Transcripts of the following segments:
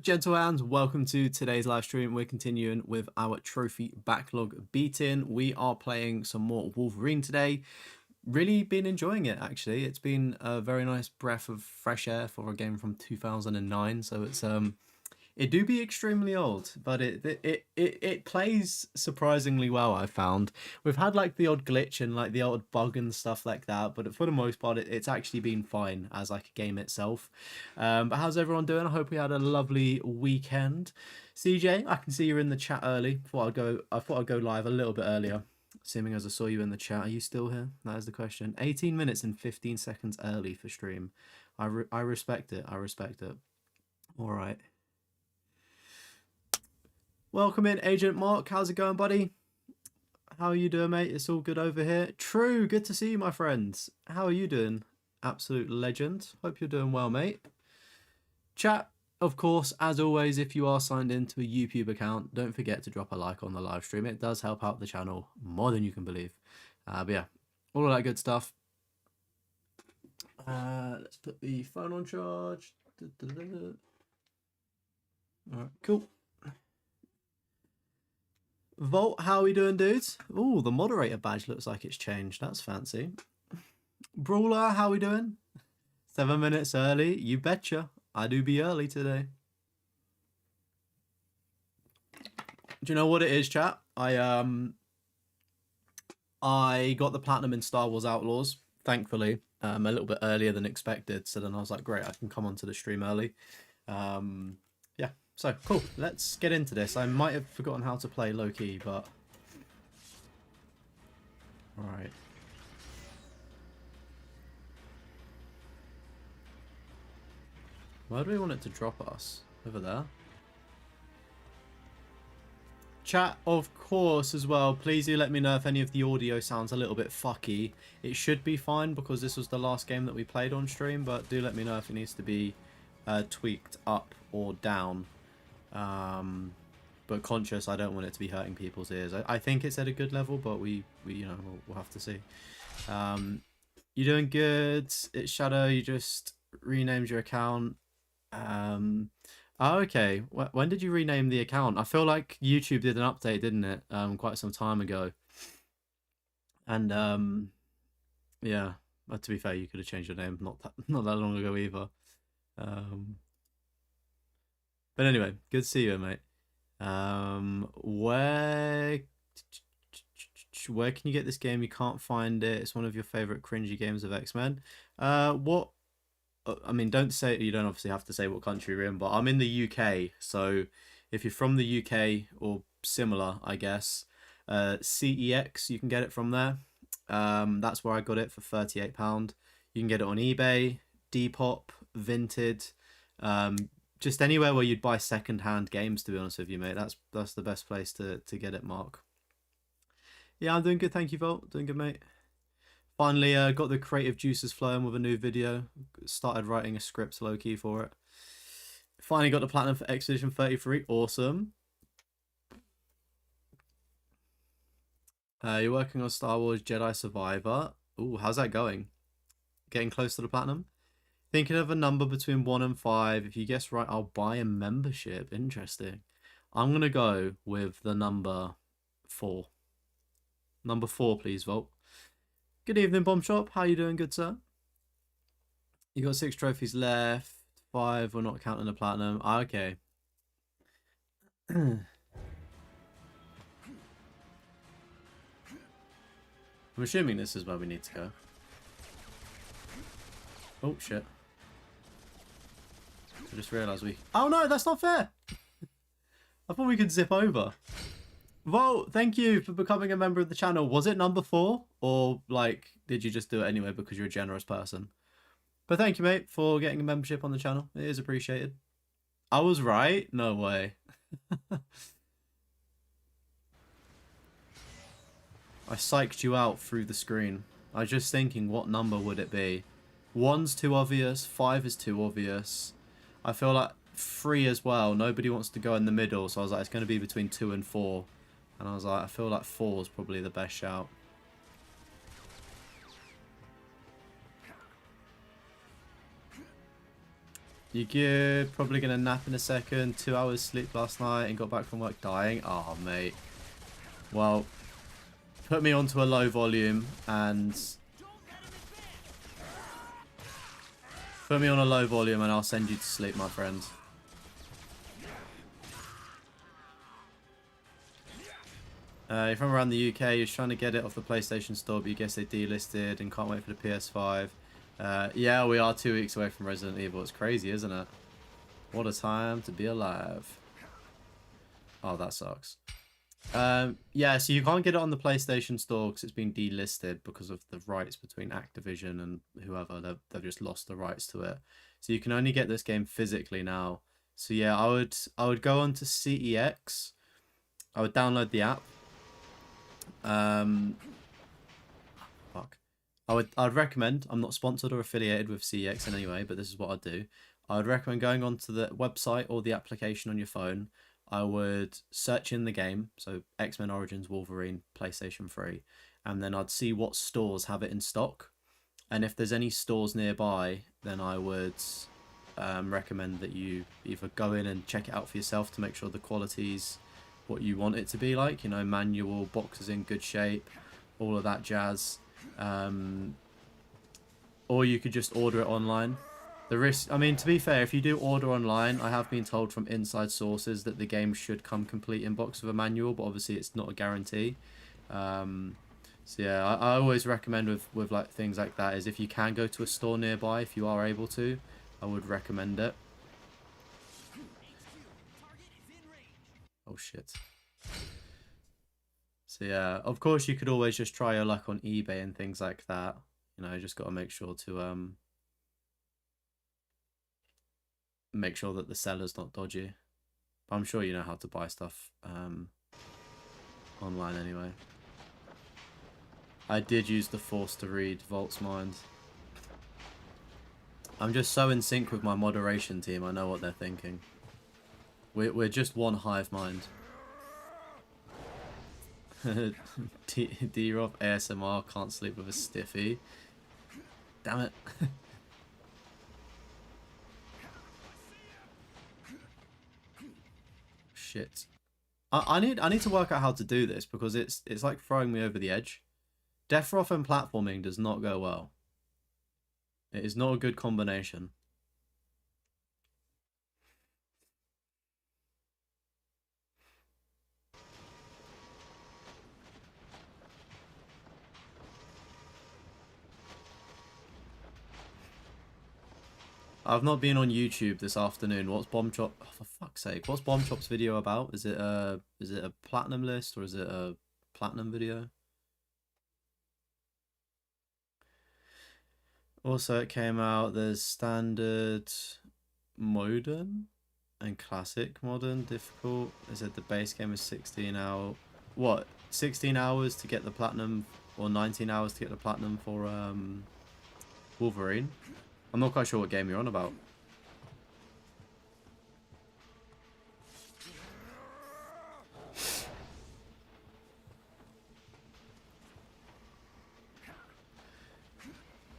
Gentle hands, welcome to today's live stream. We're continuing with our trophy backlog beating. We are playing some more Wolverine today. Really been enjoying it, actually. It's been a very nice breath of fresh air for a game from 2009. So it do be extremely old, but it plays surprisingly well, I found. We've had like the odd glitch and like the odd bug and stuff like that, but for the most part it's actually been fine as like a game itself. But how's everyone doing? I hope we had a lovely weekend. CJ, I can see you're in the chat early. I thought I'd go live a little bit earlier, assuming as I saw you in the chat. Are you still here? That is the question. 18 minutes and 15 seconds early for stream. I respect it. I respect it. All right. Welcome in, Agent Mark. How's it going, buddy? How are you doing, mate? It's all good over here. True, good to see you, my friends. How are you doing? Absolute legend. Hope you're doing well, mate. Chat, of course, as always, if you are signed into a YouTube account, don't forget to drop a like on the live stream. It does help out the channel more than you can believe. But yeah, all of that good stuff. Let's put the phone on charge. All right, cool. Volt, how are we doing, dudes? Oh, the moderator badge looks like it's changed. That's fancy. Brawler, how are we doing? 7 minutes early. You betcha. I do be early today. Do you know what it is, chat? I got the platinum in Star Wars Outlaws, thankfully, a little bit earlier than expected. So then I was like, great, I can come onto the stream early. Yeah. So, cool. Let's get into this. I might have forgotten how to play low-key, but... Alright. Where do we want it to drop us? Over there? Chat, of course, as well. Please do let me know if any of the audio sounds a little bit fucky. It should be fine because this was the last game that we played on stream, but do let me know if it needs to be tweaked up or down. But conscious, I don't want it to be hurting people's ears. I think it's at a good level, but we you know, we'll have to see. You doing good? It's Shadow. You just renamed your account. Oh, okay. When did you rename the account? I feel like YouTube did an update, didn't it? Quite some time ago. And yeah. But to be fair, you could have changed your name not that long ago either. But anyway, good to see you, mate. Where can you get this game? You can't find it. It's one of your favorite cringy games of X-Men. What? I mean, you don't obviously have to say what country you're in, but I'm in the UK. So if you're from the UK or similar, I guess, CEX, you can get it from there. That's where I got it for £38. You can get it on eBay, Depop, Vinted, just anywhere where you'd buy second-hand games, to be honest with you, mate. That's the best place to get it, Mark. Yeah, I'm doing good, thank you, Volt. Doing good, mate. Finally got the creative juices flowing with a new video. Started writing a script low-key for it. Finally got the platinum for Expedition 33. Awesome. You're working on Star Wars Jedi Survivor. Ooh, how's that going? Getting close to the platinum? Thinking of a number between 1 and 5. If you guess right, I'll buy a membership. Interesting. I'm going to go with the number 4. Number 4, please, Volt. Good evening, Bomb Shop. How you doing, good sir? You got 6 trophies left. 5, we're not counting the platinum. Okay. I'm assuming this is where we need to go. Oh, shit. I just realised we... Oh, no, that's not fair. I thought we could zip over. Volt, thank you for becoming a member of the channel. Was it number 4? Or, like, did you just do it anyway because you're a generous person? But thank you, mate, for getting a membership on the channel. It is appreciated. I was right? No way. I psyched you out through the screen. I was just thinking, what number would it be? 1's too obvious. 5 is too obvious. I feel like 3 as well. Nobody wants to go in the middle, so I was like, it's going to be between 2 and 4. And I was like, I feel like 4 is probably the best shout. You good? Probably gonna nap in a second. 2 hours sleep last night and got back from work dying. Oh, mate. Well, put me onto a low volume and... Put me on a low volume and I'll send you to sleep, my friend. You're from around the UK, you're trying to get it off the PlayStation Store, but you guess they delisted and can't wait for the PS5. Yeah, we are 2 weeks away from Resident Evil. It's crazy, isn't it? What a time to be alive. Oh, that sucks. Yeah, so you can't get it on the PlayStation Store because it's been delisted because of the rights between Activision and whoever. They've just lost the rights to it. So you can only get this game physically now. So yeah, I would go on to CEX. I would download the app. Fuck. I'd recommend, I'm not sponsored or affiliated with CEX in any way, but this is what I'd do. I would recommend going onto the website or the application on your phone. I would search in the game, so X-Men Origins Wolverine, PlayStation 3, and then I'd see what stores have it in stock. And if there's any stores nearby, then I would recommend that you either go in and check it out for yourself to make sure the quality's what you want it to be like, you know, manual, boxes in good shape, all of that jazz. Or you could just order it online. The risk, I mean, to be fair, if you do order online, I have been told from inside sources that the game should come complete in box with a manual, but obviously it's not a guarantee. So yeah, I always recommend with like things like that is if you can go to a store nearby, if you are able to, I would recommend it. Oh shit. So yeah, of course you could always just try your luck on eBay and things like that. You know, just got to make sure to make sure that the seller's not dodgy. But I'm sure you know how to buy stuff online anyway. I did use the force to read Volt's mind. I'm just so in sync with my moderation team, I know what they're thinking. We're just one hive mind. Deathroff ASMR, can't sleep with a stiffy. Damn it. Shit. I need to work out how to do this because it's like throwing me over the edge. Deathroff and platforming does not go well. It is not a good combination. I've not been on YouTube this afternoon. What's Bomb Chop? Oh, for fuck's sake! What's Bomb Chop's video about? Is it a platinum list or is it a platinum video? Also, it came out. There's standard, modern, and classic modern. Difficult. They said the base game is 16 hour. What? 16 hours to get the platinum, or 19 hours to get the platinum for Wolverine. I'm not quite sure what game you're on about.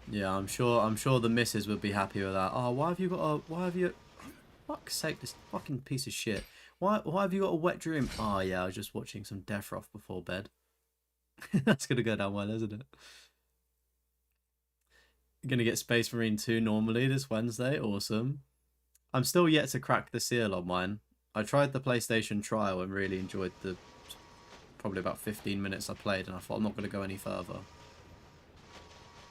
Yeah, I'm sure the missus would be happy with that. Oh, why have you fuck's sake, this fucking piece of shit. Why have you got a wet dream? Oh yeah, I was just watching some Deathroff before bed. That's gonna go down well, isn't it? Gonna get Space Marine 2 normally this Wednesday. Awesome. I'm still yet to crack the seal on mine. I tried the PlayStation trial and really enjoyed the probably about 15 minutes I played, and I thought I'm not going to go any further.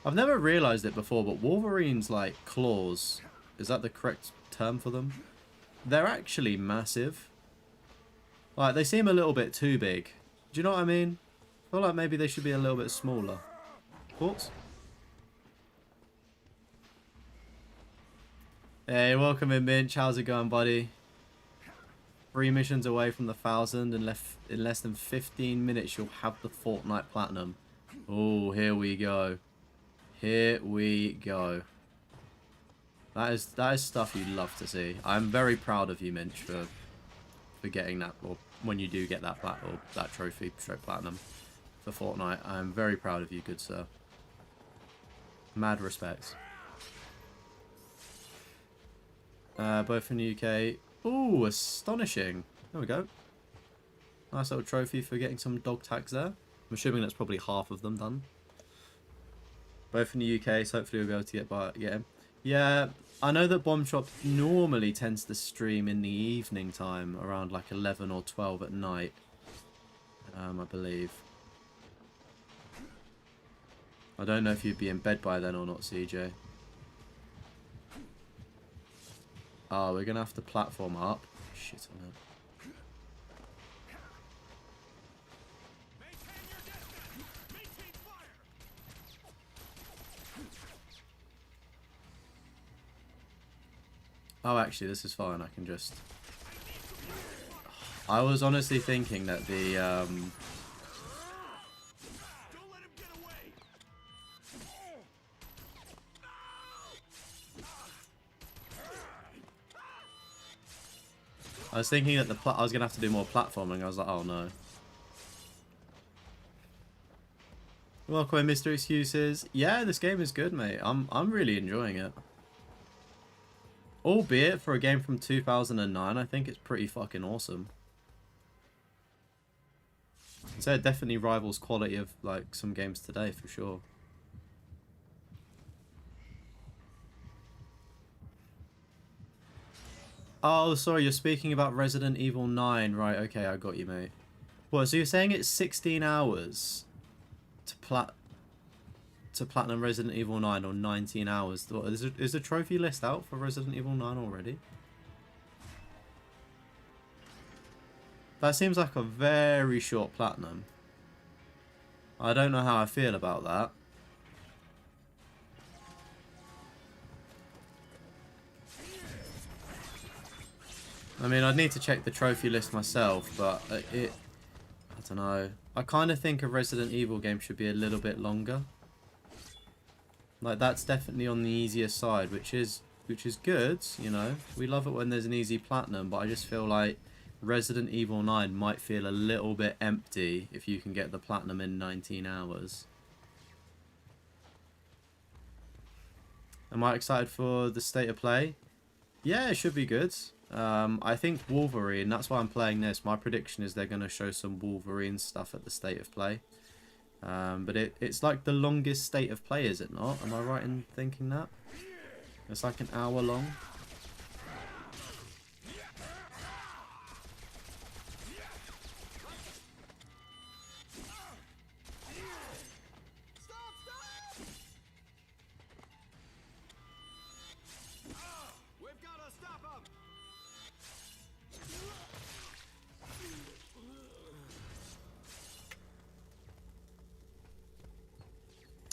I've never realised it before, but Wolverine's like claws, is that the correct term for them? They're actually massive. Like, they seem a little bit too big. Do you know what I mean? I feel like maybe they should be a little bit smaller. Thoughts? Hey, welcome in, Minch. How's it going, buddy? 3 missions away from the 1,000, and in less than 15 minutes, you'll have the Fortnite Platinum. Oh, here we go. Here we go. That is stuff you'd love to see. I'm very proud of you, Minch, for getting that, or when you do get that that trophy, stroke platinum for Fortnite. I'm very proud of you, good sir. Mad respects. Both in the UK. Ooh, astonishing. There we go. Nice little trophy for getting some dog tags there. I'm assuming that's probably half of them done. Both in the UK, so hopefully we'll be able to get him. Yeah, I know that Bomb Shop normally tends to stream in the evening time, around like 11 or 12 at night. I believe. I don't know if you'd be in bed by then or not, CJ. Oh, we're going to have to platform up. Shit on it. Oh, actually, this is fine. I can just... I was honestly thinking that the... I was thinking that I was going to have to do more platforming. I was like, oh no. Welcome, Mr. Excuses. Yeah, this game is good, mate. I'm really enjoying it. Albeit, for a game from 2009, I think it's pretty fucking awesome. So it definitely rivals quality of, like, some games today, for sure. Oh, sorry, you're speaking about Resident Evil 9. Right, okay, I got you, mate. What, so you're saying it's 16 hours to platinum Resident Evil 9, or 19 hours? What, is the trophy list out for Resident Evil 9 already? That seems like a very short platinum. I don't know how I feel about that. I mean, I'd need to check the trophy list myself, but I don't know. I kind of think a Resident Evil game should be a little bit longer. Like, that's definitely on the easier side, which is good, you know. We love it when there's an easy platinum, but I just feel like Resident Evil 9 might feel a little bit empty if you can get the platinum in 19 hours. Am I excited for the state of play? Yeah, it should be good. I think Wolverine, that's why I'm playing this. My prediction is they're going to show some Wolverine stuff at the state of play. But it's like the longest state of play, is it not? Am I right in thinking that? It's like an hour long.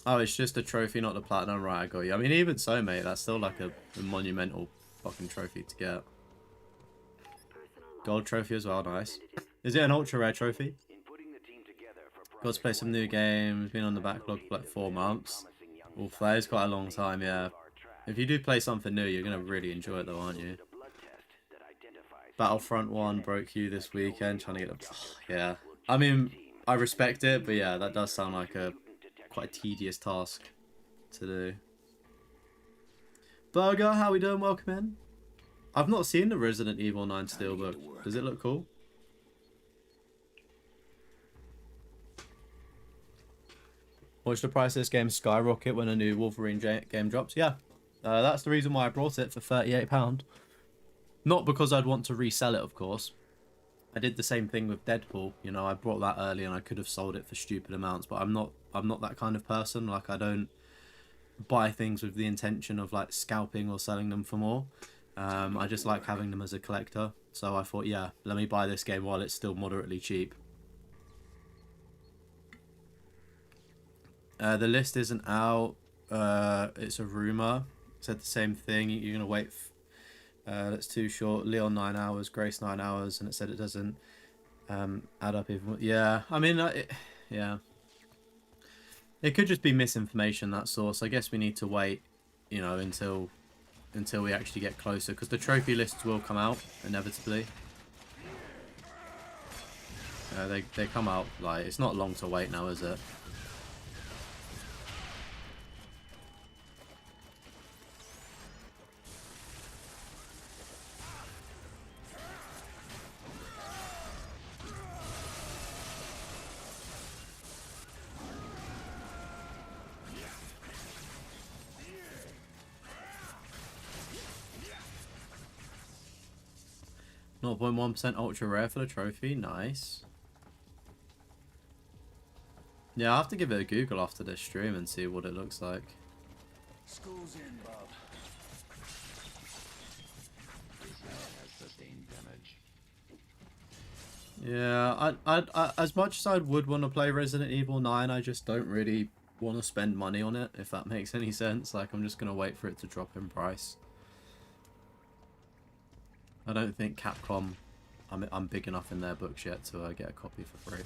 Oh, it's just a trophy, not the platinum. Right, I got you. I mean, even so, mate, that's still like a monumental fucking trophy to get. Gold trophy as well, nice. Is it an ultra rare trophy? Got to play some new games. Been on the backlog for like 4 months. Oof, that is quite a long time, yeah. If you do play something new, you're going to really enjoy it though, aren't you? Battlefront 1 broke you this weekend, trying to get the... yeah. I mean, I respect it, but yeah, that does sound like quite a tedious task to do. Burger, how we doing? Welcome in. I've not seen the Resident Evil 9 Steelbook. Does it look cool? Watch the price of this game skyrocket when a new Wolverine game drops. Yeah, that's the reason why I brought it for £38. Not because I'd want to resell it, of course. I did the same thing with Deadpool. You know, I brought that early and I could have sold it for stupid amounts, but I'm not that kind of person. Like, I don't buy things with the intention of like scalping or selling them for more. I just like having them as a collector. So I thought, yeah, let me buy this game while it's still moderately cheap. The list isn't out. It's a rumor. Said the same thing. You're gonna wait. That's too short. Leon 9 hours, Grace 9 hours, and it said it doesn't add up even. Yeah, I mean, yeah. It could just be misinformation, that source. I guess we need to wait, you know, until we actually get closer, because the trophy lists will come out inevitably. They come out, like, it's not long to wait now, is it? 0.1% ultra rare for the trophy. Nice. Yeah, I'll have to give it a Google after this stream and see what it looks like. School's in, Bob. Yeah, I as much as I would want to play Resident Evil 9, I just don't really want to spend money on it, if that makes any sense. Like, I'm just going to wait for it to drop in price. I don't think Capcom, I'm big enough in their books yet to get a copy for free.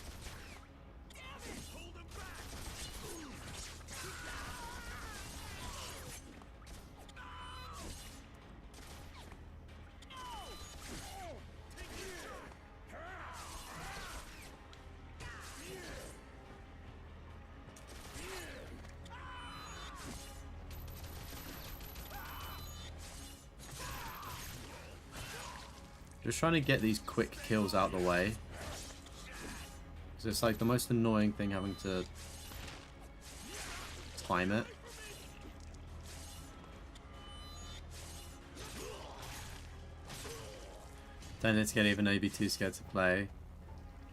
Just trying to get these quick kills out the way. Because it's like the most annoying thing having to time it. Then it's getting even maybe too scared to play.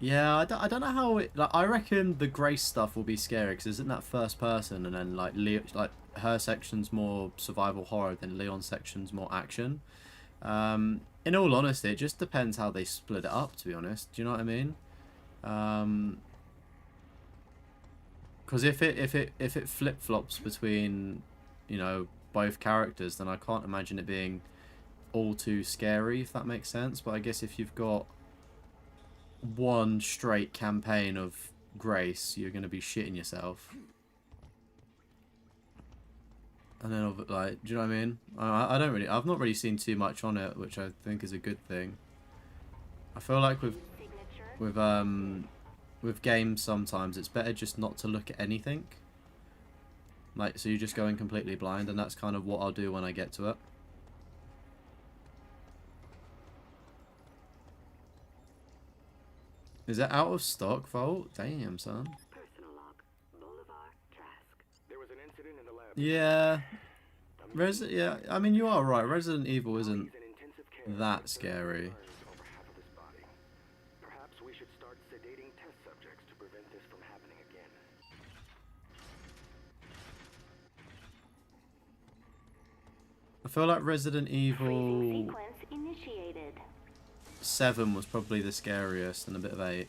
Yeah, I don't know how it... Like, I reckon the Grace stuff will be scary because isn't that first person, and then like her section's more survival horror than Leon's section's more action. In all honesty, it just depends how they split it up, to be honest. Do you know what I mean? Because if it flip-flops between, you know, both characters, then I can't imagine it being all too scary, if that makes sense. But I guess if you've got one straight campaign of Grace, you're going to be shitting yourself. And then, like, do you know what I mean? I've not really seen too much on it, which I think is a good thing. I feel like with games sometimes it's better just not to look at anything. Like, so you just go in completely blind, and that's kind of what I'll do when I get to it. Is it out of stock, Volt? Damn, son. Yeah. Yeah, I mean, you are right. Resident Evil isn't that scary. Perhaps we should start sedating test subjects to prevent this from happening again. I feel like Resident Evil 7 was probably the scariest, and a bit of 8.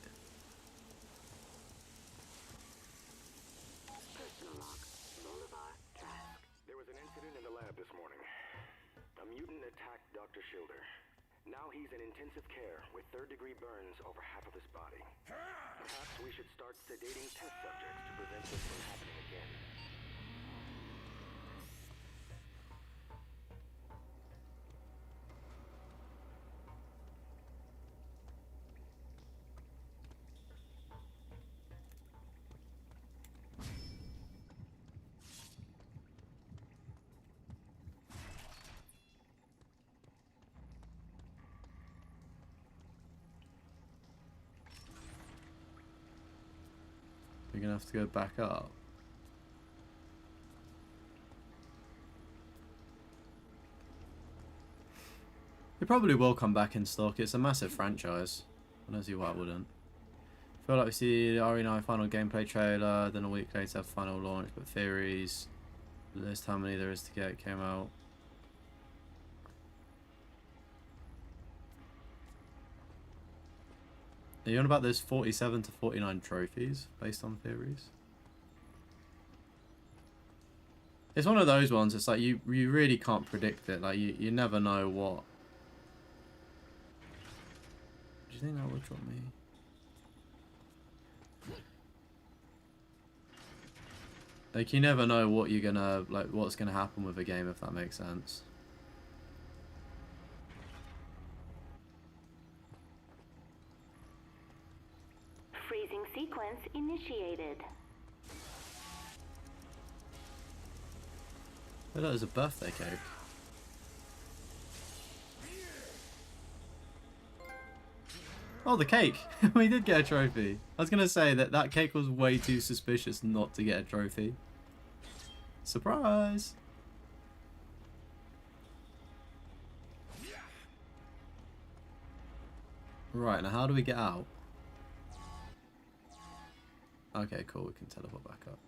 There was an incident in the lab this morning. A mutant attacked Dr. Schilder. Now he's in intensive care with third-degree burns over half of his body. Perhaps we should start sedating test subjects to prevent this from happening again. You're gonna have to go back up. It probably will come back in stock. It's a massive franchise. I don't see why it wouldn't. I feel like we see the RE9 final gameplay trailer, then a week later final launch, but theories. List how many there is to get came out. Are you on about those 47 to 49 trophies based on theories? It's one of those ones, it's like you really can't predict it. Like you never know what. Do you think that would drop me? Like you never know what you're gonna what's gonna happen with a game, if that makes sense. Freezing sequence initiated. Oh, that was a birthday cake. Oh, the cake! We did get a trophy. I was gonna say that cake was way too suspicious not to get a trophy. Surprise! Right, now how do we get out? Okay, cool, we can teleport back up.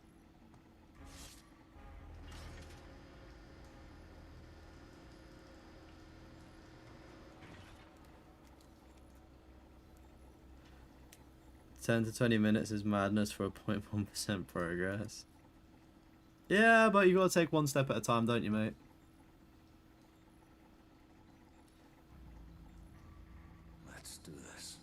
"10 to 20 minutes is madness for a 0.1% progress." Yeah, but you gotta take one step at a time, don't you, mate? Let's do this.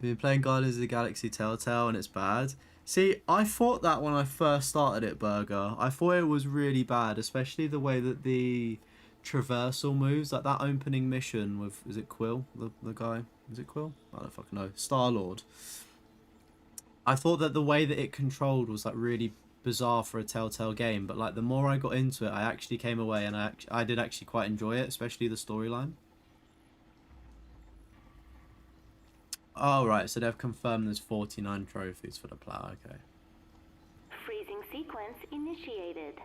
We've been playing Guardians of the Galaxy Telltale and it's bad. See, I thought that when I first started it, Burger. I thought it was really bad, especially the way that the traversal moves, like that opening mission with, is it Quill? The guy? Is it Quill? I don't fucking know. Star-Lord. I thought that the way that it controlled was like really bizarre for a Telltale game, but like the more I got into it, I actually came away and I did actually quite enjoy it, especially the storyline. Oh, right, so they've confirmed there's 49 trophies for the player, okay. Freezing sequence initiated.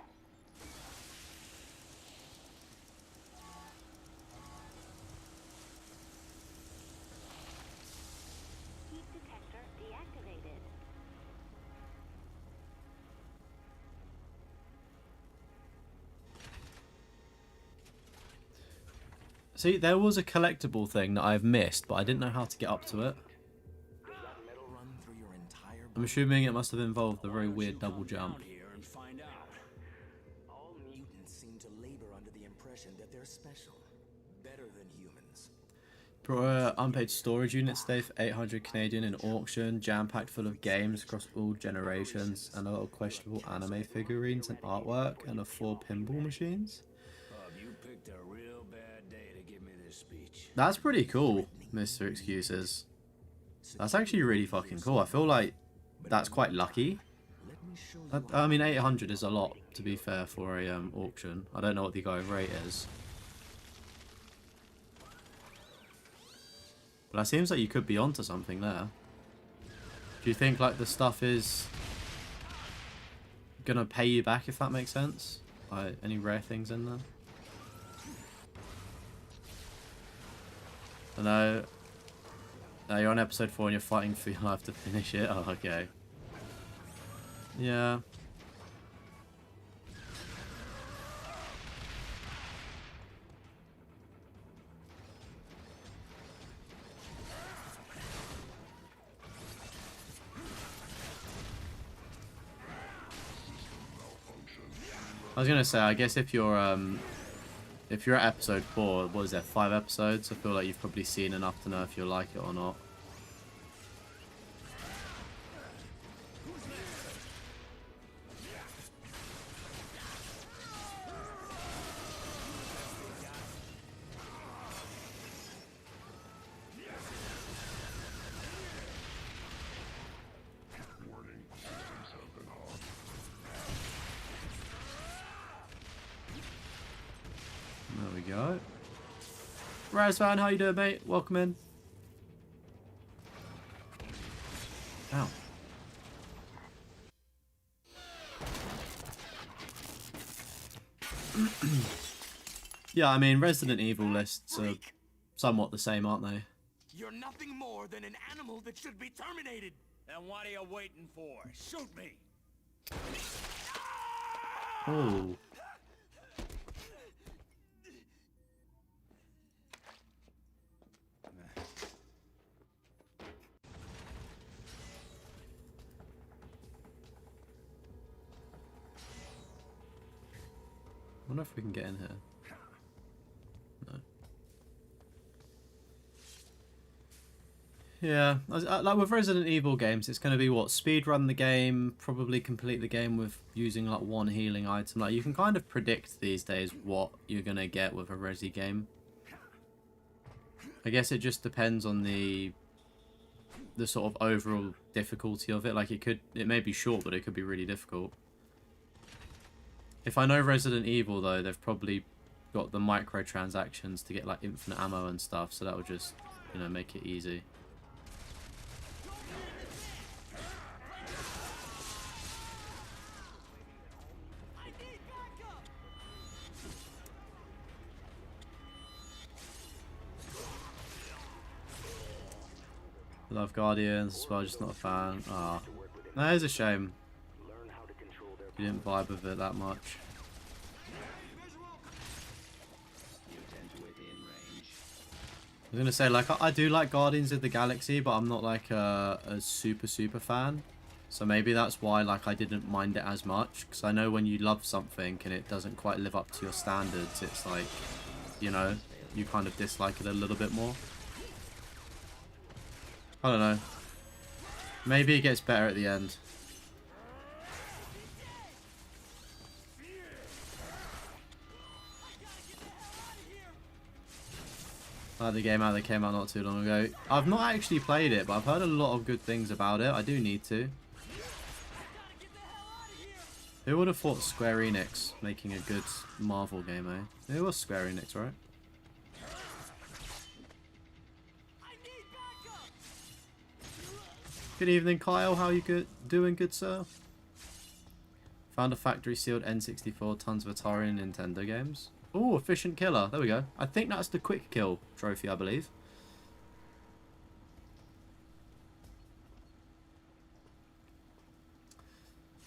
Heat detector deactivated. See, there was a collectible thing that I've missed, but I didn't know how to get up to it. Run through your entire I'm assuming it must have involved a very weird double jump. here and find out. All mutants seem to labor under the impression that they're special, better than humans. Unpaid storage units today for 800 Canadian in auction, jam-packed full of games across all generations, and a lot of questionable anime figurines and artwork, and 4 pinball machines. You picked a real bad day to give me this speech. That's pretty cool, Mr. Excuses. That's actually really fucking cool. I feel like that's quite lucky. I mean, 800 is a lot, to be fair, for a auction. I don't know what the going rate is. But that seems like you could be onto something there. Do you think like the stuff is gonna pay you back, if that makes sense? Like any rare things in there? I know. You're on episode 4 and you're fighting for your life to finish it. Oh, okay. Yeah. I was gonna say, I guess if you're at episode 4, what is there, 5 episodes? I feel like you've probably seen enough to know if you'll like it or not. There we go. Razvan, how you doing, mate? Welcome in. Ow. Yeah, I mean, Resident Evil lists are somewhat the same, aren't they? You're nothing more than an animal that should be terminated. And what are you waiting for? Shoot me. Oh. I wonder if we can get in here. No. Yeah, like with Resident Evil games, it's going to be what, speedrun the game, probably complete the game with using like 1 healing item. Like you can kind of predict these days what you're going to get with a Resi game. I guess it just depends on the sort of overall difficulty of it. Like it may be short, but it could be really difficult. If I know Resident Evil, though, they've probably got the microtransactions to get, like, infinite ammo and stuff, so that will just, you know, make it easy. Love Guardians as well, just not a fan. Ah, that is a shame. You didn't vibe with it that much. I was gonna say, like, I do like Guardians of the Galaxy, but I'm not like a super fan. So maybe that's why, like, I didn't mind it as much. Because I know when you love something and it doesn't quite live up to your standards, it's like, you know, you kind of dislike it a little bit more. I don't know. Maybe it gets better at the end. I like the game out that came out not too long ago. I've not actually played it, but I've heard a lot of good things about it. I do need to. Who would have thought Square Enix making a good Marvel game, eh? It was Square Enix, right? Good evening, Kyle. How are you doing, good sir? Found a factory sealed N64, tons of Atari and Nintendo games. Oh, efficient killer. There we go. I think that's the quick kill trophy, I believe.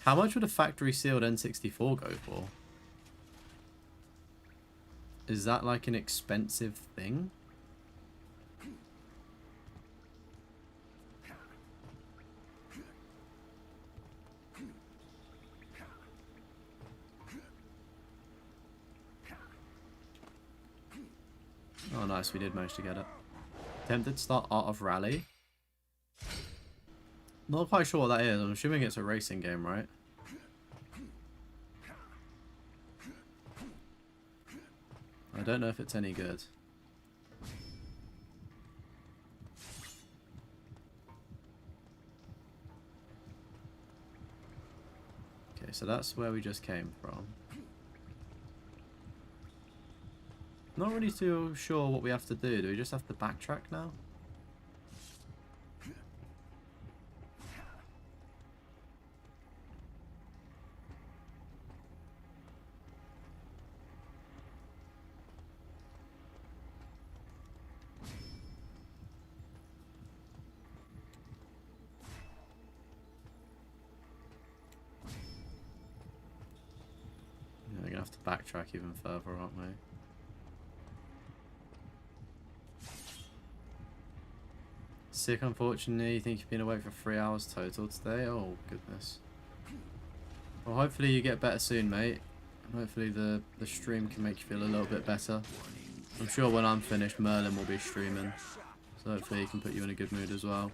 How much would a factory sealed N64 go for? Is that like an expensive thing? Oh, nice. We did manage to get it. Tempted to start Art of Rally. Not quite sure what that is. I'm assuming it's a racing game, right? I don't know if it's any good. Okay, so that's where we just came from. Not really too sure what we have to do. Do we just have to backtrack now? Yeah, we're gonna have to backtrack even further, aren't we? Sick, unfortunately. You think you've been awake for 3 hours total today? Oh, goodness. Well, hopefully you get better soon, mate. And hopefully the stream can make you feel a little bit better. I'm sure when I'm finished, Merlin will be streaming. So hopefully he can put you in a good mood as well.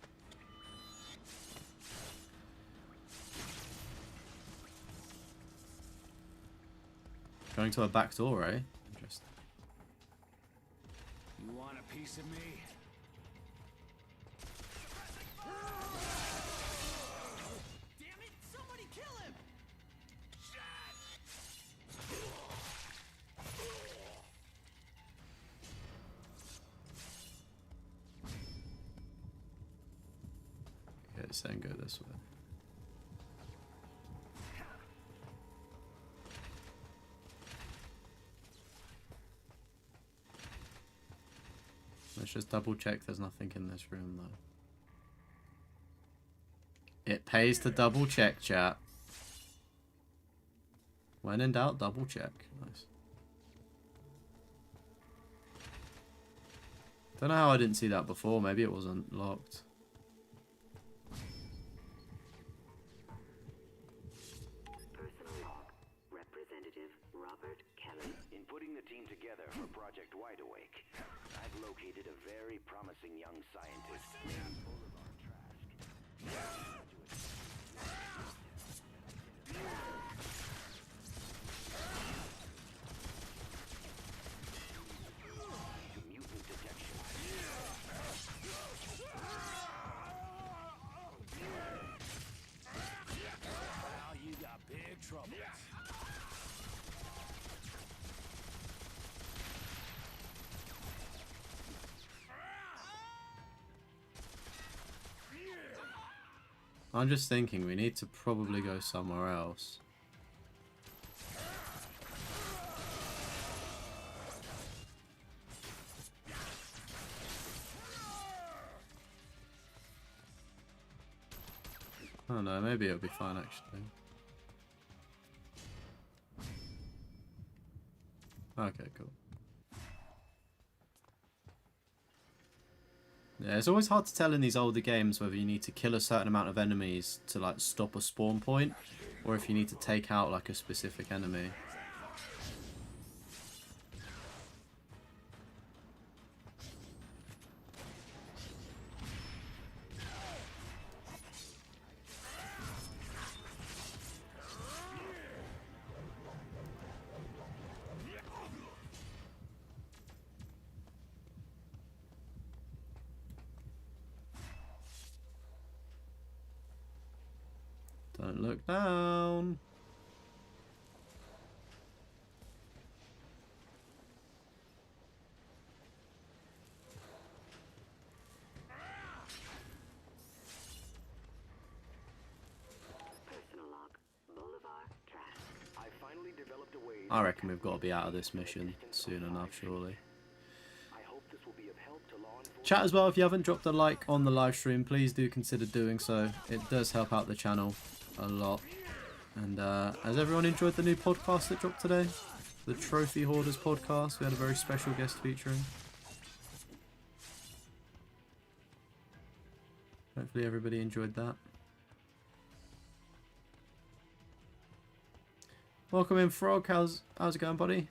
Going to a back door, eh? Interesting. You want a piece of me? Okay, so then go this way. Let's just double check there's nothing in this room though. It pays to double check, chat. When in doubt, double check. Nice. Don't know how I didn't see that before. Maybe it wasn't locked. Personal log. Representative Robert Kelly. In putting the team together for Project Wide Awake, I've located a very promising young scientist named Boulevard Trask. Mutant detection. Well, you got big trouble. I'm just thinking we need to probably go somewhere else. I don't know, maybe it'll be fine actually. Okay, cool. Yeah, it's always hard to tell in these older games whether you need to kill a certain amount of enemies to like stop a spawn point, or if you need to take out like a specific enemy. Don't look down. Personal log. Boulevard Trask. I finally developed a way. I reckon we've got to be out of this mission soon enough, surely. I hope this will be of help to law enforcement. Chat as well, if you haven't dropped a like on the live stream, please do consider doing so. It does help out the channel a lot. And has everyone enjoyed the new podcast that dropped today? The Trophy Hoarders podcast. We had a very special guest featuring. Hopefully everybody enjoyed that. Welcome in, Frog. How's it going, buddy?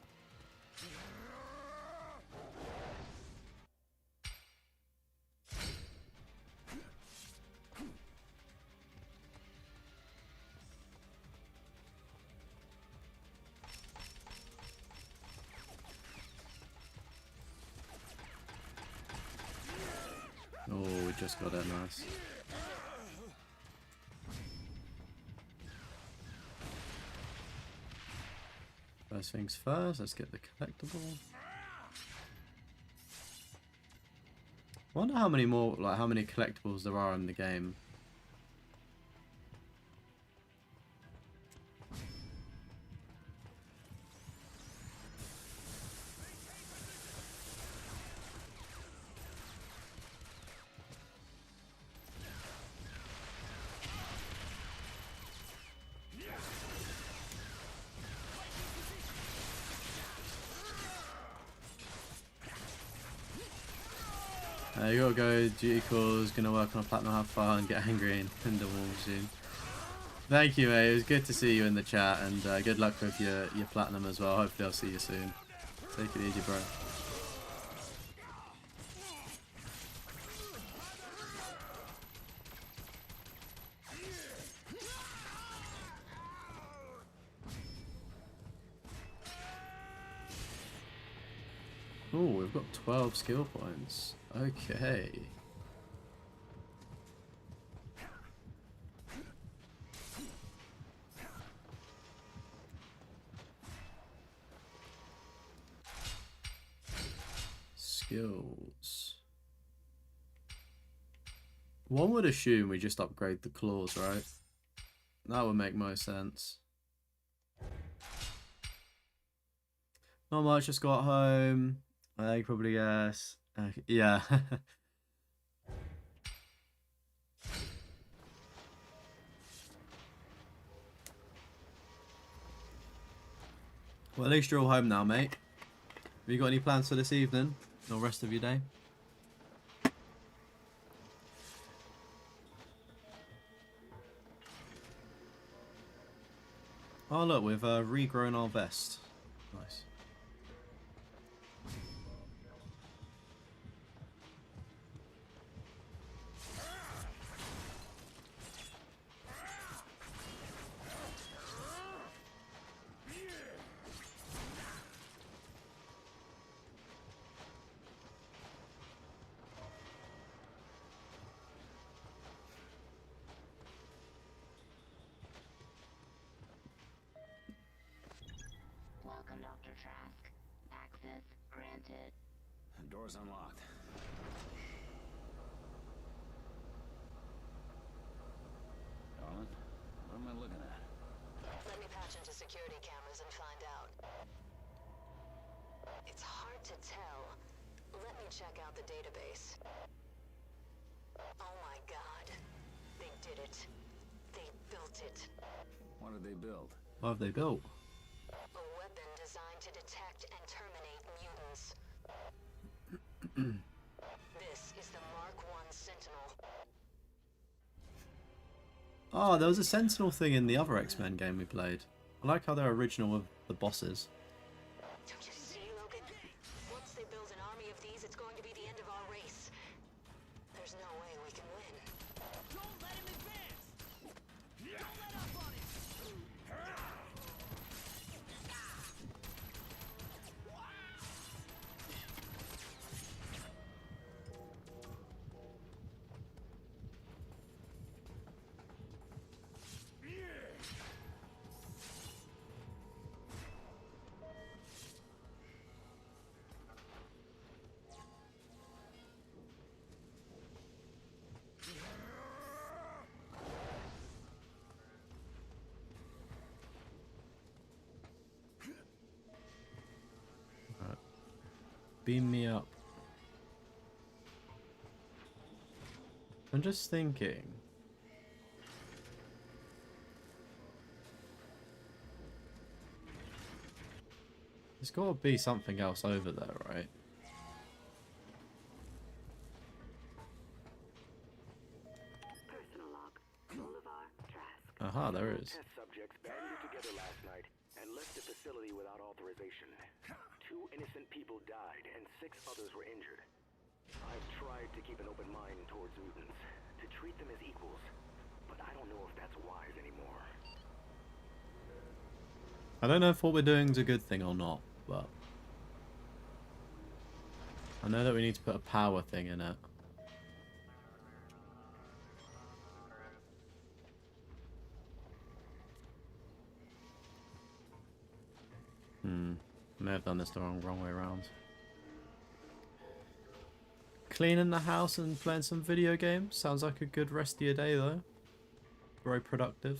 Oh, we just got it, nice. First things first, let's get the collectible. I wonder how many more, like how many collectibles there are in the game. You gotta go, duty calls, gonna work on a platinum, have fun, get angry and the wall soon. Thank you, mate. It was good to see you in the chat, and good luck with your platinum as well. Hopefully I'll see you soon. Take it easy, bro. Oh, we've got 12 skill points. Okay. Skills. One would assume we just upgrade the claws, right? That would make most sense. Not much, just got home. I probably guess. Yeah. Well, at least you're all home now, mate. Have you got any plans for this evening or rest of your day? Oh look, we've regrown our vest. Nice. Welcome, Dr. Trask. Access granted. The door's unlocked. Darling, what am I looking at? Let me patch into security cameras and find out. It's hard to tell. Let me check out the database. Oh my god. They did it. They What did they build? What have they built? A weapon designed to detect and terminate mutants. This is the Mark I Sentinel. Oh, there was a Sentinel thing in the other X-Men game we played. I like how they're original with the bosses. Don't you see, Logan? Once they build an army of these, it's going to be the end of our race. There's no way we can win. Don't let him advance! Don't let up on him! Beam me up. I'm just thinking. There's got to be something else over there, right? Personal log. Bolivar, Trask. Aha, there it is. Test subjects banded together last night and left the facility without authorization. 2 innocent people died and 6 others were injured. I've tried to keep an open mind towards mutants, to treat them as equals, but I don't know if that's wise anymore. I don't know if what we're doing is a good thing or not, but I know that we need to put a power thing in it. May have done this the wrong way around. Cleaning the house and playing some video games sounds like a good rest of your day though. Very productive.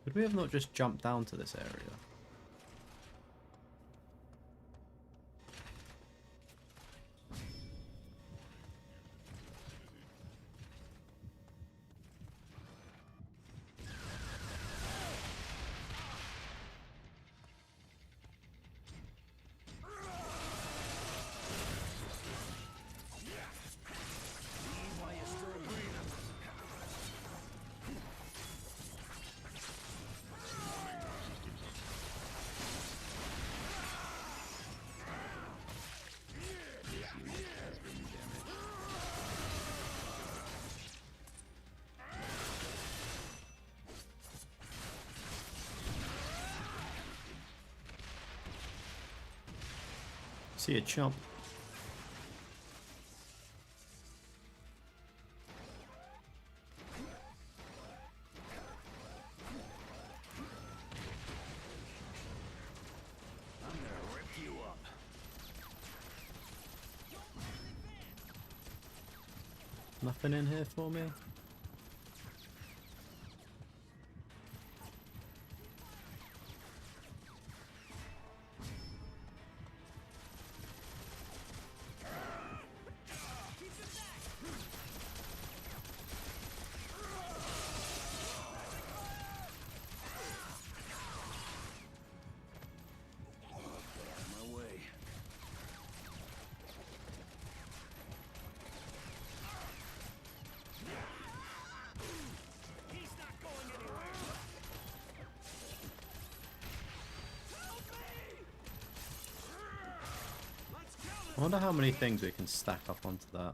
Could we have not just jumped down to this area? See a chump. I'm gonna rip you up. Nothing in here for me? My way. He's not going anywhere! Help me! Let's kill him! I wonder how many things we can stack up onto that.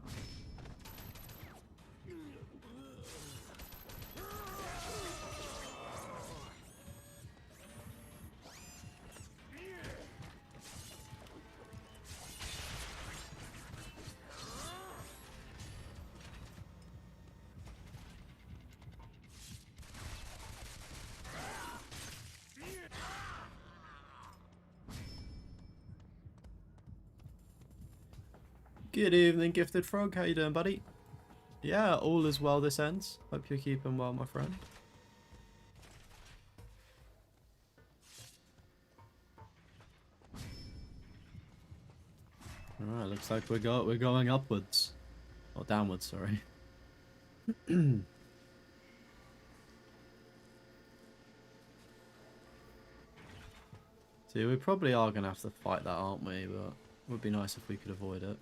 Good evening, Gifted Frog. How you doing, buddy? Yeah, all is well this ends. Hope you're keeping well, my friend. Alright, looks like we're going upwards. Or downwards, sorry. See, we probably are going to have to fight that, aren't we? But it would be nice if we could avoid it.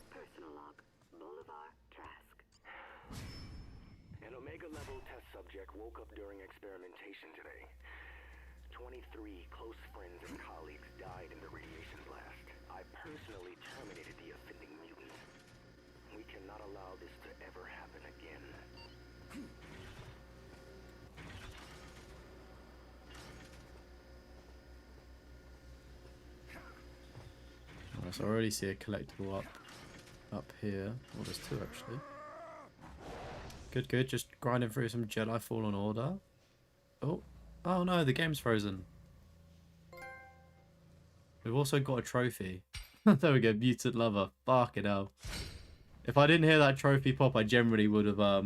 Personal log. Bolivar Trask. An Omega-level test subject woke up during experimentation today. 23 close friends and colleagues died in the radiation blast. I personally terminated the offending mutant. We cannot allow this to ever happen again. Nice, I already see a collectible up here. Well, there's two actually. Good, good. Just grinding through some Jedi Fallen Order. Oh, oh no, the game's frozen. We've also got a trophy. There we go, Mutant Lover. Fucking hell. If I didn't hear that trophy pop, I generally would have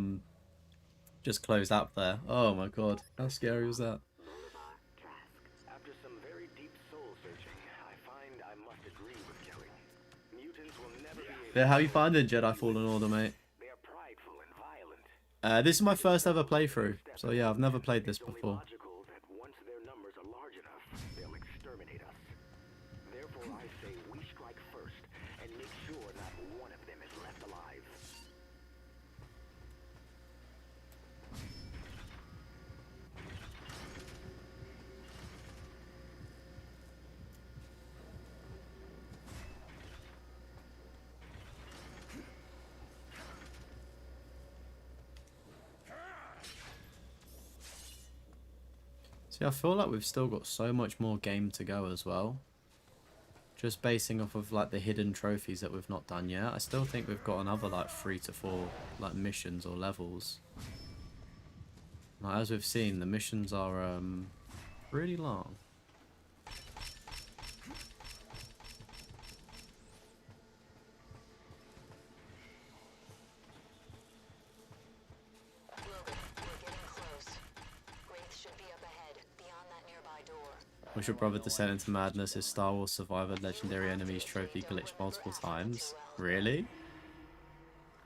just closed up there. Oh my god, how scary was that? Bolivar Trask. After some very deep soul searching, I find I must agree with Kelly. Mutants will never be able Yeah, how you finding Jedi Fallen Order, mate? They are prideful and violent. This is my first ever playthrough, so yeah, I've never played this It's only before. logical that once their numbers are large enough, they'll exterminate us. Therefore, I say we strike first and make sure not one of them is left alive. See, I feel like we've still got so much more game to go as well. Just basing off of like the hidden trophies that we've not done yet. I still think we've got another like 3 to 4 like missions or levels. Like, as we've seen, the missions are really long. Logan, we're getting close. Wraith should be up ahead, beyond that nearby door. Wish your brother descend into madness. His Star Wars Survivor Legendary Enemies trophy glitched multiple times. Really?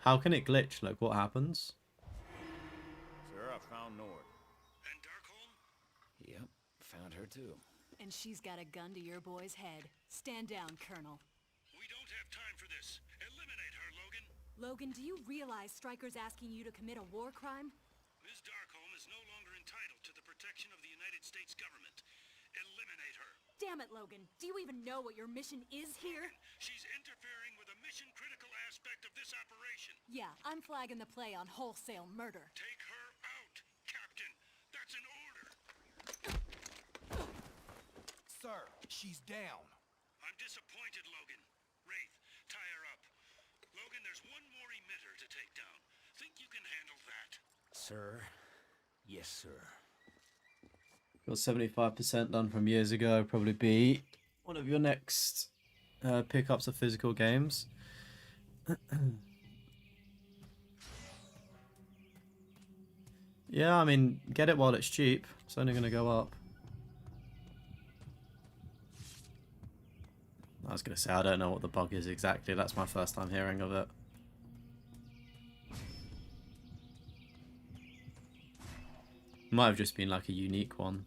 How can it glitch? Like, what happens? Sir, I found Nord. And Darkholm? Yep, found her too. And she's got a gun to your boy's head. Stand down, Colonel. We don't have time for this. Eliminate her, Logan. Logan, do you realize Stryker's asking you to commit a war crime? Ms. Darkholm is no longer entitled to the protection of the United States government. Eliminate her. Damn it, Logan. Do you even know what your mission is here? She's interfering with a mission-critical aspect of this operation. Yeah, I'm flagging the play on wholesale murder. Take her out, Captain. That's an order. Sir, she's down. I'm disappointed, Logan. Wraith, tie her up. Logan, there's one more emitter to take down. Think you can handle that? Sir? Yes, sir. Got 75% done from years ago. Probably be one of your next pickups of physical games. Yeah, I mean, get it while it's cheap. It's only going to go up. I was going to say, I don't know what the bug is exactly. That's my first time hearing of it. Might have just been like a unique one.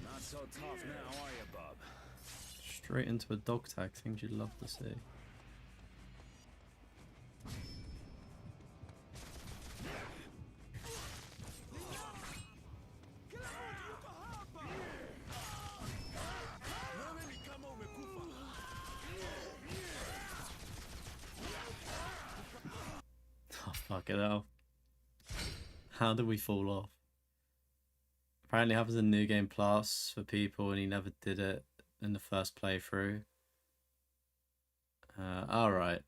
Not so tough now, are you, bub? Straight into a dog tag. Things you'd love to see. Oh, fuck it hell. How did we fall off? Apparently happens in New Game Plus for people and he never did it in the first playthrough. Alright.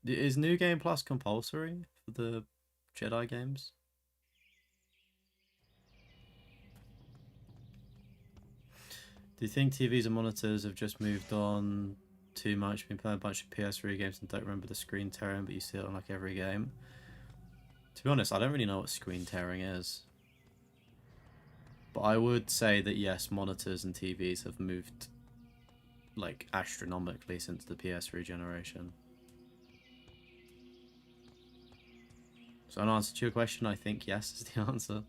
Is New Game Plus compulsory for the Jedi games? Do you think TVs and monitors have just moved on too much? Been playing a bunch of PS3 games and don't remember the screen tearing, but you see it on like every game. To be honest, I don't really know what screen tearing is. But I would say that yes, monitors and TVs have moved like astronomically since the PS3 generation. So in answer to your question, I think yes is the answer.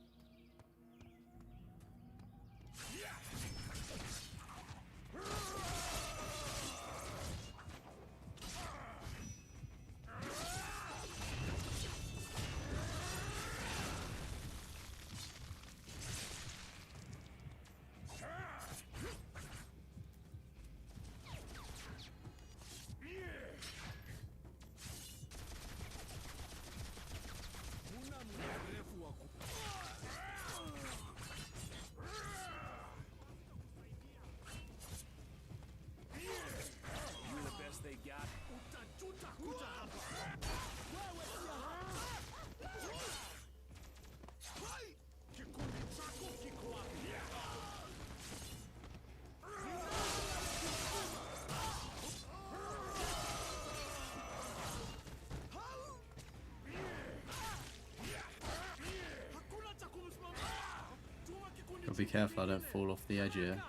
Gotta be careful I don't fall off the edge here.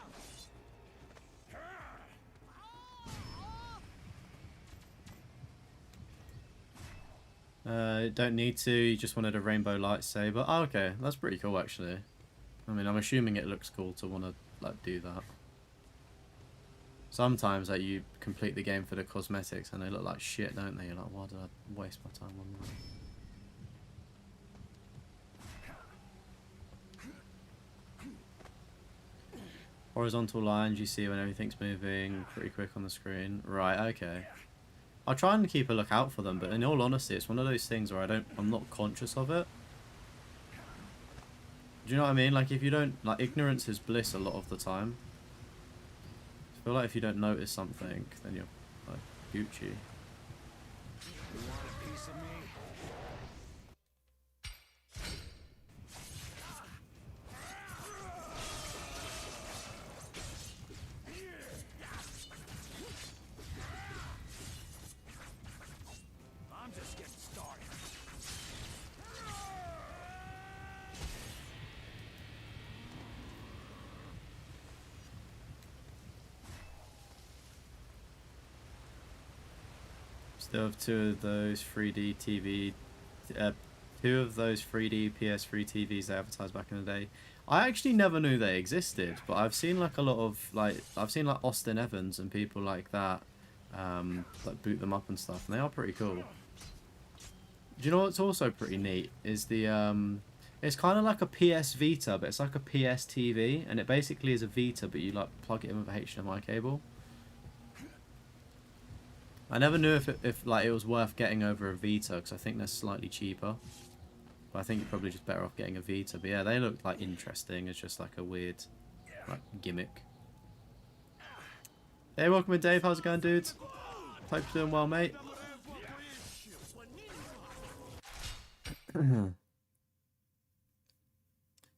Don't need to, you just wanted a rainbow lightsaber. Oh, okay, that's pretty cool actually. I mean, I'm assuming it looks cool to want to like do that. Sometimes like you complete the game for the cosmetics and they look like shit, don't they? You're like, why did I waste my time on that? Horizontal lines you see when everything's moving pretty quick on the screen. Right, okay. I'll try and keep a lookout for them, but in all honesty, it's one of those things where I'm not conscious of it. Do you know what I mean? Like, if you don't, like, ignorance is bliss a lot of the time. I feel like if you don't notice something, then you're, like, Gucci. You want a piece of me? I'm just getting started. Still have two of those 3D TV, two of those 3D PS3 TVs they advertised back in the day. I actually never knew they existed, but I've seen like a lot of I've seen like Austin Evans and people like that, like boot them up and stuff, and they are pretty cool. Do you know what's also pretty neat is the it's kind of like a PS Vita, but it's like a PS TV, and it basically is a Vita, but you like plug it in with a HDMI cable. I never knew if like it was worth getting over a Vita, because I think they're slightly cheaper. But I think you're probably just better off getting a Vita. But yeah, they look like interesting. It's just like a weird like gimmick. Hey, welcome in, Dave. How's it going, dudes? Hope you're doing well, mate.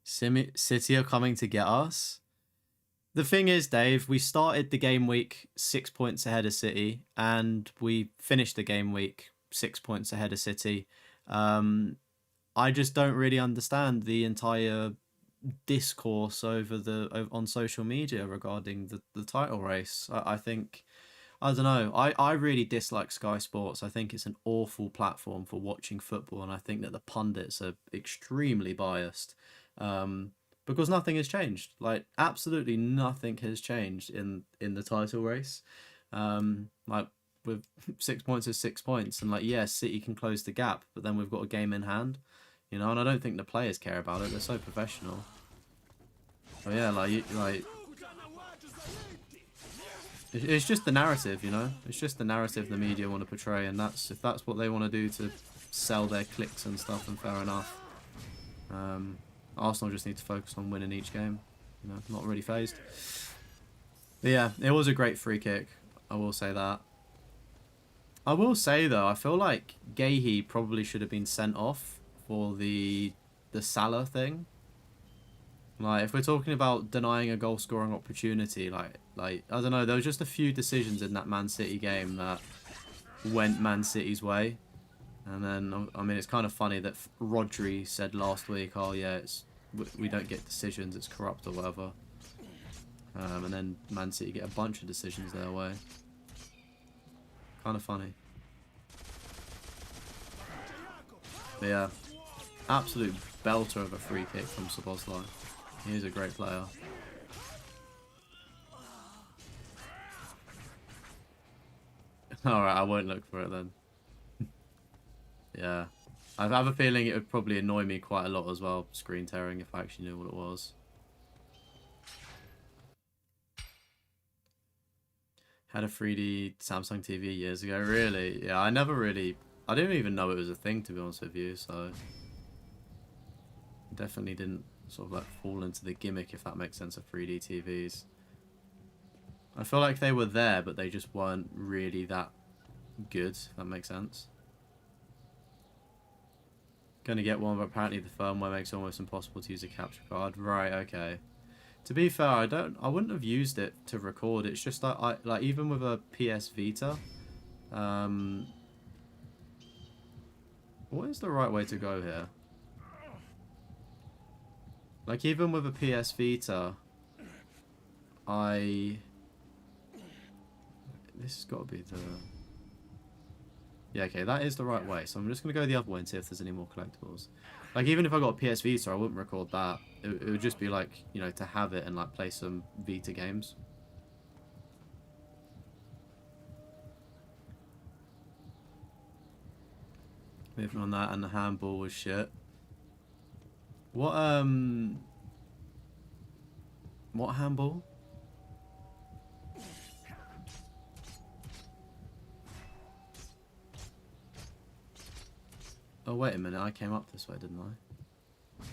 City are coming to get us. The thing is, Dave, we started the game week 6 points ahead of City, and we finished the game week 6 points ahead of City. I just don't really understand the entire discourse on social media regarding the title race. I think, I don't know, I really dislike Sky Sports. I think it's an awful platform for watching football, and I think that the pundits are extremely biased. Because nothing has changed. Like, absolutely nothing has changed in the title race. Like, with 6 points is 6 points, and like, yes, City can close the gap, but then we've got a game in hand, you know. And I don't think the players care about it. They're so professional. But yeah, it's just the narrative, you know. It's just the narrative the media want to portray, and if that's what they want to do to sell their clicks and stuff, then fair enough. Arsenal just need to focus on winning each game. You know, not really phased. But yeah, it was a great free kick. I will say that. I will say though, I feel like Gahey probably should have been sent off for the Salah thing. Like, if we're talking about denying a goal scoring opportunity, like I don't know, there was just a few decisions in that Man City game that went Man City's way. And then, I mean, it's kind of funny that Rodri said last week, oh yeah, we don't get decisions, it's corrupt or whatever. And then Man City get a bunch of decisions their way. Kind of funny. But yeah, absolute belter of a free kick from Szoboszlai. He's a great player. Alright, I won't look for it then. Yeah. I have a feeling it would probably annoy me quite a lot as well, screen tearing, if I actually knew what it was. Had a 3D Samsung TV years ago, really? Yeah, I didn't even know it was a thing, to be honest with you, so... Definitely didn't sort of like fall into the gimmick, if that makes sense, of 3D TVs. I feel like they were there, but they just weren't really that good, if that makes sense. Gonna get one, but apparently the firmware makes it almost impossible to use a capture card. Right, okay. To be fair, I wouldn't have used it to record. It's just that like even with a PS Vita, what is the right way to go here? Like, even with a PS Vita, this has got to be the... Yeah, okay, that is the right way. So I'm just going to go the other way and see if there's any more collectibles. Like, even if I got a PS Vita, I wouldn't record that. It would just be like, you know, to have it and like play some Vita games. Moving on that, and the handball was shit. What handball? Oh, wait a minute, I came up this way, didn't I?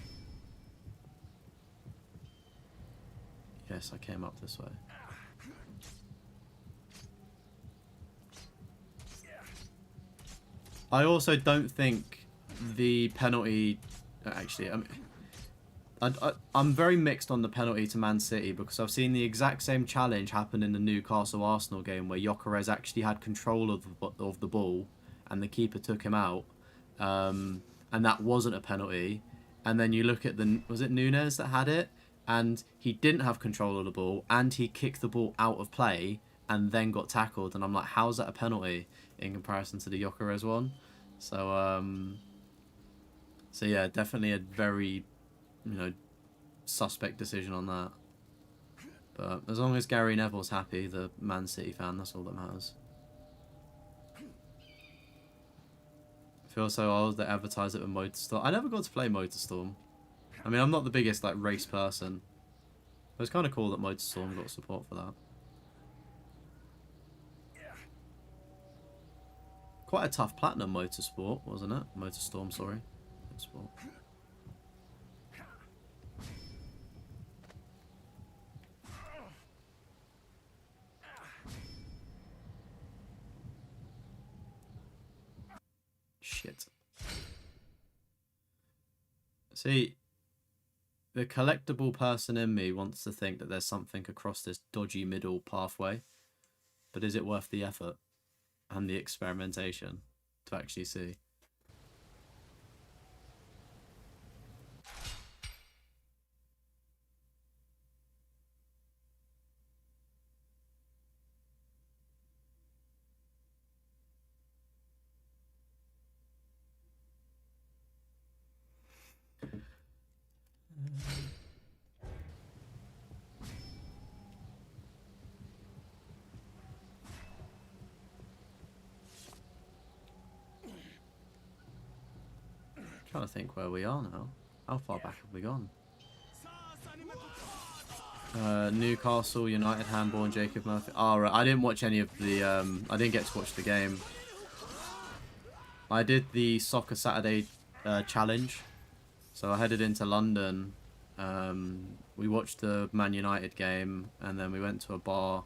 Yes, I came up this way. I also don't think the penalty... Actually, I'm very mixed on the penalty to Man City, because I've seen the exact same challenge happen in the Newcastle-Arsenal game where Gyökeres actually had control of the ball and the keeper took him out. And that wasn't a penalty. And then you look at was it Nunes that had it? And he didn't have control of the ball, and he kicked the ball out of play and then got tackled. And I'm like, how's that a penalty in comparison to the Gyökeres one? So yeah, definitely a very, you know, suspect decision on that. But as long as Gary Neville's happy, the Man City fan, that's all that matters. I feel so old that advertise it with Motorstorm. I never got to play Motorstorm. I mean, I'm not the biggest like race person. But it's kind of cool that Motorstorm got support for that. Quite a tough platinum Motorsport, wasn't it? Motorstorm, sorry. Motorsport. Shit. See, the collectible person in me wants to think that there's something across this dodgy middle pathway, but is it worth the effort and the experimentation to actually see? Trying to think where we are now. How far back have we gone? Newcastle United handball and Jacob Murphy. Oh, right. I didn't watch any of the. I didn't get to watch the game. I did the Soccer Saturday challenge, so I headed into London. We watched the Man United game, and then we went to a bar,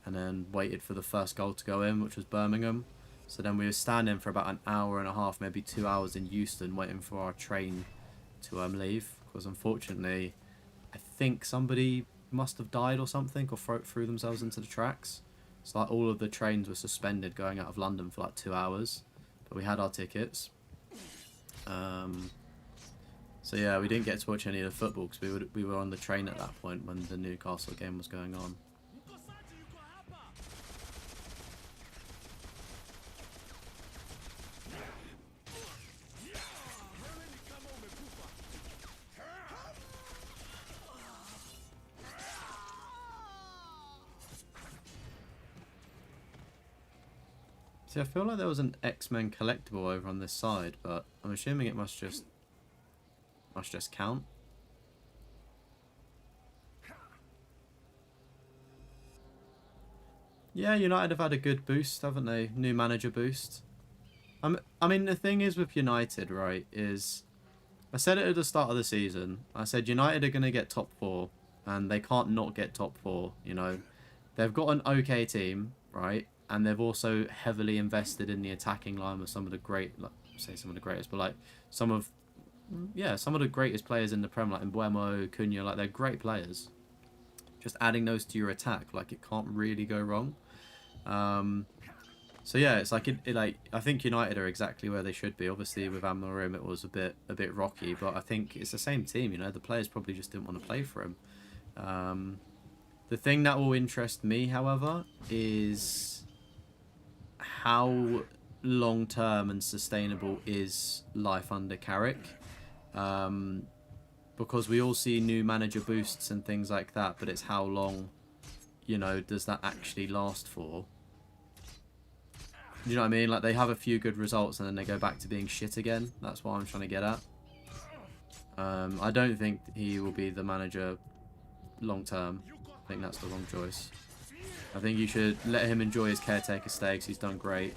and then waited for the first goal to go in, which was Birmingham. So then we were standing for about an hour and a half, maybe 2 hours in Euston, waiting for our train to leave. Because unfortunately, I think somebody must have died or something, or threw themselves into the tracks. So like all of the trains were suspended going out of London for like 2 hours. But we had our tickets. So yeah, we didn't get to watch any of the football because we were on the train at that point when the Newcastle game was going on. See, I feel like there was an X-Men collectible over on this side, but I'm assuming it must just count. Yeah, United have had a good boost, haven't they? New manager boost. I mean, the thing is with United, right, is I said it at the start of the season. I said United are going to get top 4, and they can't not get top 4, you know. They've got an okay team, right? And they've also heavily invested in the attacking line with some of the great, like, say some of the greatest, but like some of the greatest players in the Prem, like Mbeumo, Cunha, like they're great players. Just adding those to your attack, like it can't really go wrong. So yeah, it's like I think United are exactly where they should be. Obviously with Amorim it was a bit rocky, but I think it's the same team. You know, the players probably just didn't want to play for him. The thing that will interest me, however, is how long term and sustainable is life under Carrick. Because we all see new manager boosts and things like that, but it's how long, you know, does that actually last for? You know what I mean? Like, they have a few good results and then they go back to being shit again. That's what I'm trying to get at. I don't think he will be the manager long term. I think that's the wrong choice. I think you should let him enjoy his caretaker stay because he's done great.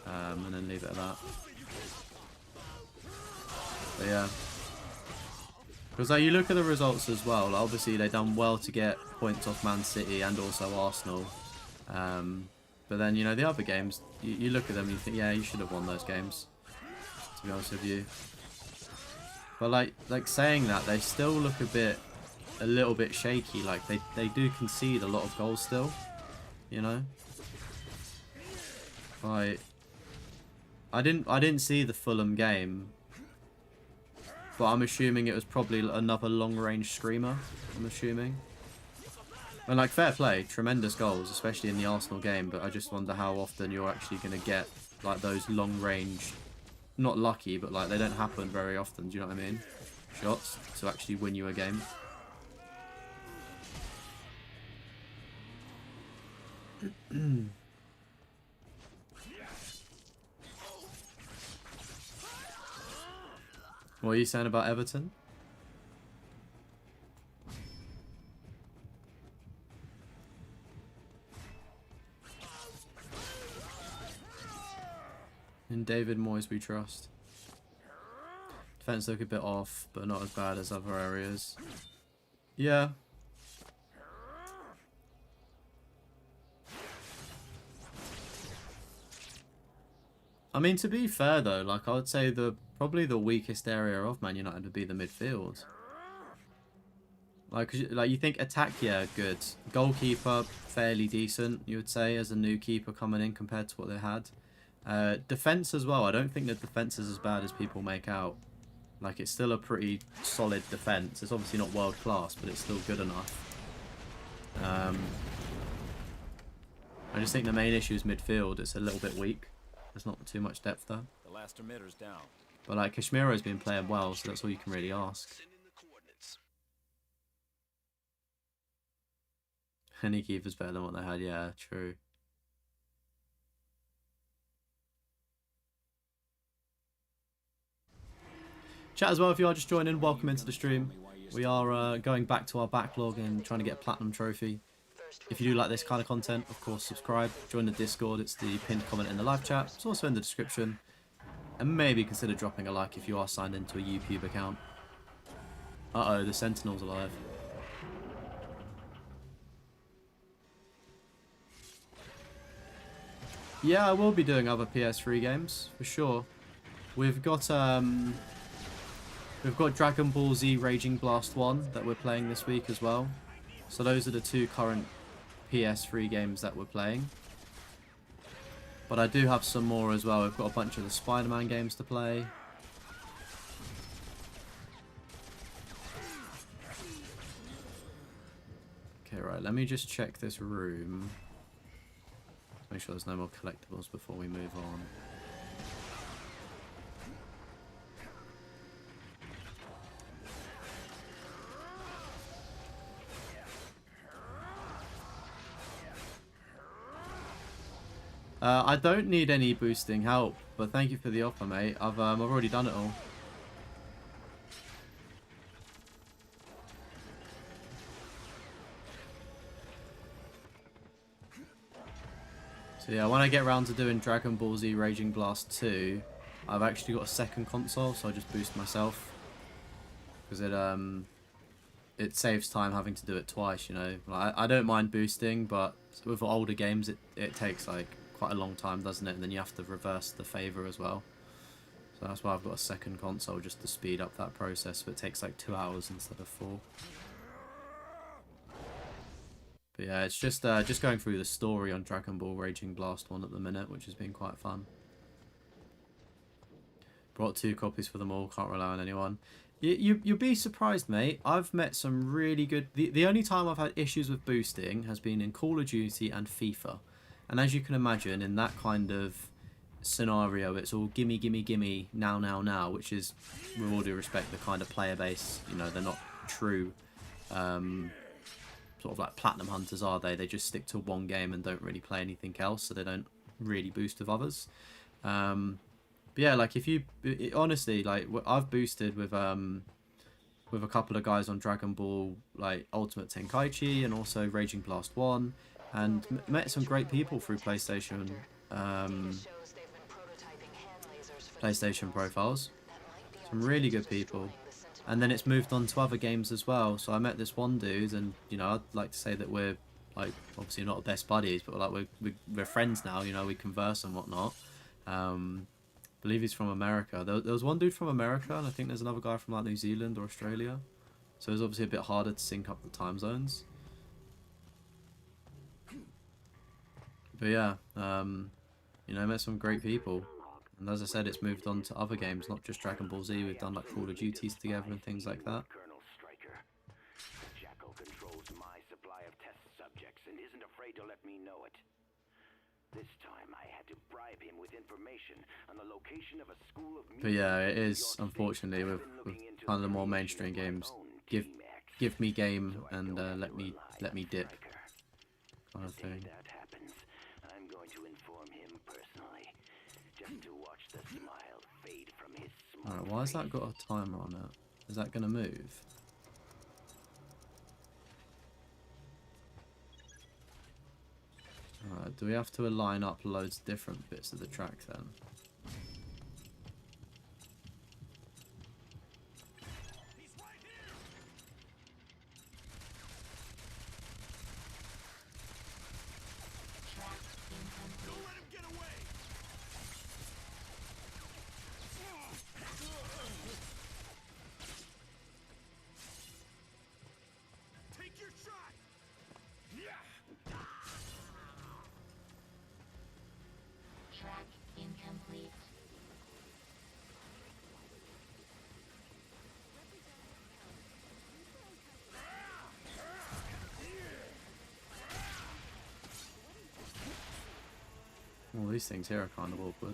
And then leave it at that. But yeah. Because like, you look at the results as well. Like, obviously, they've done well to get points off Man City and also Arsenal. But then, you know, the other games, you look at them and you think, yeah, you should have won those games, to be honest with you. But like saying that, they still look a little bit shaky. Like they do concede a lot of goals still, you know. Like I didn't see the Fulham game, but I'm assuming it was probably another long-range screamer. I'm assuming. And like, fair play, tremendous goals, especially in the Arsenal game. But I just wonder how often you're actually going to get like those long-range, not lucky, but like they don't happen very often. Do you know what I mean? Shots to actually win you a game. What are you saying about Everton? In David Moyes we trust. Defense look a bit off, but not as bad as other areas. Yeah. I mean, to be fair though, like I would say probably the weakest area of Man United would be the midfield. Like you think attack, yeah, good. Goalkeeper, fairly decent, you would say, as a new keeper coming in compared to what they had. Defense as well. I don't think the defense is as bad as people make out. Like, it's still a pretty solid defense. It's obviously not world class, but it's still good enough. I just think the main issue is midfield. It's a little bit weak. There's not too much depth there. The last emitter's down. But like, Kashmiro's been playing well, so that's all you can really ask. Any keeper's better than what they had. Yeah, true. Chat as well if you are just joining. Welcome into the stream. We are going back to our backlog and trying to get a platinum trophy. If you do like this kind of content, of course, subscribe. Join the Discord. It's the pinned comment in the live chat. It's also in the description. And maybe consider dropping a like if you are signed into a YouTube account. Uh-oh, the Sentinel's alive. Yeah, I will be doing other PS3 games for sure. We've got Dragon Ball Z Raging Blast 1 that we're playing this week as well. So those are the two current PS3 games that we're playing. But I do have some more as well. We've got a bunch of the Spider-Man games to play. Okay, right, let me just check this room. Make sure there's no more collectibles before we move on. I don't need any boosting help, but thank you for the offer, mate. I've already done it all. So yeah, when I get around to doing Dragon Ball Z Raging Blast 2, I've actually got a second console, so I just boost myself. Because it saves time having to do it twice, you know. Like, I don't mind boosting, but with older games it takes like quite a long time, doesn't it? And then you have to reverse the favour as well. So that's why I've got a second console, just to speed up that process, but it takes like 2 hours instead of 4. But yeah, it's just going through the story on Dragon Ball Raging Blast 1 at the minute, which has been quite fun. Brought 2 copies for them all, can't rely on anyone. You'll be surprised, mate. I've met some really good... The only time I've had issues with boosting has been in Call of Duty and FIFA. And as you can imagine, in that kind of scenario, it's all gimme, gimme, gimme, now, now, now, which is, with all due respect, the kind of player base, you know, they're not true, sort of like platinum hunters, are they? They just stick to one game and don't really play anything else, so they don't really boost with others. But yeah, like if you... honestly, like, I've boosted with a couple of guys on Dragon Ball, like Ultimate Tenkaichi and also Raging Blast 1, and met some great people through PlayStation profiles. Some really good people. And then it's moved on to other games as well. So I met this one dude, and you know, I'd like to say that we're like obviously not best buddies, but like we're friends now. You know, we converse and whatnot. I believe he's from America. There was one dude from America, and I think there's another guy from like New Zealand or Australia. So it's obviously a bit harder to sync up the time zones. But yeah, you know, met some great people. And as I said, it's moved on to other games, not just Dragon Ball Z. We've done like Call of Duties together and things like that. Jackal controls my supply of test subjects and isn't afraid to let me know it. This time I had to bribe him with information on the location of a school of... But yeah, it is, unfortunately, with kind of the more mainstream games, give me game and let me dip kind of thing. I'm going to inform him personally, just to watch the smile fade from his smile. Alright, why has that got a timer on it? Is that going to move? Alright, do we have to align up loads of different bits of the track then? Well, these things here are kind of awkward.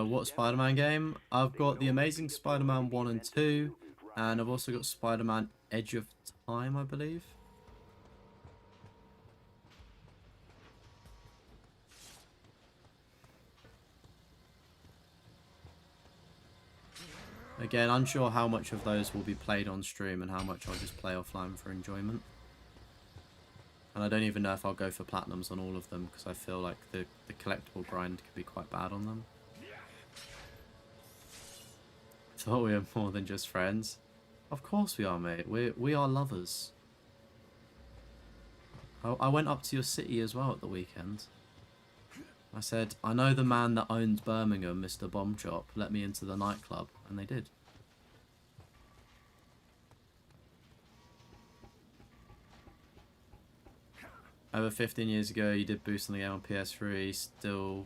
What Spider-Man game? I've got The Amazing Spider-Man 1 and 2, and I've also got Spider-Man Edge of Time, I believe. Again, unsure how much of those will be played on stream and how much I'll just play offline for enjoyment. And I don't even know if I'll go for platinums on all of them, because I feel like the collectible grind could be quite bad on them. Thought we were more than just friends. Of course we are, mate. We are lovers. I went up to your city as well at the weekend. I said, I know the man that owns Birmingham, Mr. Bomb Chop. Let me into the nightclub. And they did. Over 15 years ago, you did boost on the game on PS3. Still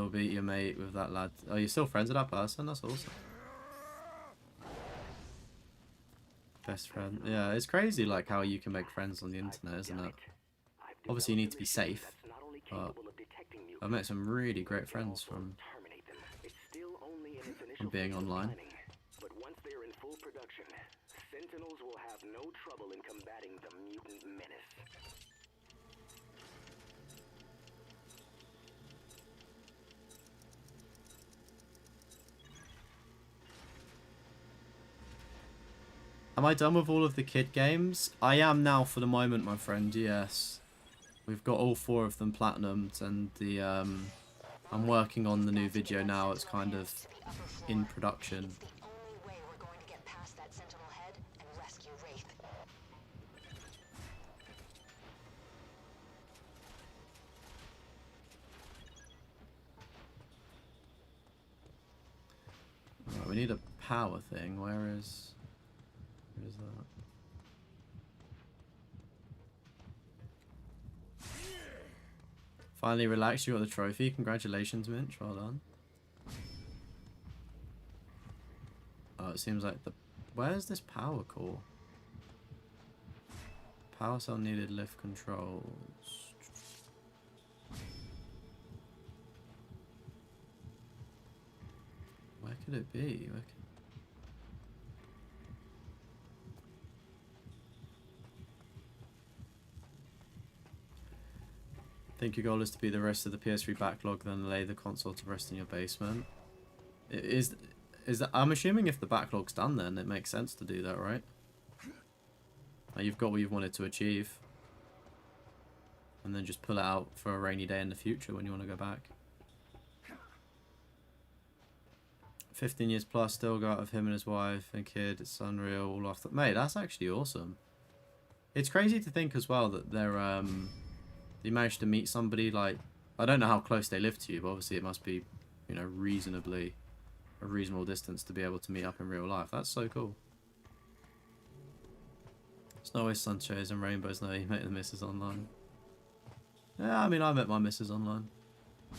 beat your mate with that lad. Oh, you're still friends with that person? That's awesome. Best friend. Yeah, it's crazy like how you can make friends on the internet, isn't it? Obviously you need to be safe, but I've met some really great friends from being online. But once they're in full production, Sentinels will have no trouble in combating the mutant menace. Am I done with all of the kid games? I am now for the moment, my friend, yes. We've got all 4 of them platinumed, and the I'm working on the new video now. It's kind of in production. Right, we need a power thing. Where is that? Finally relaxed, you got the trophy. Congratulations, Minch. Well done. Oh, it seems like the... Where's this power core? Power cell needed lift controls. Where could it be? Where could... Think your goal is to beat the rest of the PS3 backlog, then lay the console to rest in your basement. Is that? I'm assuming if the backlog's done, then it makes sense to do that, right? Like you've got what you've wanted to achieve, and then just pull it out for a rainy day in the future when you want to go back. 15 years plus, still got out of him and his wife and kid. It's unreal. All after, mate, that's actually awesome. It's crazy to think as well that they're you managed to meet somebody, like, I don't know how close they live to you, but obviously it must be, you know, a reasonable distance to be able to meet up in real life. That's so cool. It's not always sunshines and rainbows. No, you met the missus online. Yeah, I mean, I met my missus online. I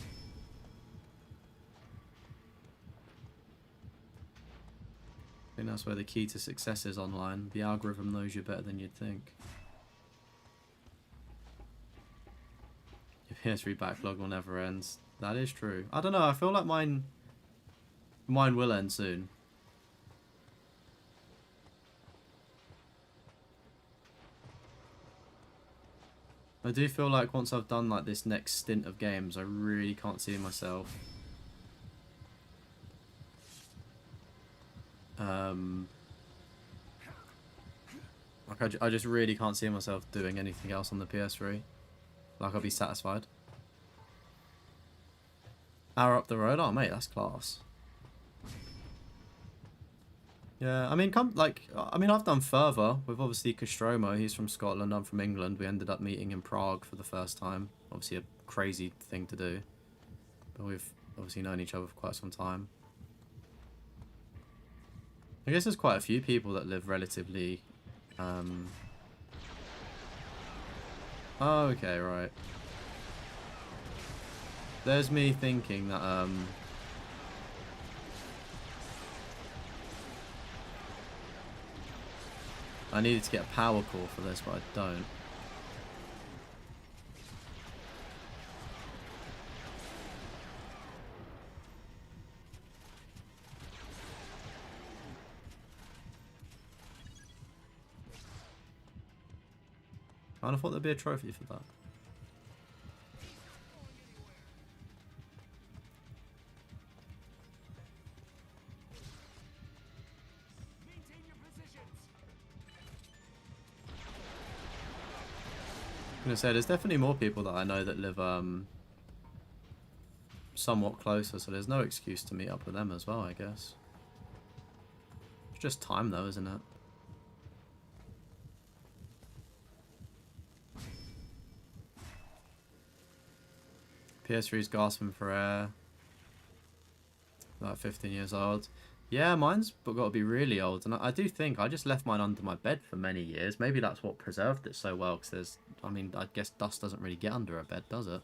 think that's where the key to success is online. The algorithm knows you better than you'd think. Your PS3 backlog will never end. That is true. I don't know, I feel like mine will end soon. I do feel like once I've done like this next stint of games, I really can't see myself like I just really can't see myself doing anything else on the PS3. Like, I'll be satisfied. Hour up the road? Oh, mate, that's class. Yeah, I mean, I've done further with, obviously, Castromo. He's from Scotland, I'm from England. We ended up meeting in Prague for the first time. Obviously, a crazy thing to do. But we've obviously known each other for quite some time. I guess there's quite a few people that live relatively... Oh, okay, right. There's me thinking that, I needed to get a power core for this, but I don't. Kind of thought there'd be a trophy for that. I'm gonna say there's definitely more people that I know that live somewhat closer, so there's no excuse to meet up with them as well, I guess. It's just time though, isn't it? PS3's gasping for air. Like 15 years old. Yeah, mine's got to be really old, and I do think I just left mine under my bed for many years. Maybe that's what preserved it so well, because there's, I mean, I guess dust doesn't really get under a bed, does it?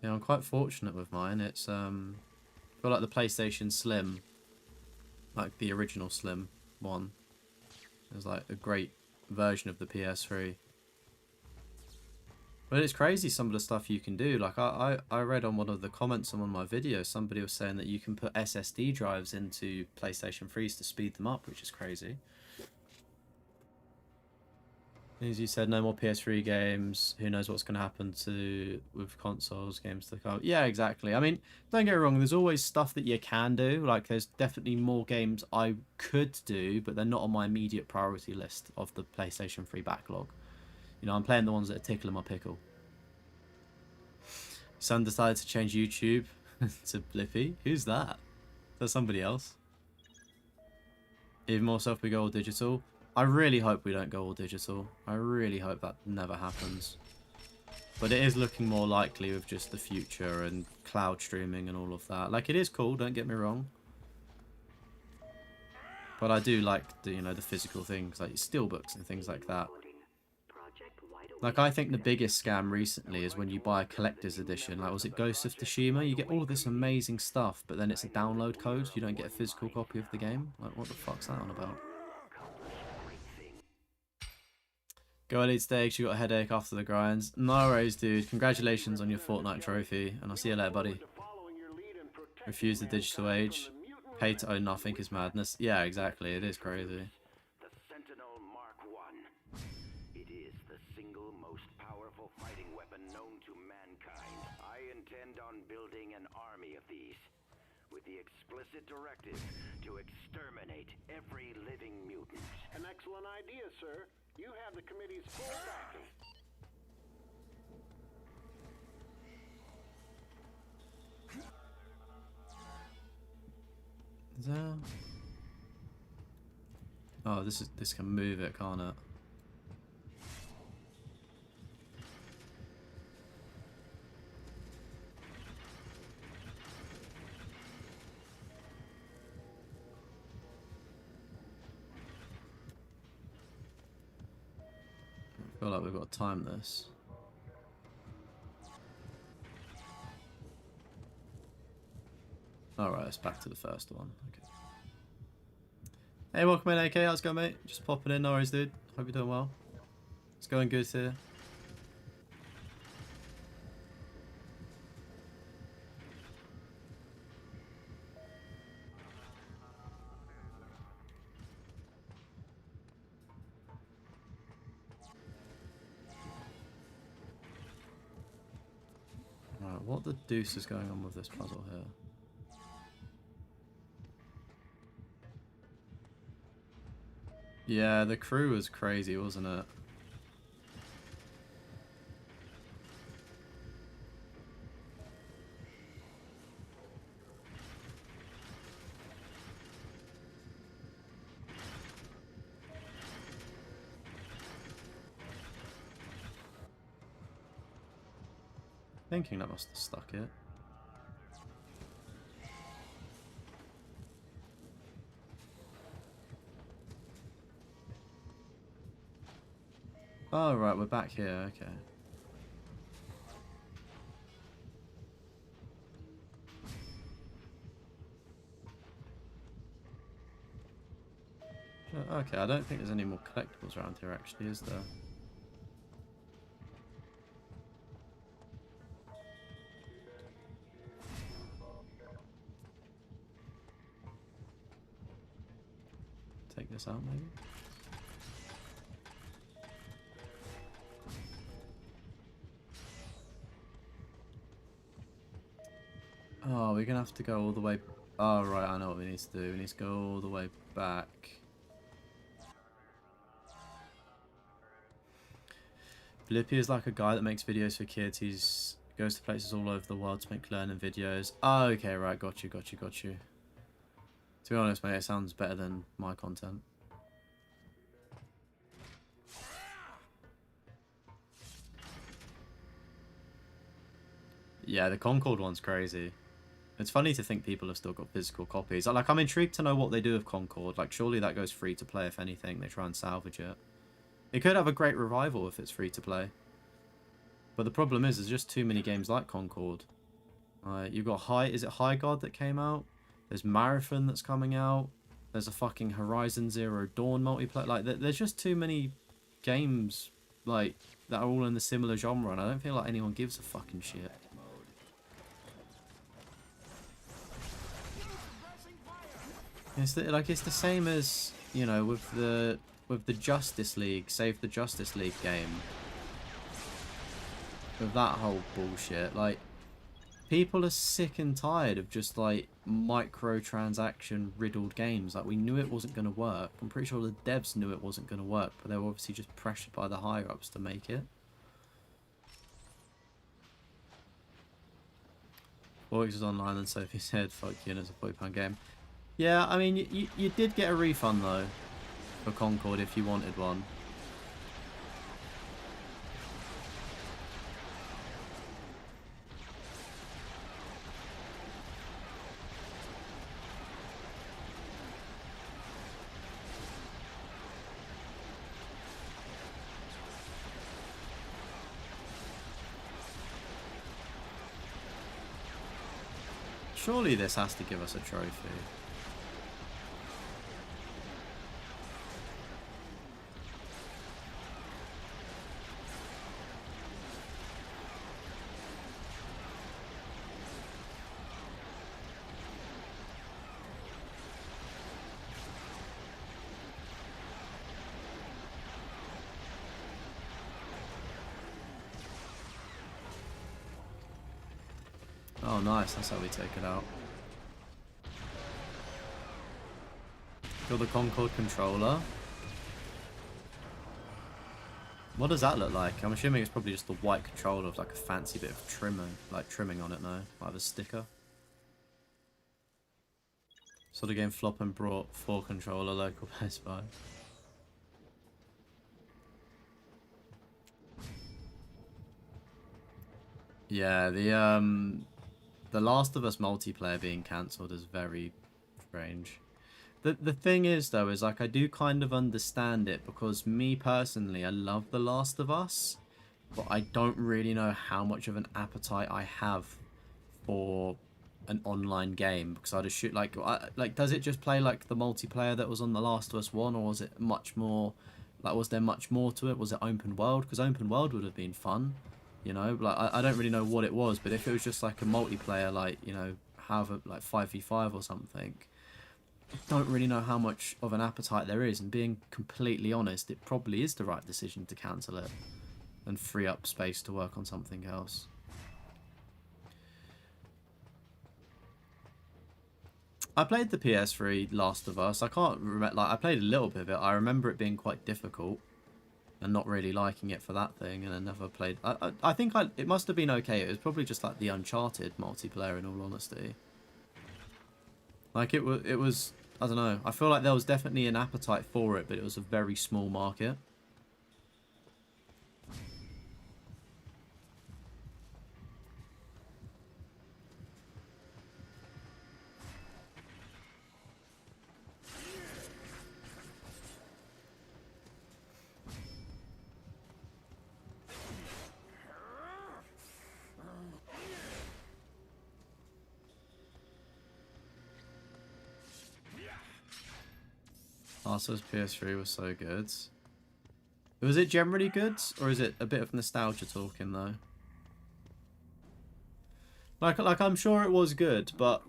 Yeah, I'm quite fortunate with mine. It's I feel like the PlayStation Slim, like the original Slim one, is like a great version of the PS3. But it's crazy some of the stuff you can do. Like I read on one of the comments on one of my videos, somebody was saying that you can put SSD drives into PlayStation 3s to speed them up, which is crazy. As you said, no more PS3 games. Who knows what's going to happen with consoles, games to come. Yeah, exactly. I mean, don't get me wrong, there's always stuff that you can do. Like, there's definitely more games I could do, but they're not on my immediate priority list of the PlayStation 3 backlog. You know, I'm playing the ones that are tickling my pickle. Son decided to change YouTube to Blippi. Who's that? Is that somebody else? Even more so if we go all digital. I really hope we don't go all digital. I really hope that never happens. But it is looking more likely with just the future and cloud streaming and all of that. Like, it is cool, don't get me wrong. But I do like the, you know, the physical things, like steelbooks and things like that. Like, I think the biggest scam recently is when you buy a collector's edition. Like, was it Ghost of Tsushima? You get all of this amazing stuff, but then it's a download code. You don't get a physical copy of the game. Like, what the fuck's that on about? Go Elite Stakes, you got a headache after the grinds. No worries, dude. Congratulations on your Fortnite trophy, and I'll see you later, buddy. Refuse the digital age. Pay to own nothing is madness. Yeah, exactly. It is crazy. Directive to exterminate every living mutant. An excellent idea, sir. You have the committee's full backing. Is that... Oh, this can move it, can't it? I feel like we've got to time this. Alright, it's back to the first one. Okay. Hey, welcome in, AK. How's it going, mate? Just popping in. No worries, dude. Hope you're doing well. It's going good here. Alright, what the deuce is going on with this puzzle here? Yeah, the crew was crazy, wasn't it? Thinking that must have stuck it. Oh, right, we're back here, okay. Okay, I don't think there's any more collectibles around here, actually, is there? Take this out, maybe? Oh, we're gonna have to go all the way... Oh, right, I know what we need to do. We need to go all the way back. Blippi is like a guy that makes videos for kids. He's Goes to places all over the world to make learning videos. Oh, okay, right, got you. To be honest, mate, it sounds better than my content. Yeah, the Concord one's crazy. It's funny to think people have still got physical copies. Like, I'm intrigued to know what they do with Concord. Like, surely that goes free to play, if anything. They try and salvage it. It could have a great revival if it's free to play. But the problem is, there's just too many games like Concord. You've got is it High God that came out? There's Marathon that's coming out. There's a fucking Horizon Zero Dawn multiplayer. Like, there's just too many games, like, that are all in the similar genre, and I don't feel like anyone gives a fucking shit. It's the same as, you know, with the Justice League, Save the Justice League game. With that whole bullshit, like, people are sick and tired of just, like, microtransaction riddled games. Like, we knew it wasn't going to work. I'm pretty sure the devs knew it wasn't going to work, but they were obviously just pressured by the higher ups to make it. Forex is online, and Sophie said, fuck you, and it's a £40 game. Yeah, I mean, you did get a refund, though, for Concord if you wanted one. Surely this has to give us a trophy. Oh, nice. That's how we take it out. Got the Concord controller. What does that look like? I'm assuming it's probably just the white controller with like a fancy bit of trimming on it now. Might have a sticker. So the game Flop and brought 4 controller local Best Buy. Yeah, the Last of Us multiplayer being cancelled is very strange. The thing is, though, is like I do kind of understand it, because me personally, I love The Last of Us, but I don't really know how much of an appetite I have for an online game, because I'd assume does it just play like the multiplayer that was on The Last of Us 1, or was it much more, like, was there much more to it? Was it open world? Because open world would have been fun. You know, like, I don't really know what it was, but if it was just like a multiplayer, like, you know, however, like 5v5 or something, I don't really know how much of an appetite there is. And being completely honest, it probably is the right decision to cancel it and free up space to work on something else. I played the PS3 Last of Us. I can't remember, like, I played a little bit of it. I remember it being quite difficult and not really liking it for that thing, and I never played. I think it must have been okay. It was probably just like the Uncharted multiplayer, in all honesty. Like, it was, I don't know. I feel like there was definitely an appetite for it, but it was a very small market. Arceus PS3 was so good. Was it generally good, or is it a bit of nostalgia talking though? Like I'm sure it was good, but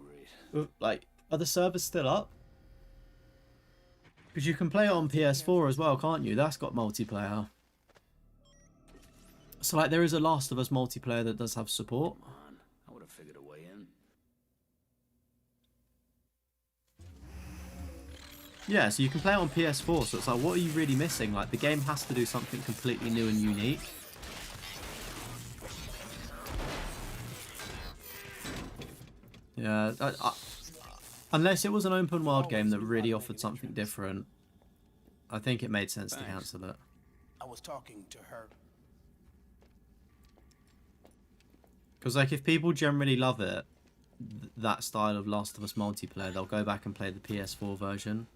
like, are the servers still up? Because you can play it on PS4 as well, can't you? That's got multiplayer. So like, there is a Last of Us multiplayer that does have support. I would have figured a way in. Yeah, so you can play it on PS4, so it's like, what are you really missing? Like, the game has to do something completely new and unique. Yeah, unless it was an open world game that really offered something different, I think it made sense to cancel it. I was talking to her. Because like if people generally love it, that style of Last of Us multiplayer, they'll go back and play the PS4 version.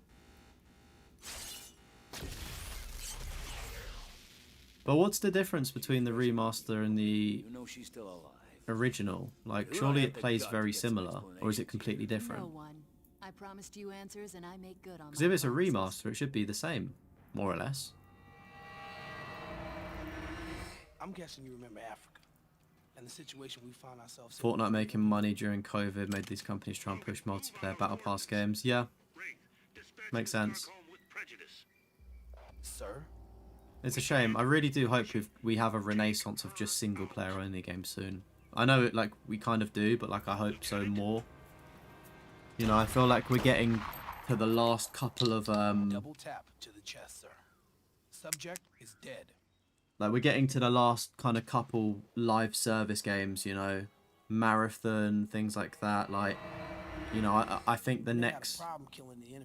But what's the difference between the remaster and the she's still alive. original? Like, surely it plays very similar, or is it completely different? No one. I promised you answers, and I make good on Because my if it's a promises. remaster, it should be the same, more or less. I'm guessing you remember Africa and the situation we found ourselves in. Fortnite making money during COVID made these companies try and push multiplayer Battle Pass games. Yeah, makes sense. Sir? It's a shame. I really do hope we have a renaissance of just single player only games soon. I know it, like, we kind of do, but like I hope so more. You know, I feel like we're getting to the last couple of Double tap to the chest, sir. Subject is dead. like we're getting to the last kind of couple live service games, you know, Marathon, things like that. Like, you know, I think the next,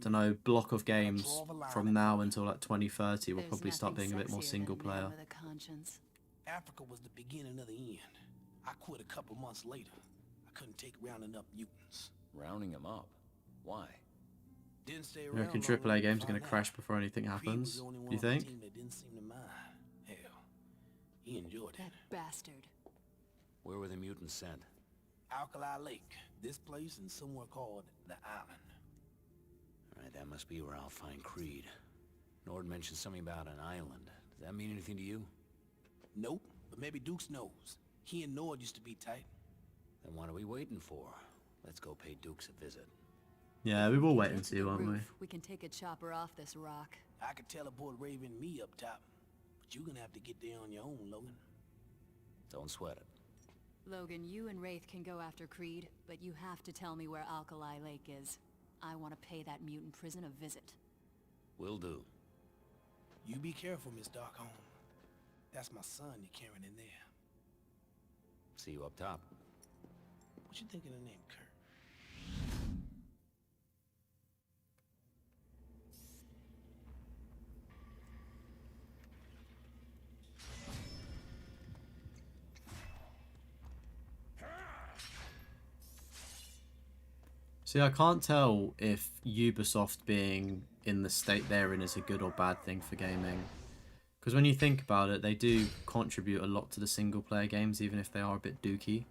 don't know, block of games from now until like 2030 will There's probably start nothing being a bit more sexier single than a man player. with a conscience. Africa was the beginning of the end. I quit a couple months later. I couldn't take rounding up mutants. Rounding them up? Why? Didn't stay You around reckon long enough AAA games are to going to find crash out. before anything Creed was happens? the only one Do you on the think? team that didn't seem to mind. Hell, he enjoyed it. That bastard. Where were the mutants sent? Alkali Lake, this place, and somewhere called the Island. Alright, that must be where I'll find Creed. Nord mentioned something about an island. Does that mean anything to you? Nope, but maybe Dukes knows. He and Nord used to be tight. Then what are we waiting for? Let's go pay Dukes a visit. Yeah, we will wait and Get to see, the won't we? roof, we can take a chopper off this rock. I could teleport Raven and me up top, but you're gonna have to get there on your own, Logan. Don't sweat it. Logan, you and Wraith can go after Creed, but you have to tell me where Alkali Lake is. I want to pay that mutant prison a visit. Will do. You be careful, Miss Darkholme. That's my son you're carrying in there. See you up top. What you think of the name, Kurt? See, I can't tell if Ubisoft being in the state they're in is a good or bad thing for gaming. Because when you think about it, they do contribute a lot to the single player games, even if they are a bit dookie.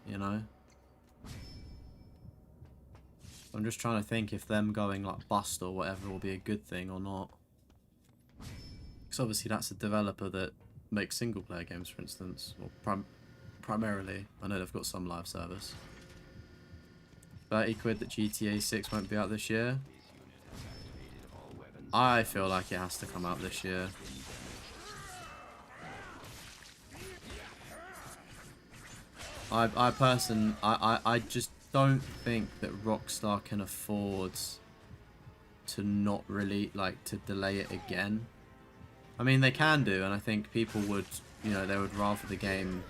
You know? I'm just trying to think if them going like bust or whatever will be a good thing or not. Because obviously that's a developer that makes single player games, for instance. Or primarily. I know they've got some live service. 30 quid that GTA 6 won't be out this year. I feel like it has to come out this year. I just don't think that Rockstar can afford to not really, like, to delay it again. I mean, they can do, and I think people would, you know, they would rather the game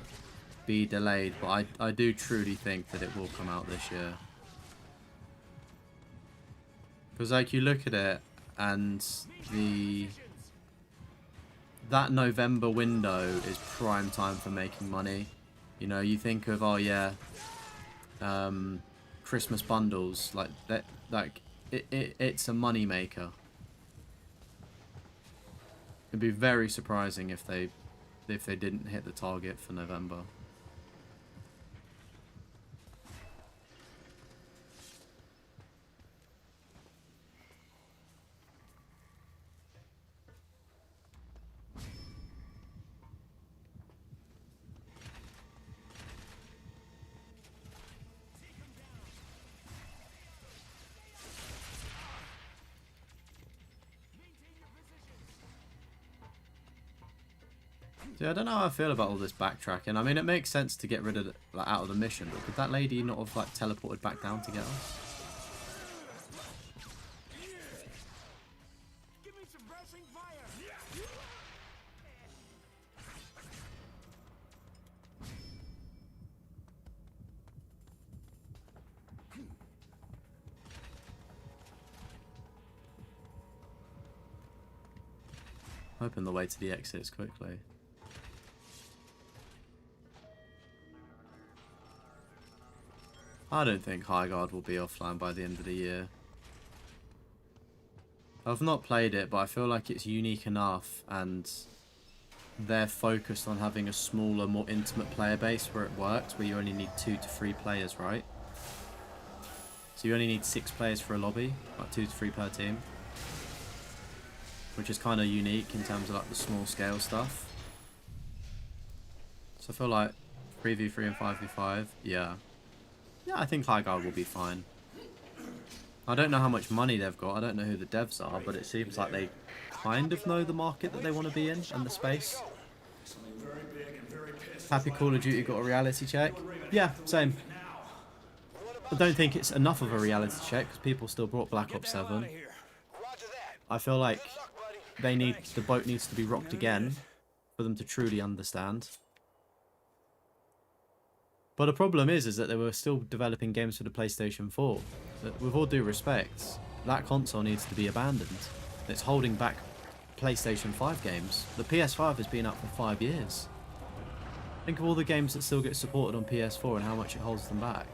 be delayed, but I do truly think that it will come out this year. Because, like, you look at it, and that November window is prime time for making money. You know, you think of, oh yeah, Christmas bundles, like that, like it's a money maker. It'd be very surprising if they didn't hit the target for November. Yeah, I don't know how I feel about all this backtracking. I mean, it makes sense to get rid of like, out of the mission, but could that lady not have like teleported back down to get us? Give me some bracing fire. Hoping the way to the exits quickly. I don't think Highguard will be offline by the end of the year. I've not played it, but I feel like it's unique enough, and they're focused on having a smaller, more intimate player base where it works, where you only need 2 to 3 players, right? So you only need 6 players for a lobby, like 2 to 3 per team. Which is kind of unique in terms of like the small scale stuff. So I feel like 3v3 and 5v5, yeah. Yeah, I think Highguard will be fine. I don't know how much money they've got, I don't know who the devs are, but it seems like they kind of know the market that they want to be in and the space. Happy Call of Duty got a reality check? Yeah, same. I don't think it's enough of a reality check because people still brought Black Ops 7. I feel like the boat needs to be rocked again for them to truly understand. But the problem is that they were still developing games for the PlayStation 4. But with all due respect, that console needs to be abandoned. It's holding back PlayStation 5 games. The PS5 has been out for 5 years. Think of all the games that still get supported on PS4 and how much it holds them back.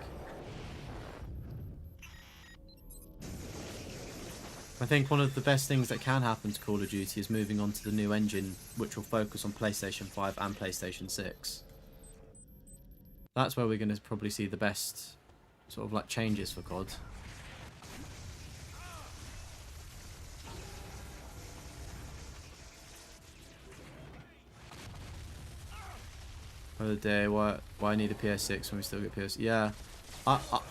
I think one of the best things that can happen to Call of Duty is moving on to the new engine, which will focus on PlayStation 5 and PlayStation 6. That's where we're going to probably see the best sort of like changes for COD. Other day, why need a PS6 when we still get PS? Yeah,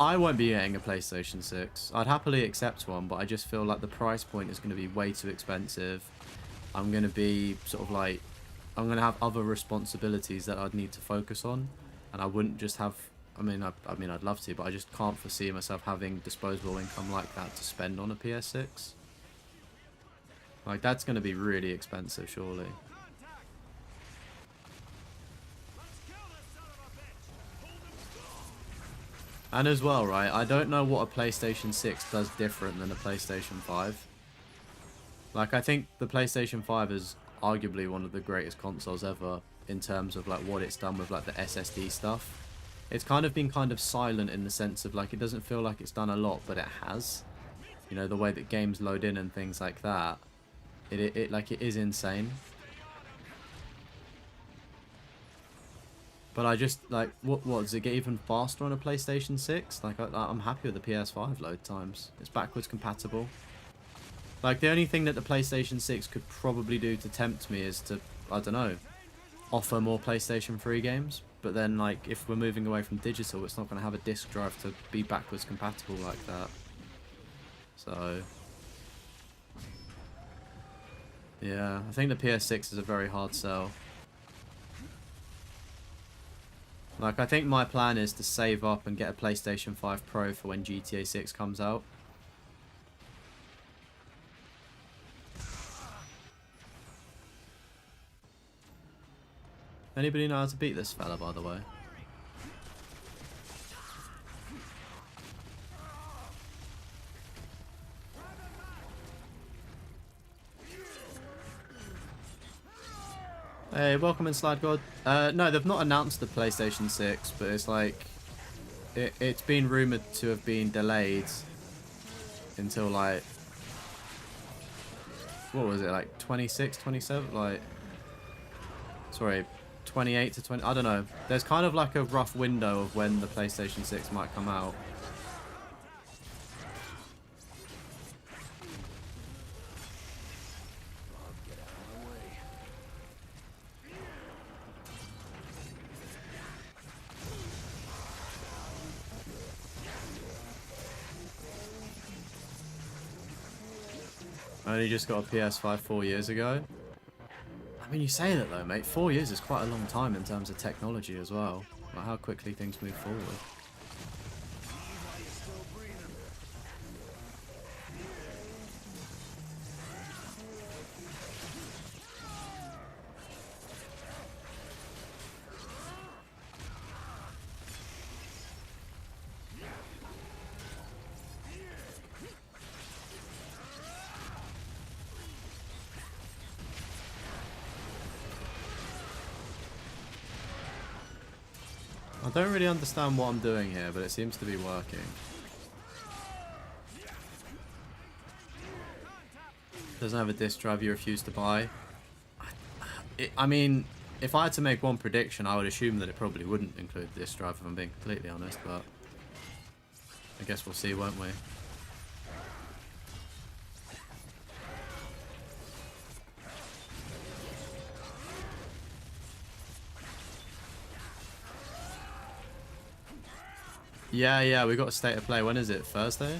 I won't be getting a PlayStation 6. I'd happily accept one, but I just feel like the price point is going to be way too expensive. I'm going to be sort of like, I'm going to have other responsibilities that I'd need to focus on, and I wouldn't just have. I mean, I'd love to, but I just can't foresee myself having disposable income like that to spend on a PS6. Like, that's going to be really expensive, surely. And as well, right, I don't know what a PlayStation 6 does different than a PlayStation 5. Like, I think the PlayStation 5 is arguably one of the greatest consoles ever in terms of, like, what it's done with, like, the SSD stuff. It's kind of been kind of silent in the sense of, like, it doesn't feel like it's done a lot, but it has. You know, the way that games load in and things like that. It is insane. But I just, like, what does it get even faster on a PlayStation 6? Like, I'm happy with the PS5 load times. It's backwards compatible. Like, the only thing that the PlayStation 6 could probably do to tempt me is to, I don't know, offer more PlayStation 3 games. But then, like, if we're moving away from digital, it's not going to have a disc drive to be backwards compatible like that. So, yeah, I think the PS6 is a very hard sell. Like, I think my plan is to save up and get a PlayStation 5 Pro for when GTA 6 comes out. Anybody know how to beat this fella, by the way? Hey, welcome in, Slide God. No, they've not announced the PlayStation 6, but it's like... It's been rumoured to have been delayed until, like... What was it, like 26, 27? Like... Sorry, 28 to 20... I don't know. There's kind of like a rough window of when the PlayStation 6 might come out. I only just got a PS5 4 years ago. I mean, you say that though, mate. 4 years is quite a long time in terms of technology as well. Like how quickly things move forward. I don't really understand what I'm doing here, but it seems to be working. Doesn't have a disc drive you refuse to buy. I mean, if I had to make one prediction, I would assume that it probably wouldn't include the disc drive, if I'm being completely honest, but I guess we'll see, won't we? Yeah, we got a state of play. When is it? Thursday?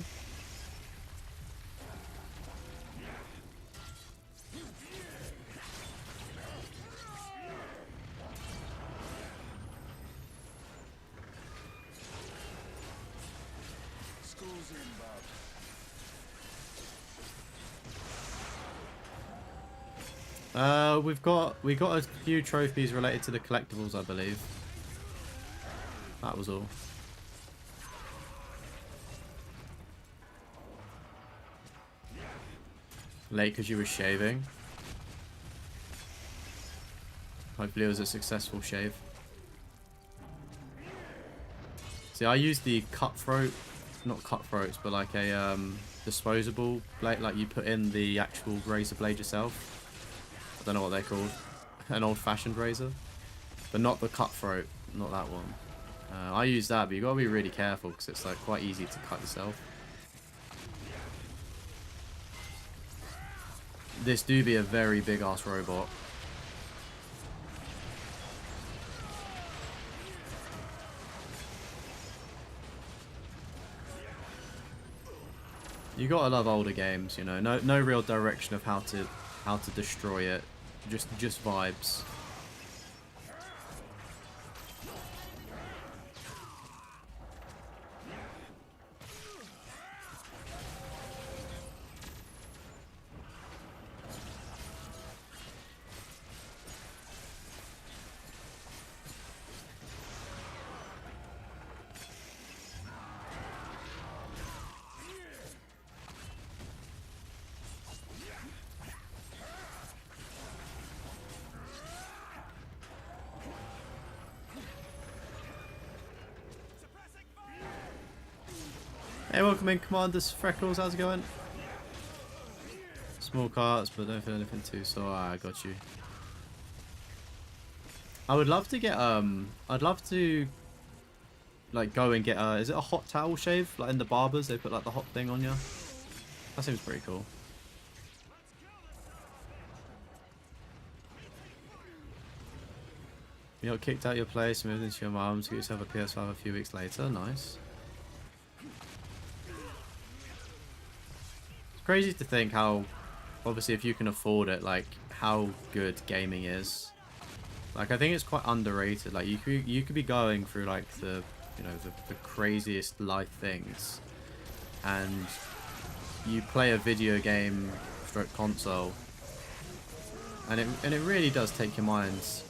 School's in, Bob. We got a few trophies related to the collectibles, I believe. That was all. Late because you were shaving. Hopefully it was a successful shave. See, I used the cutthroat, not cutthroats, but like a disposable blade, like you put in the actual razor blade yourself. I don't know what they're called. An old-fashioned razor. But not the cutthroat, not that one. I use that, but you gotta be really careful because it's like quite easy to cut yourself. This do be a very big ass robot. You gotta love older games, you know. No real direction of how to destroy it. Just vibes. Hey, welcome in, Commanders Freckles. How's it going? Small carts, but don't feel anything too sore. I got you. I would love to get I'd love to like go and get is it a hot towel shave? Like in the barbers, they put like the hot thing on you. That seems pretty cool. You got kicked out of your place, moved into your mum's, got yourself a PS5 a few weeks later. Nice. Crazy to think how, obviously, if you can afford it, like how good gaming is. Like, I think it's quite underrated. Like, you could be going through like the craziest life things, and you play a video game stroke console, and it really does take your minds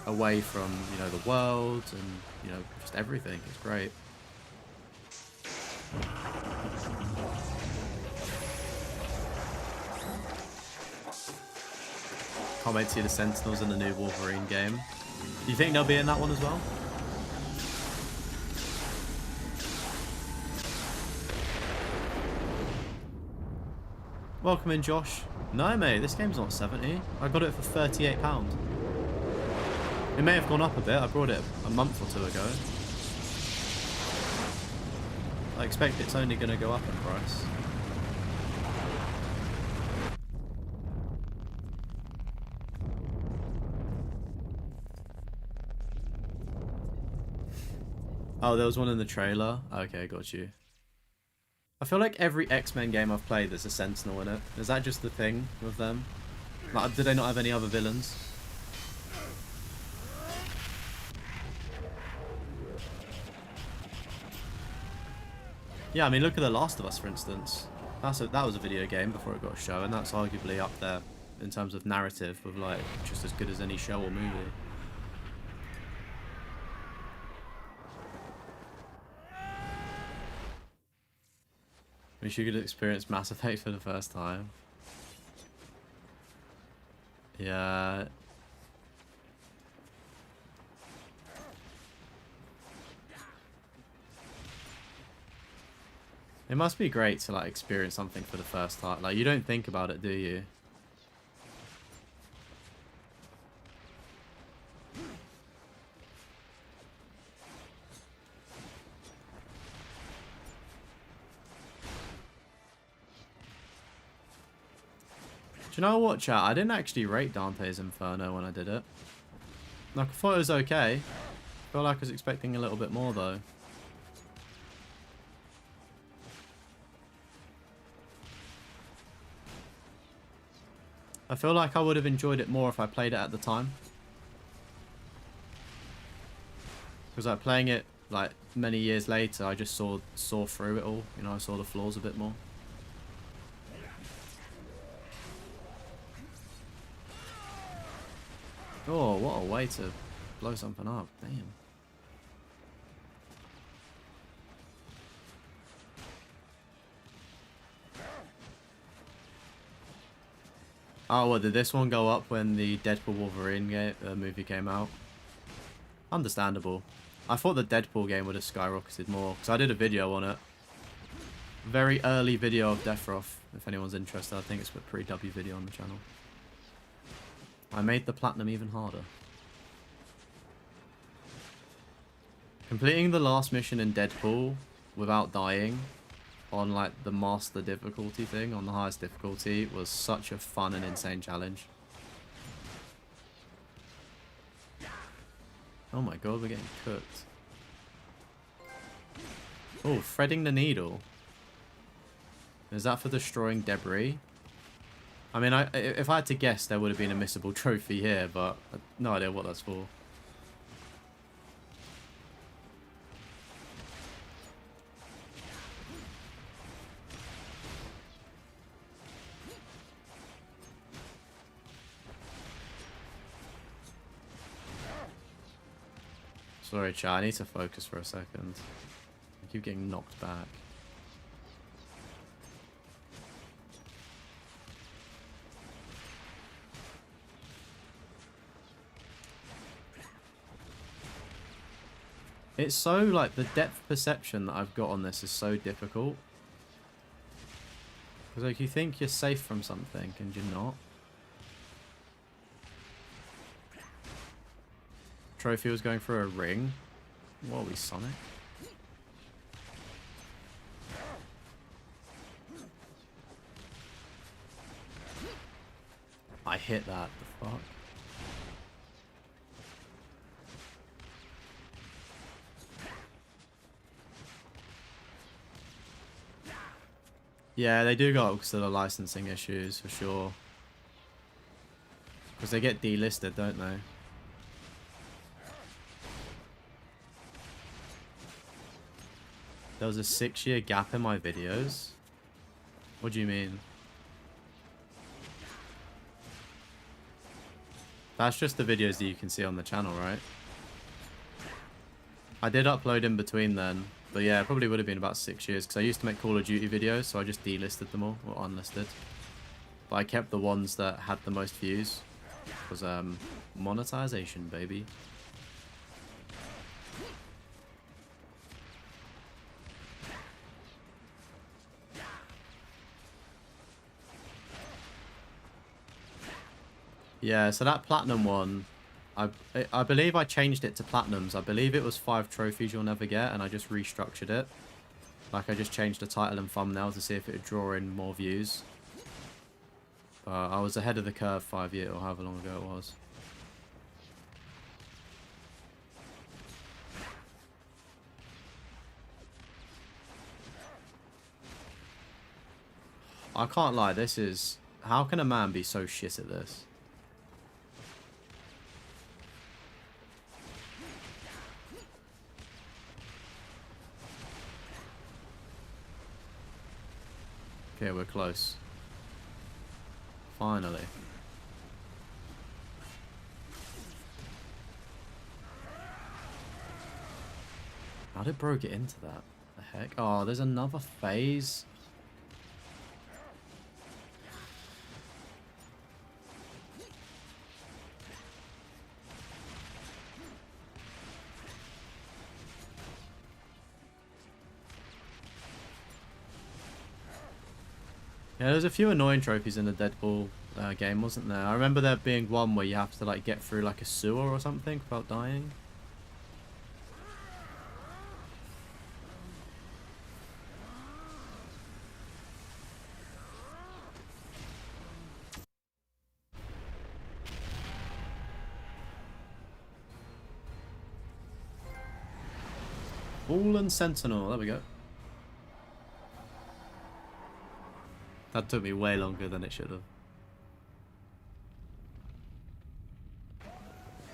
away from the world and just everything. It's great. Can't wait to see the Sentinels in the new Wolverine game. Do you think they'll be in that one as well? Welcome in, Josh. No, mate, this game's not 70. I got it for £38. It may have gone up a bit. I brought it a month or two ago. I expect it's only going to go up in price. Oh, there was one in the trailer? Okay, got you. I feel like every X-Men game I've played there's a Sentinel in it. Is that just the thing with them? Like, do they not have any other villains? Yeah, I mean, look at The Last of Us, for instance. That was a video game before it got a show, and that's arguably up there in terms of narrative with, like, just as good as any show or movie. Wish you could experience Mass Effect for the first time. Yeah. It must be great to like experience something for the first time. Like you don't think about it, do you? Do you know what, chat? I didn't actually rate Dante's Inferno when I did it. Like, I thought it was okay. I feel like I was expecting a little bit more, though. I feel like I would have enjoyed it more if I played it at the time. Because like playing it like many years later, I just saw through it all. You know, I saw the flaws a bit more. Oh, what a way to blow something up. Damn. Oh, well, did this one go up when the Deadpool Wolverine movie came out? Understandable. I thought the Deadpool game would have skyrocketed more, because I did a video on it. Very early video of Deathroff, if anyone's interested. I think it's a pre-W video on the channel. I made the platinum even harder. Completing the last mission in Deadpool without dying on like the master difficulty thing, on the highest difficulty, was such a fun and insane challenge. Oh my god, we're getting cooked. Oh, threading the needle. Is that for destroying debris? I mean, if I had to guess, there would have been a missable trophy here, but I have no idea what that's for. Sorry, chat, I need to focus for a second. I keep getting knocked back. It's so, like, the depth perception that I've got on this is so difficult. Because, like, you think you're safe from something, and you're not. Trophy was going for a ring. What are we, Sonic? I hit that. The fuck? Yeah, they do go up because of the licensing issues, for sure. Because they get delisted, don't they? There was a 6-year gap in my videos? What do you mean? That's just the videos that you can see on the channel, right? I did upload in between then. But yeah, it probably would have been about 6 years. Because I used to make Call of Duty videos, so I just delisted them all. Or unlisted. But I kept the ones that had the most views. Because, monetization, baby. Yeah, so that platinum one, I believe I changed it to platinums. I believe it was 5 trophies you'll never get, and I just restructured it. Like, I just changed the title and thumbnail to see if it would draw in more views. I was ahead of the curve 5 years, or however long ago it was. I can't lie, this is... How can a man be so shit at this? Okay, we're close. Finally. How did bro get into that? The heck? Oh, there's another phase. Yeah, there's a few annoying trophies in the Deadpool game, wasn't there? I remember there being one where you have to like get through like a sewer or something without dying. Fallen Sentinel, there we go. That took me way longer than it should have.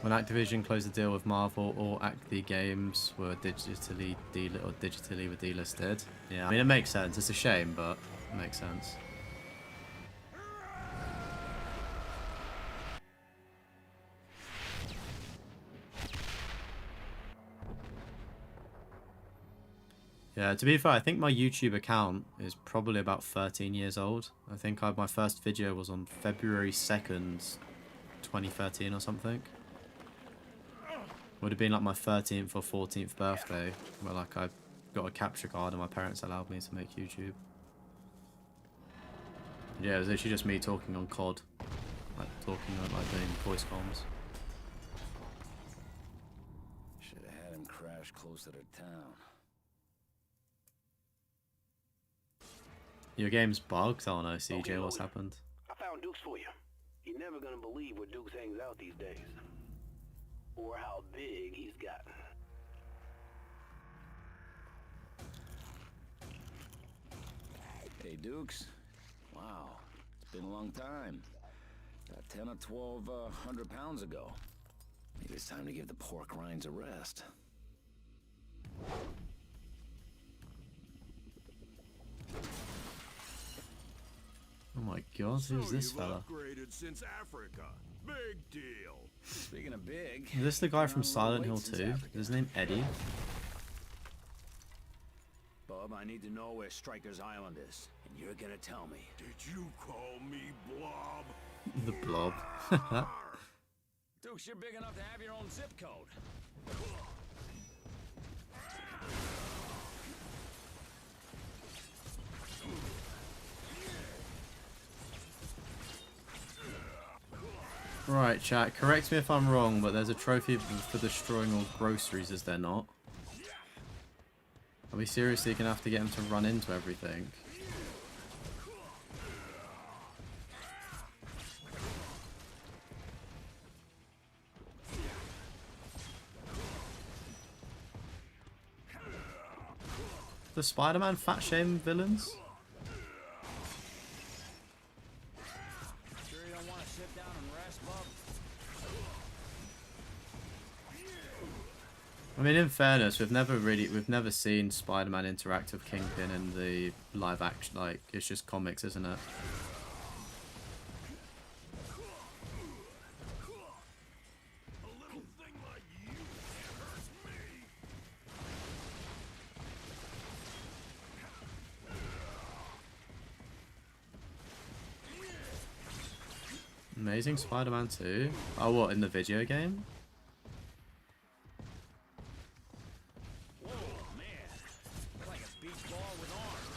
When Activision closed the deal with Marvel, all Acti games were digitally delisted. Yeah, I mean it makes sense. It's a shame, but it makes sense. Yeah, to be fair, I think my YouTube account is probably about 13 years old. I think my first video was on February 2nd, 2013 or something. Would have been like my 13th or 14th birthday, where like I got a capture card and my parents allowed me to make YouTube. Yeah, it was literally just me talking on COD. Like doing voice comms. Should have had him crash closer to town. Your game's bugged? Oh no, CJ, what's happened? I found Dukes for you. You're never gonna believe where Dukes hangs out these days. Or how big he's gotten. Hey, Dukes. Wow, it's been a long time. 10 or 12 100 pounds ago. Maybe it's time to give the pork rinds a rest. Oh my god, who's this fella? Upgraded since Africa. Big deal. Speaking of big, Is this the guy from Silent Hill 2? Is his name Eddie? Bub, I need to know where Stryker's Island is, and you're gonna tell me. Did you call me Blob? The Blob. Dukes, you're big enough to have your own zip code. Right, chat, correct me if I'm wrong, but there's a trophy for destroying all groceries, is there not? Are we seriously gonna have to get him to run into everything? The Spider-Man fat shame villains? Sure you don't want to sit down and rest, Bub? I mean, in fairness, we've never seen Spider-Man interact with Kingpin in the live action. Like, it's just comics, isn't it? Amazing Spider-Man 2. Oh, what, in the video game? Whoa, man. Like a beach ball with arms.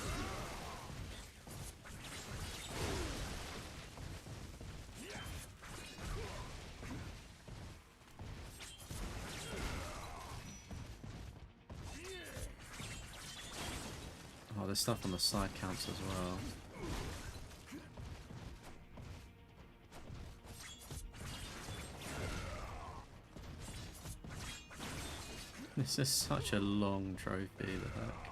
Oh, there's stuff on the side counts as well. This is such a long trophy, the heck.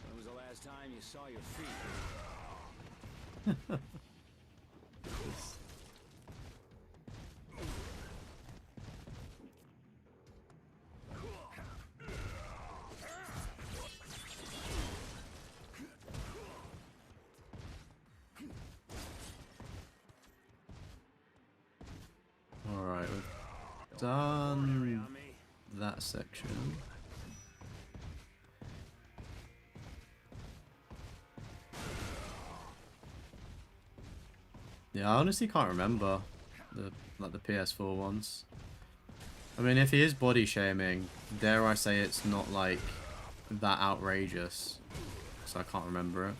When was the last time you saw your feet? Alright, we've done that section. Yeah, I honestly can't remember the PS4 ones. I mean, if he is body shaming, dare I say it's not like that outrageous. So I can't remember it.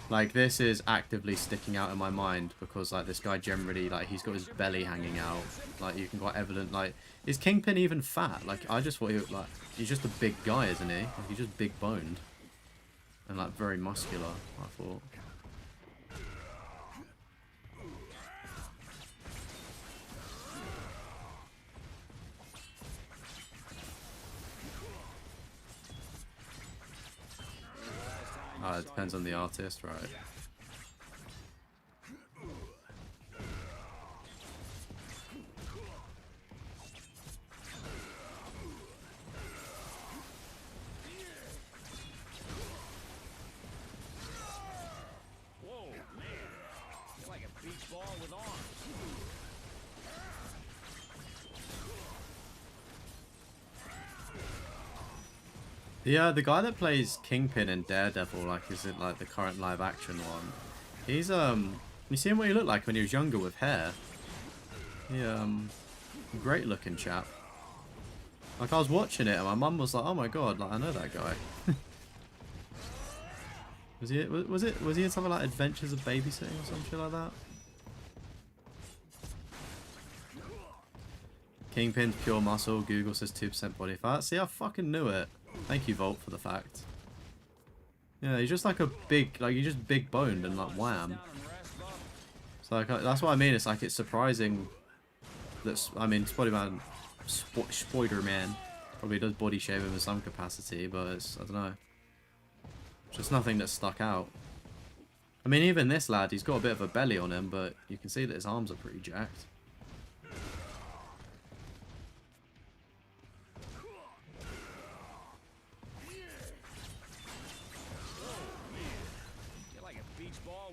Like, this is actively sticking out in my mind because, like, this guy generally, like, he's got his belly hanging out. Like, you can quite evident, like, is Kingpin even fat? Like, I just thought he, like, he's just a big guy, isn't he? Like, he's just big boned. And, like, very muscular, I thought. It depends on the artist, right? Whoa, man. You're like a beach ball with arms. The guy that plays Kingpin in Daredevil, like, is it like the current live action one? He's you see him what he looked like when he was younger with hair? He great looking chap. Like, I was watching it and my mum was like, "Oh my god, like, I know that guy." was he in something like Adventures of Babysitting or some shit like that? Kingpin's pure muscle. Google says 2% body fat. See, I fucking knew it. Thank you, Volt, for the fact. Yeah, he's just like a big, like, he's just big boned and like wham. So like, that's what I mean. It's like, it's surprising that, I mean, Spider-Man probably does body shame him in some capacity, but it's, I don't know. It's just nothing that stuck out. I mean, even this lad, he's got a bit of a belly on him, but you can see that his arms are pretty jacked.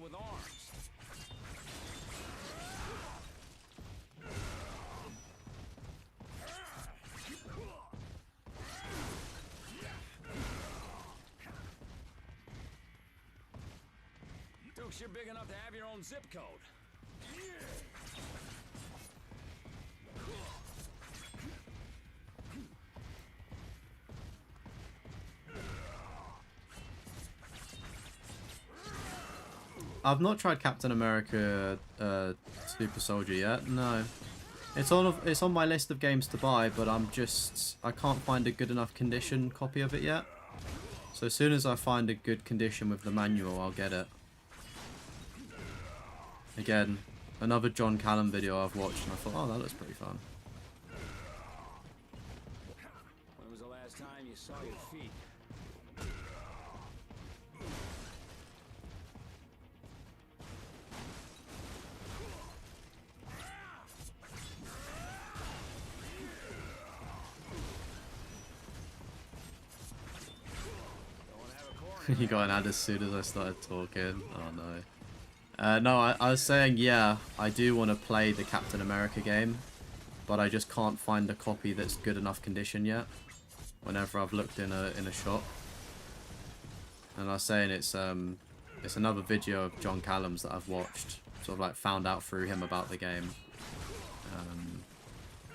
With arms. Dukes, you're big enough to have your own zip code. I've not tried Captain America Super Soldier yet. No, it's on my list of games to buy, but I can't find a good enough condition copy of it yet. So as soon as I find a good condition with the manual, I'll get it. Again, another John Callum video I've watched, and I thought, oh, that looks pretty fun. When was the last time you saw your feet? You got an ad as soon as I started talking. Oh no. No, I was saying, yeah, I do want to play the Captain America game, but I just can't find a copy that's good enough condition yet. Whenever I've looked in a shop, and I was saying it's another video of John Callum's that I've watched, sort of like found out through him about the game.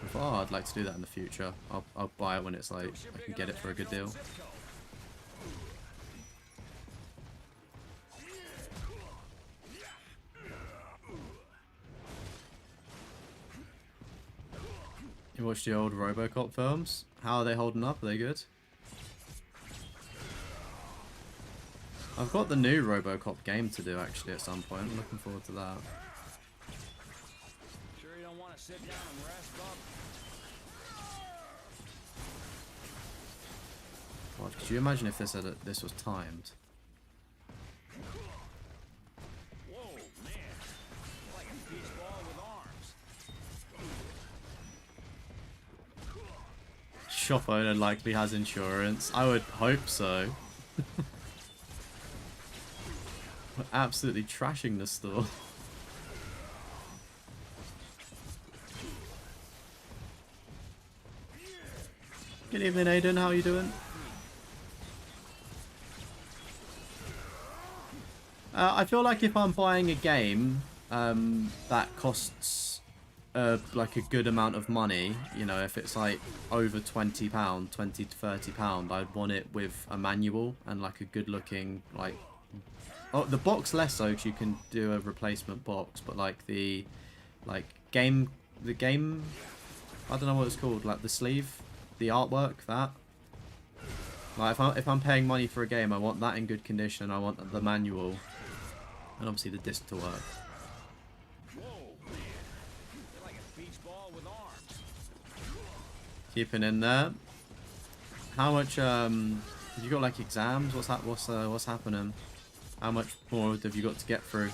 I thought, oh, I'd like to do that in the future. I'll buy it when it's like I can get it for a good deal. You watched the old RoboCop films? How are they holding up? Are they good? I've got the new RoboCop game to do actually at some point. I'm looking forward to that. Sure you don't want to sit down and rest up? God, could you imagine if this was timed? Whoa, man. Like a beach ball with arms. Shop owner likely has insurance. I would hope so. We're absolutely trashing the store. Good evening, Aiden. How are you doing? I feel like if I'm buying a game that costs like a good amount of money, you know, if it's like over £20, 20 to £30, I'd want it with a manual and like a good looking, like, oh, the box less so because you can do a replacement box, but like the game, I don't know what it's called, like the sleeve, the artwork, that. Like if I'm paying money for a game, I want that in good condition. I want the manual, and obviously the disc to work. Keeping in there. How much have you got, like exams? What's happening? How much more have you got to get through?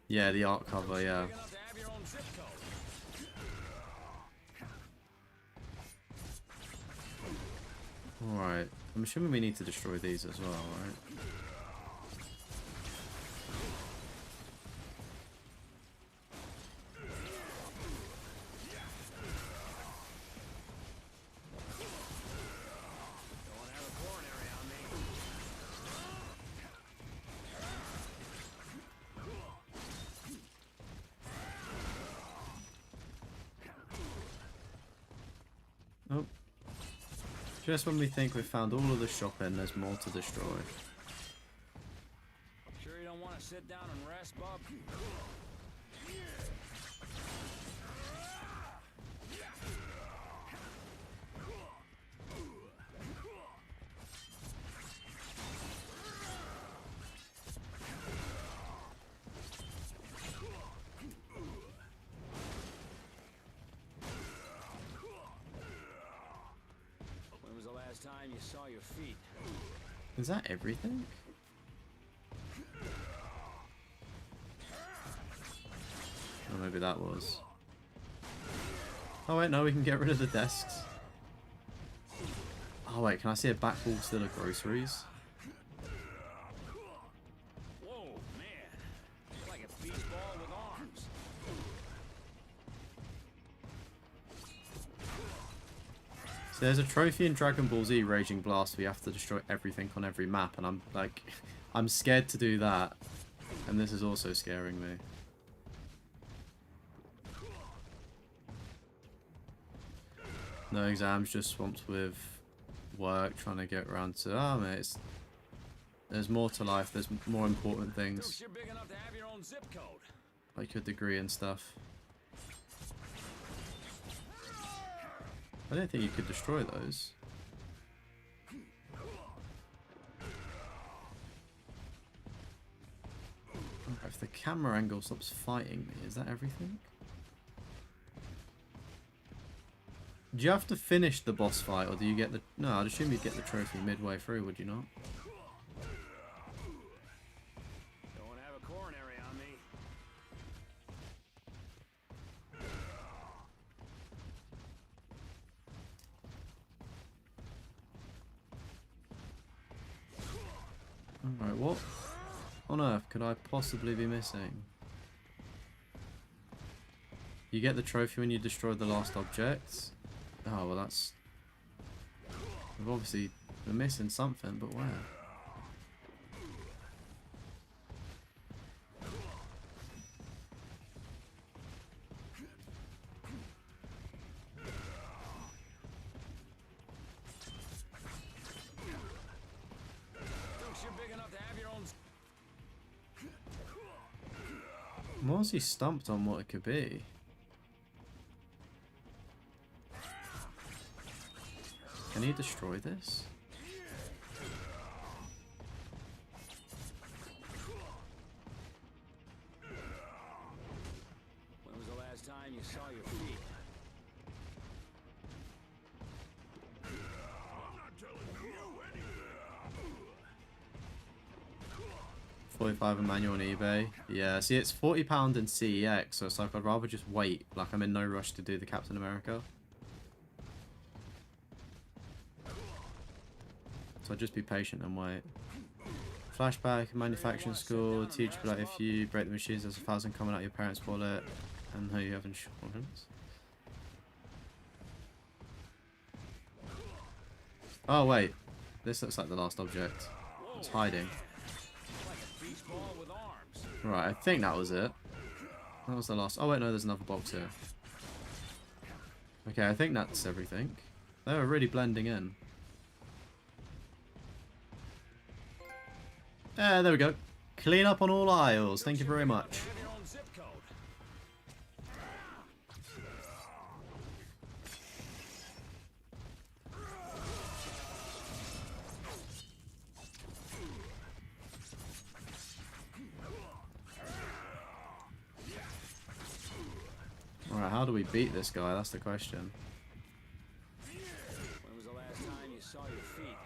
Yeah, the art cover, yeah. Alright. I'm assuming we need to destroy these as well, right? Oh. Just when we think we've found all of the shopping, there's more to destroy. Sure you don't want to sit down and rest, bub? Time you saw your feet. Is that everything? Or maybe that was. Oh wait, no, we can get rid of the desks. Oh wait, can I see a back wall still of groceries? Whoa, man. You're like a beach ball with arms. So there's a trophy in Dragon Ball Z Raging Blast where you have to destroy everything on every map, and I'm like, I'm scared to do that, and this is also scaring me. No exams, just swamped with work, trying to get around to, oh mate, there's more to life, there's more important things. You're big enough to have your own zip code. Like your degree and stuff. I don't think you could destroy those. If the camera angle stops fighting me, is that everything? Do you have to finish the boss fight, or do you get the... No, I'd assume you'd get the trophy midway through, would you not? Don't want to have a coronary on me. Alright, what on earth could I possibly be missing? You get the trophy when you destroy the last object. Oh, well that's... We've obviously been missing something, but where? Was he stumped on what it could be? Can he destroy this? When was the last time you saw your feet? I'm not telling you anything. 45 a manual on eBay. Yeah, see, it's £40 in CEX, so it's like I'd rather just wait. Like, I'm in no rush to do the Captain America. So I'd just be patient and wait. Flashback, manufacturing school, teach like if you break the machines, there's 1,000 coming out of your parents' wallet, and no, you have insurance. Oh wait, this looks like the last object. It's hiding. Like a beach ball with arms. Right, I think that was it. That was the last. Oh wait, no, there's another box here. Okay, I think that's everything. They were really blending in. There we go. Clean up on all aisles. Thank you very much. Alright, how do we beat this guy? That's the question. When was the last time you saw your feet?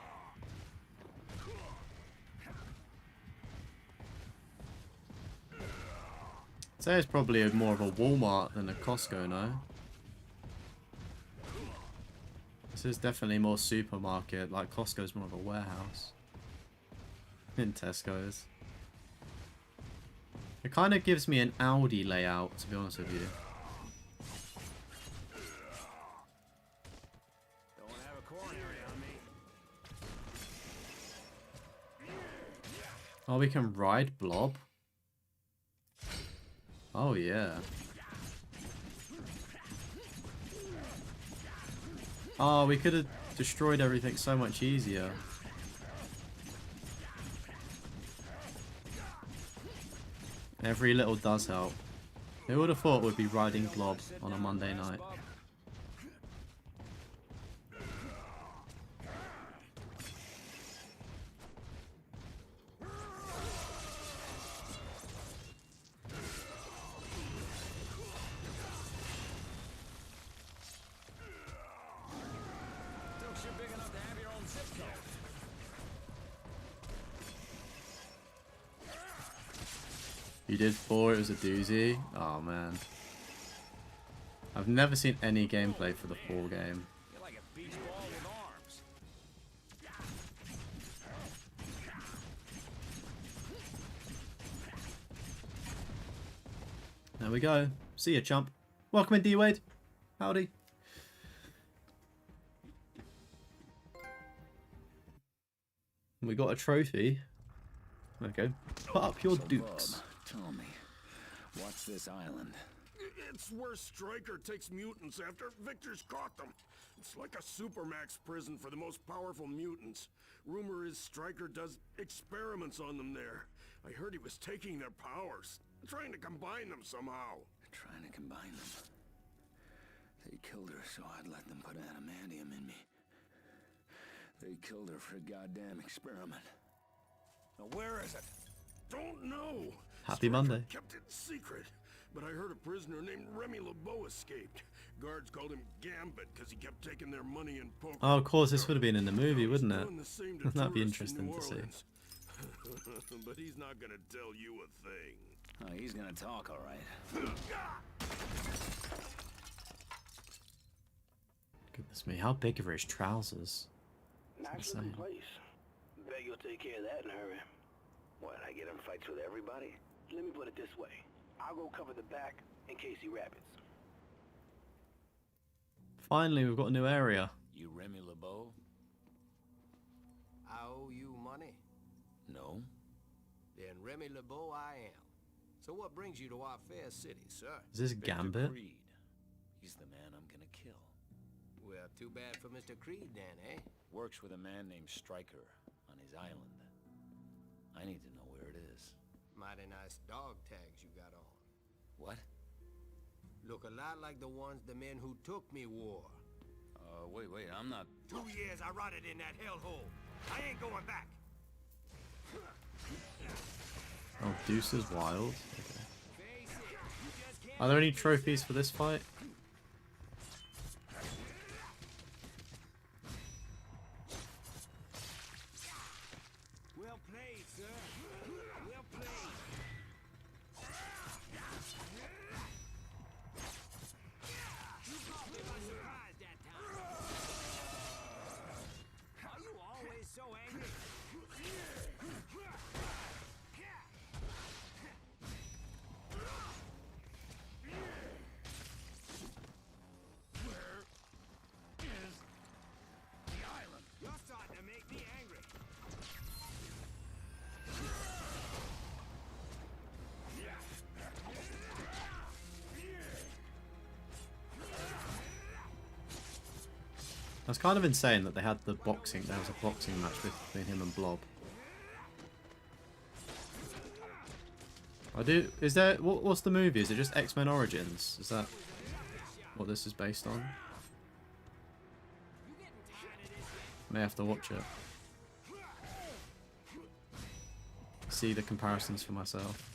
I'd say it's probably more of a Walmart than a Costco, no? This is definitely more supermarket, like Costco's more of a warehouse. In Tesco's. It kind of gives me an Audi layout, to be honest with you. Don't have a coronary on me. Oh, we can ride Blob? Oh, yeah. Oh, we could have destroyed everything so much easier. Every little does help. Who would have thought we'd be riding Blob on a Monday night? You did 4, it was a doozy? Oh man. I've never seen any gameplay for the 4 game. You're like a beach ball with arms. There we go. See ya, chump. Welcome in, D-Wade. Howdy. We got a trophy. Okay. Put up your dukes. Bob, tell me, what's this island? It's where Stryker takes mutants after Victor's caught them. It's like a supermax prison for the most powerful mutants. Rumor is Stryker does experiments on them there. I heard he was taking their powers, trying to combine them somehow. Trying to combine them. They killed her so I'd let them put adamantium in me. They killed her for a goddamn experiment. Now where is it? Don't know. Happy Stryker Monday. kept it secret, but I heard a prisoner named Remy LeBeau escaped. Guards called him Gambit because he kept taking their money and poker. Oh, of course, this would have been in the movie, wouldn't it? Doing the same to That'd be tourists in interesting New to see. Orleans. But he's not gonna tell you a thing. Oh, he's gonna talk, all right. Goodness me, how big are his trousers? Nice little place. Bet you'll take care of that in a hurry. What, I get in fights with everybody? Let me put it this way. I'll go cover the back in case he rabbits. Finally, we've got a new area. You Remy LeBeau? I owe you money? No. Then Remy LeBeau I am. So what brings you to our fair city, sir? Is this Victor Gambit? Creed. He's the man I'm gonna kill. Well, too bad for Mr. Creed then, eh? Works with a man named Stryker on his island. I need to know where it is. Mighty nice dog tags you got on. What? Look a lot like the ones the men who took me wore. Wait, I'm not... 2 years I rotted in that hellhole. I ain't going back. Oh, Deuce is wild. Okay. Are there any trophies for this fight? Well played, sir. Well played. You caught me by surprise that time. Are you always so angry? That's kind of insane that they had the boxing. There was a boxing match between him and Blob. Is there? What's the movie? Is it just X-Men Origins? Is that what this is based on? May have to watch it. See the comparisons for myself.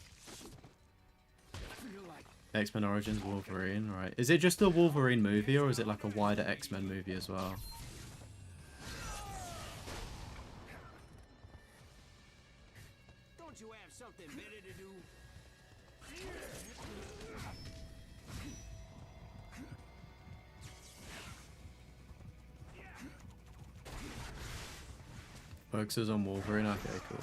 X-Men Origins, Wolverine, right. Is it just a Wolverine movie or is it like a wider X-Men movie as well? Don't you have something better to do? Focuses on Wolverine, okay, cool.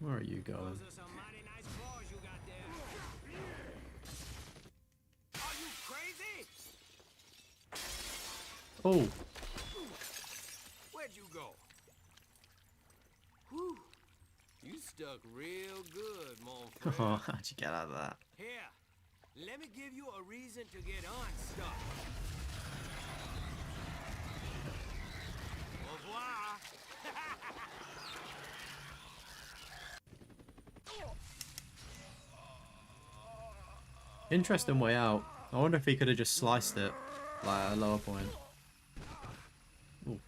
Where are you going? Those are some mighty nice claws you got there. Are you crazy? Oh. Where'd you go? Whew. You stuck real good, mon frere. Oh, how'd you get out of that? Here, let me give you a reason to get unstuck. Au revoir. Interesting way out. I wonder if he could have just sliced it, like at a lower point. Ooh.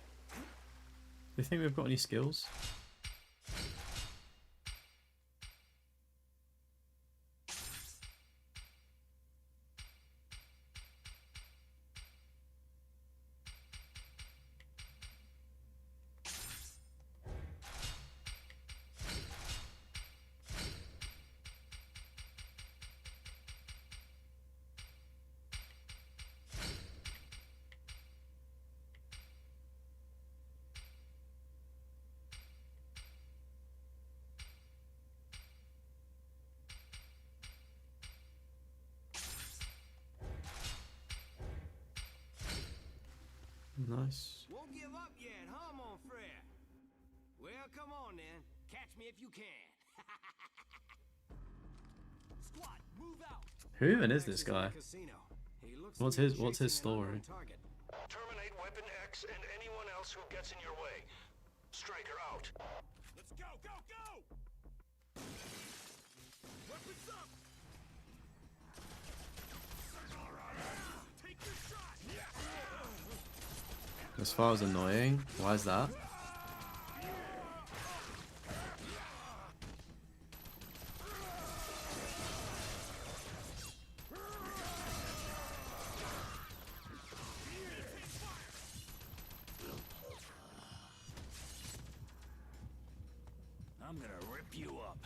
Do you think we've got any skills? Nice. Won't give up yet, huh, mon frere? Well, come on then. Catch me if you can. Squad, move out. Who even is this guy? What's his story? Terminate Weapon X and anyone else who gets in your way. Striker out. Let's go, go, go! Weapons up! Take your shot! As far as annoying, why is that? I'm gonna rip you up.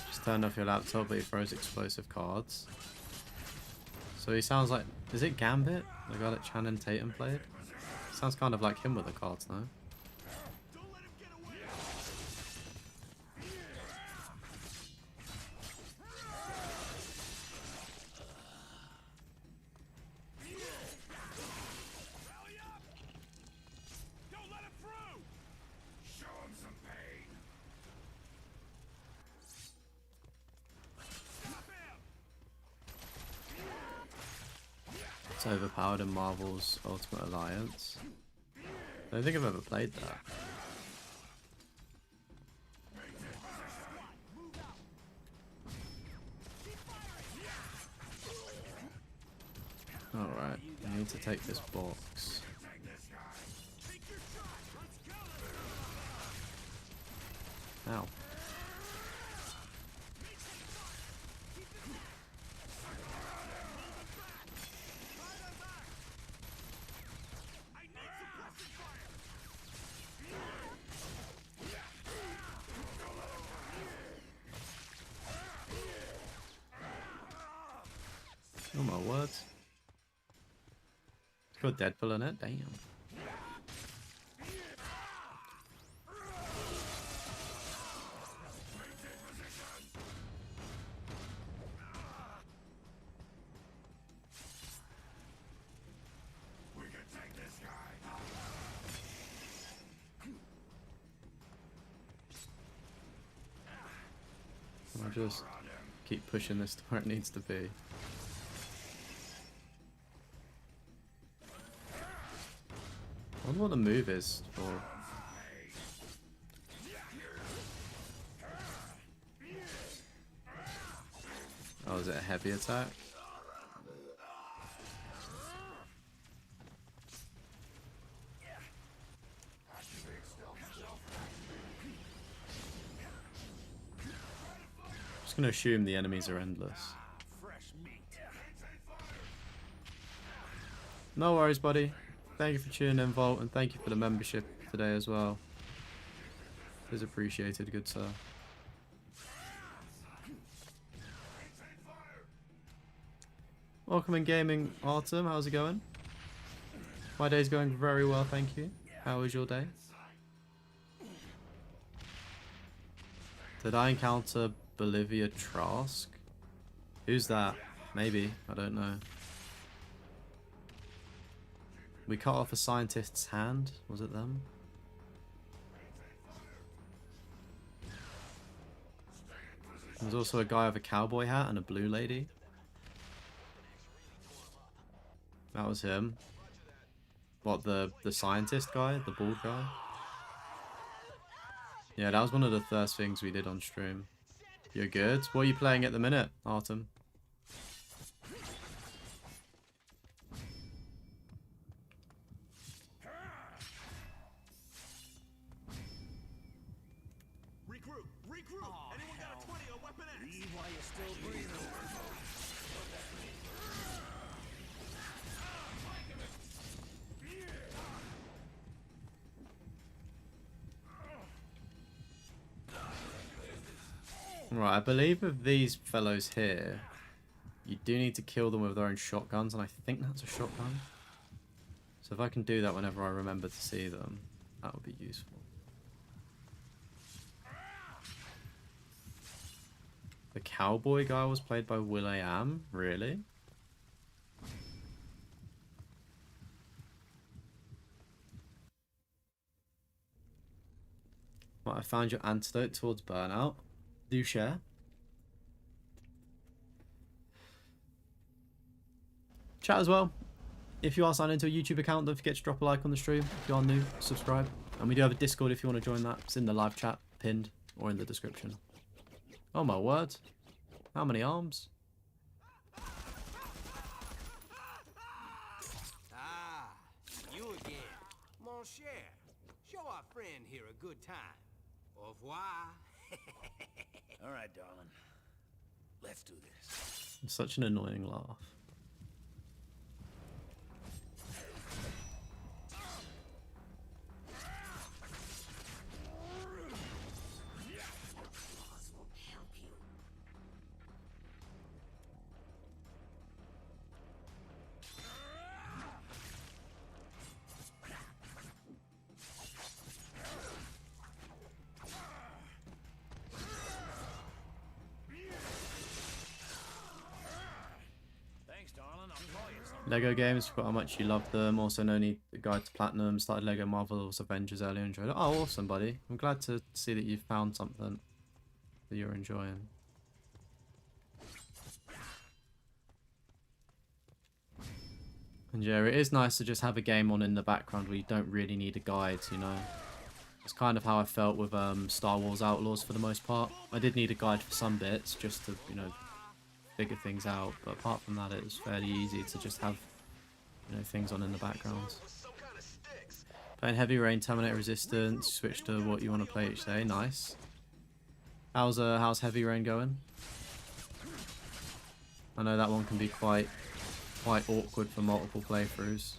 Just turned off your laptop, but he throws explosive cards. So he sounds like... Is it Gambit? The guy that Channing Tatum played? Sounds kind of like him with the cards, no? It's overpowered in Marvel's Ultimate Alliance. I don't think I've ever played that. Alright, I need to take this box. Ow. Got Deadpool in it, damn. I'll just keep pushing this to where it needs to be. I wonder what the move is for. Oh, is it a heavy attack? Just gonna assume the enemies are endless. No worries, buddy. Thank you for tuning in, Volt, and thank you for the membership today as well. It is appreciated, good sir. Welcome in gaming, Artem. How's it going? My day's going very well, thank you. How was your day? Did I encounter Bolivia Trask? Who's that? Maybe. I don't know. We cut off a scientist's hand. Was it them? There's also a guy with a cowboy hat and a blue lady. That was him. What, the scientist guy? The bald guy? Yeah, that was one of the first things we did on stream. You're good? What are you playing at the minute, Artem? Right, I believe with these fellows here, you do need to kill them with their own shotguns, and I think that's a shotgun. So if I can do that whenever I remember to see them, that would be useful. The cowboy guy was played by Will.i.am? Really? Right, I found your antidote towards burnout. Do share. Chat as well. If you are signed into a YouTube account, don't forget to drop a like on the stream. If you are new, subscribe. And we do have a Discord if you want to join that. It's in the live chat, pinned, or in the description. Oh my word. How many arms? Ah, you again. Mon cher, show our friend here a good time. Au revoir. All right, darling. Let's do this. It's such an annoying laugh. Lego games, forgot how much you love them. Also, no need the guide to platinum. Started Lego Marvel's Avengers earlier, enjoyed it. Oh, awesome, buddy. I'm glad to see that you've found something that you're enjoying. And yeah, it is nice to just have a game on in the background where you don't really need a guide, you know. It's kind of how I felt with Star Wars Outlaws for the most part. I did need a guide for some bits just to, you know, figure things out, but apart from that it was fairly easy to just have, you know, things on in the background. Playing Heavy Rain, Terminator Resistance, switch to what you want to play each day. Nice. How's Heavy Rain going? I know that one can be quite awkward for multiple playthroughs.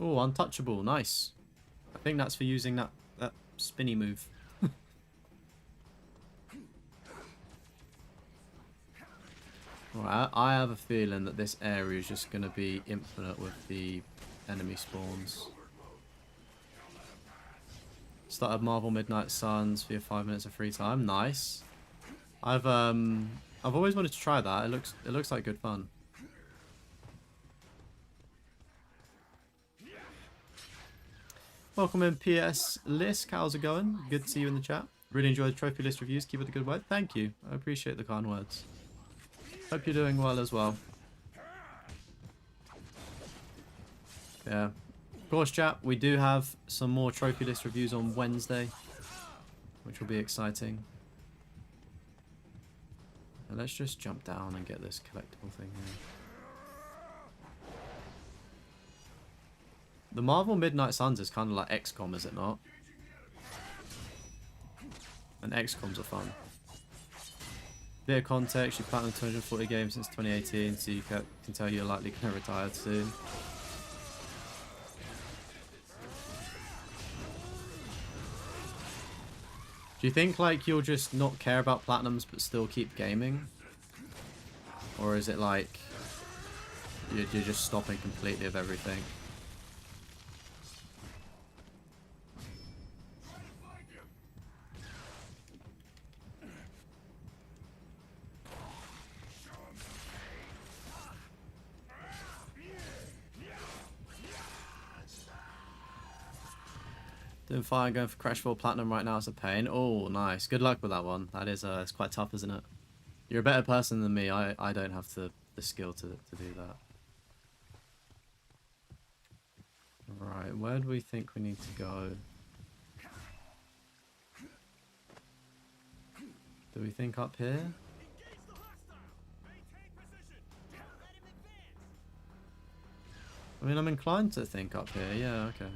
Oh, untouchable. Nice. I think that's for using that spinny move. Right, I have a feeling that this area is just going to be infinite with the enemy spawns. Started Marvel Midnight Suns for your 5 minutes of free time. Nice. I've always wanted to try that. It looks like good fun. Welcome in PS Lisk. How's it going? Good to see you in the chat. Really enjoyed trophy list reviews. Keep it the good word. Thank you. I appreciate the kind words. Hope you're doing well as well. Yeah. Of course, chat, we do have some more trophy list reviews on Wednesday, which will be exciting. Now let's just jump down and get this collectible thing here. The Marvel Midnight Suns is kind of like XCOM, is it not? And XCOMs are fun. Bit of context, you platinum 240 games since 2018, so you can tell you're likely going to retire soon. Do you think like you'll just not care about platinums but still keep gaming? Or is it like you're just stopping completely of everything? Doing fine, going for Crash 4 Platinum right now is a pain. Oh, nice. Good luck with that one. That is, it's quite tough, isn't it? You're a better person than me. I don't have the skill to do that. Right, where do we think we need to go? Do we think up here? I mean, I'm inclined to think up here. Yeah, okay.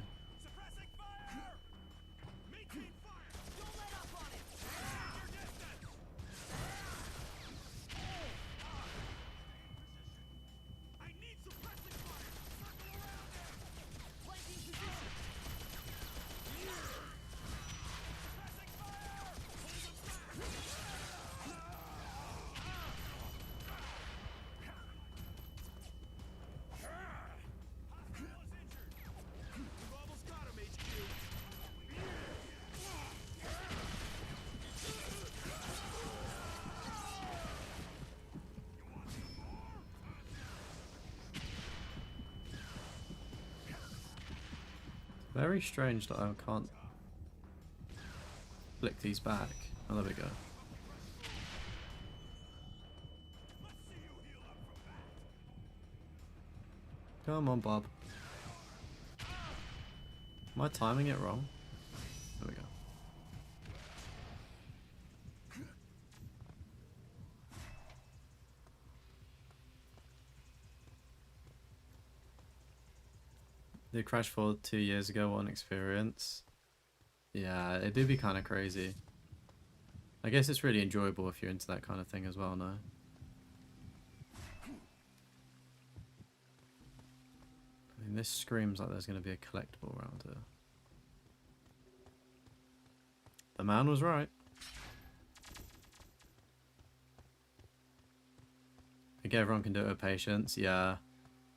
Very strange that I can't flick these back. Oh, there we go. Come on, Bob. Am I timing it wrong? There we go. Did Crash 4 2 years ago, one experience. Yeah, it did be kind of crazy. I guess it's really enjoyable if you're into that kind of thing as well, no? I mean, this screams like there's going to be a collectible around here. The man was right. I think everyone can do it with patience, yeah.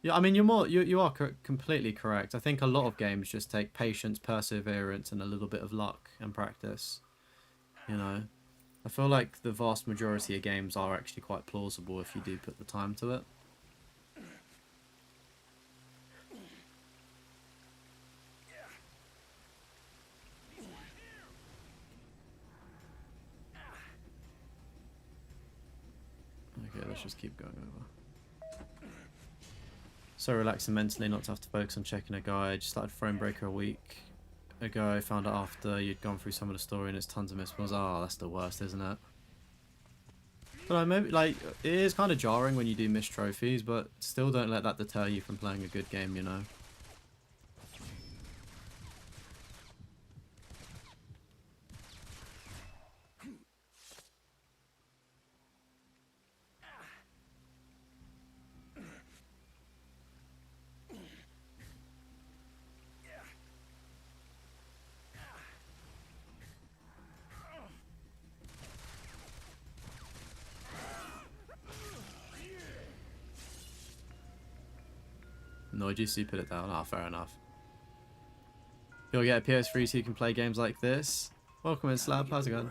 Yeah, I mean, you are completely correct. I think a lot of games just take patience, perseverance, and a little bit of luck and practice. You know, I feel like the vast majority of games are actually quite plausible if you do put the time to it. Okay, let's just keep going over. So relaxing mentally not to have to focus on checking a guide. Just started Framebreaker a week ago. Found out after you'd gone through some of the story and it's tons of misspells. Oh, that's the worst, isn't it? But I maybe like it is kind of jarring when you do miss trophies, but still don't let that deter you from playing a good game, you know. No, you put it down. Ah, fair enough. You'll get a PS3 so you can play games like this. Welcome in, Slab. How's it going?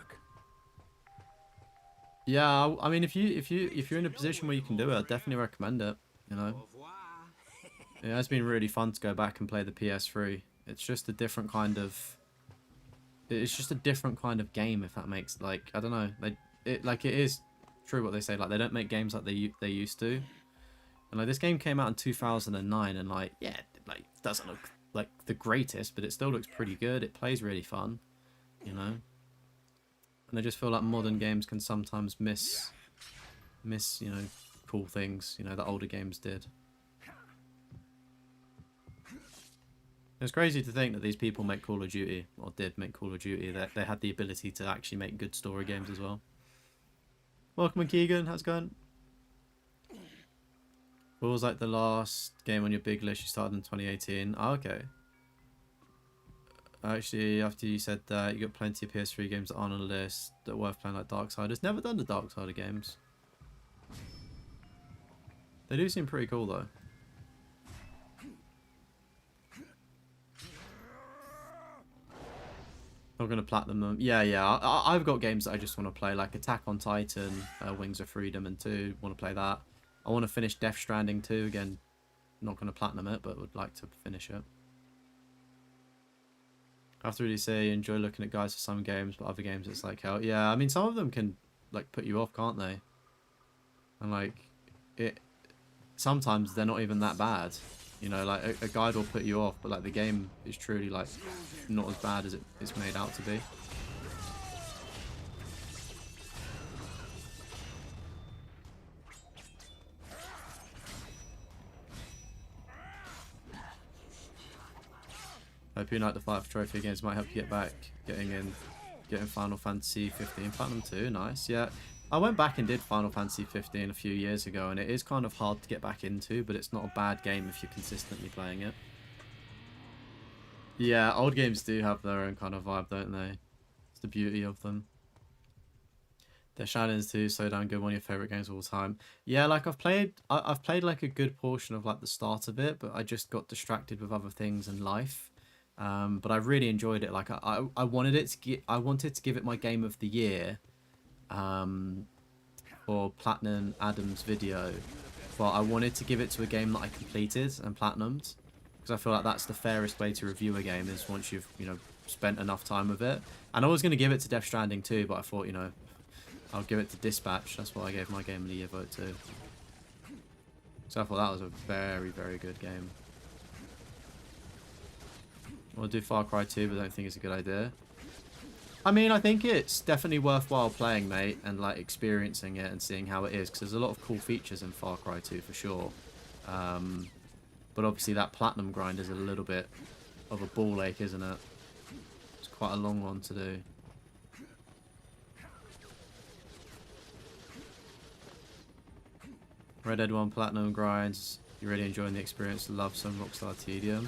Yeah, I mean, if you're in a position where you can do it, I'd definitely recommend it. You know, it has been really fun to go back and play the PS3. It's just a different kind of. It's just a different kind of game, if that makes, like, I don't know. It is true what they say. Like, they don't make games like they used to. And like, this game came out in 2009, and like, yeah, like, it doesn't look like the greatest, but it still looks pretty good. It plays really fun, you know. And I just feel like modern games can sometimes miss you know, cool things, you know, that older games did. It's crazy to think that these people make Call of Duty, or did make Call of Duty, that they had the ability to actually make good story games as well. Welcome, Keegan. How's it going? What was like the last game on your big list you started in 2018? Oh, okay. Actually, after you said that, you got plenty of PS3 games that aren't on the list that are worth playing, like Darksiders. Never done the Darksiders games. They do seem pretty cool though. Not gonna platinum them. Yeah. I've got games that I just want to play, like Attack on Titan, Wings of Freedom, and 2. Want to play that. I want to finish Death Stranding 2 again. Not gonna platinum it, but would like to finish it. I have to really say, enjoy looking at guys for some games, but other games it's like hell. Yeah, I mean, some of them can like put you off, can't they? And like sometimes they're not even that bad. You know, like a guide will put you off, but like the game is truly like not as bad as it's made out to be. Hope you like the fight for trophy games might help you get back, getting Final Fantasy 15 Platinum 2. Nice, yeah. I went back and did Final Fantasy 15 a few years ago, and it is kind of hard to get back into, but it's not a bad game if you're consistently playing it. Yeah, old games do have their own kind of vibe, don't they? It's the beauty of them. Death Stranding 2, so damn good, one of your favourite games of all time. Yeah, like I've played like a good portion of like the start of it, but I just got distracted with other things in life. But I really enjoyed it. Like I wanted to give it my game of the year. For Platinum Adam's video, but I wanted to give it to a game that I completed and platinumed, because I feel like that's the fairest way to review a game, is once you've, you know, spent enough time with it. And I was going to give it to Death Stranding too, but I thought, you know, I'll give it to Dispatch. That's what I gave my game of the year vote to. So I thought that was a very, very good game. I'll do Far Cry 2, but I don't think it's a good idea. I mean, I think it's definitely worthwhile playing, mate, and like experiencing it and seeing how it is, because there's a lot of cool features in Far Cry 2 for sure. But obviously that platinum grind is a little bit of a ball ache, isn't it? It's quite a long one to do. Red Dead 1 platinum grinds. You're really enjoying the experience. Love some Rockstar tedium.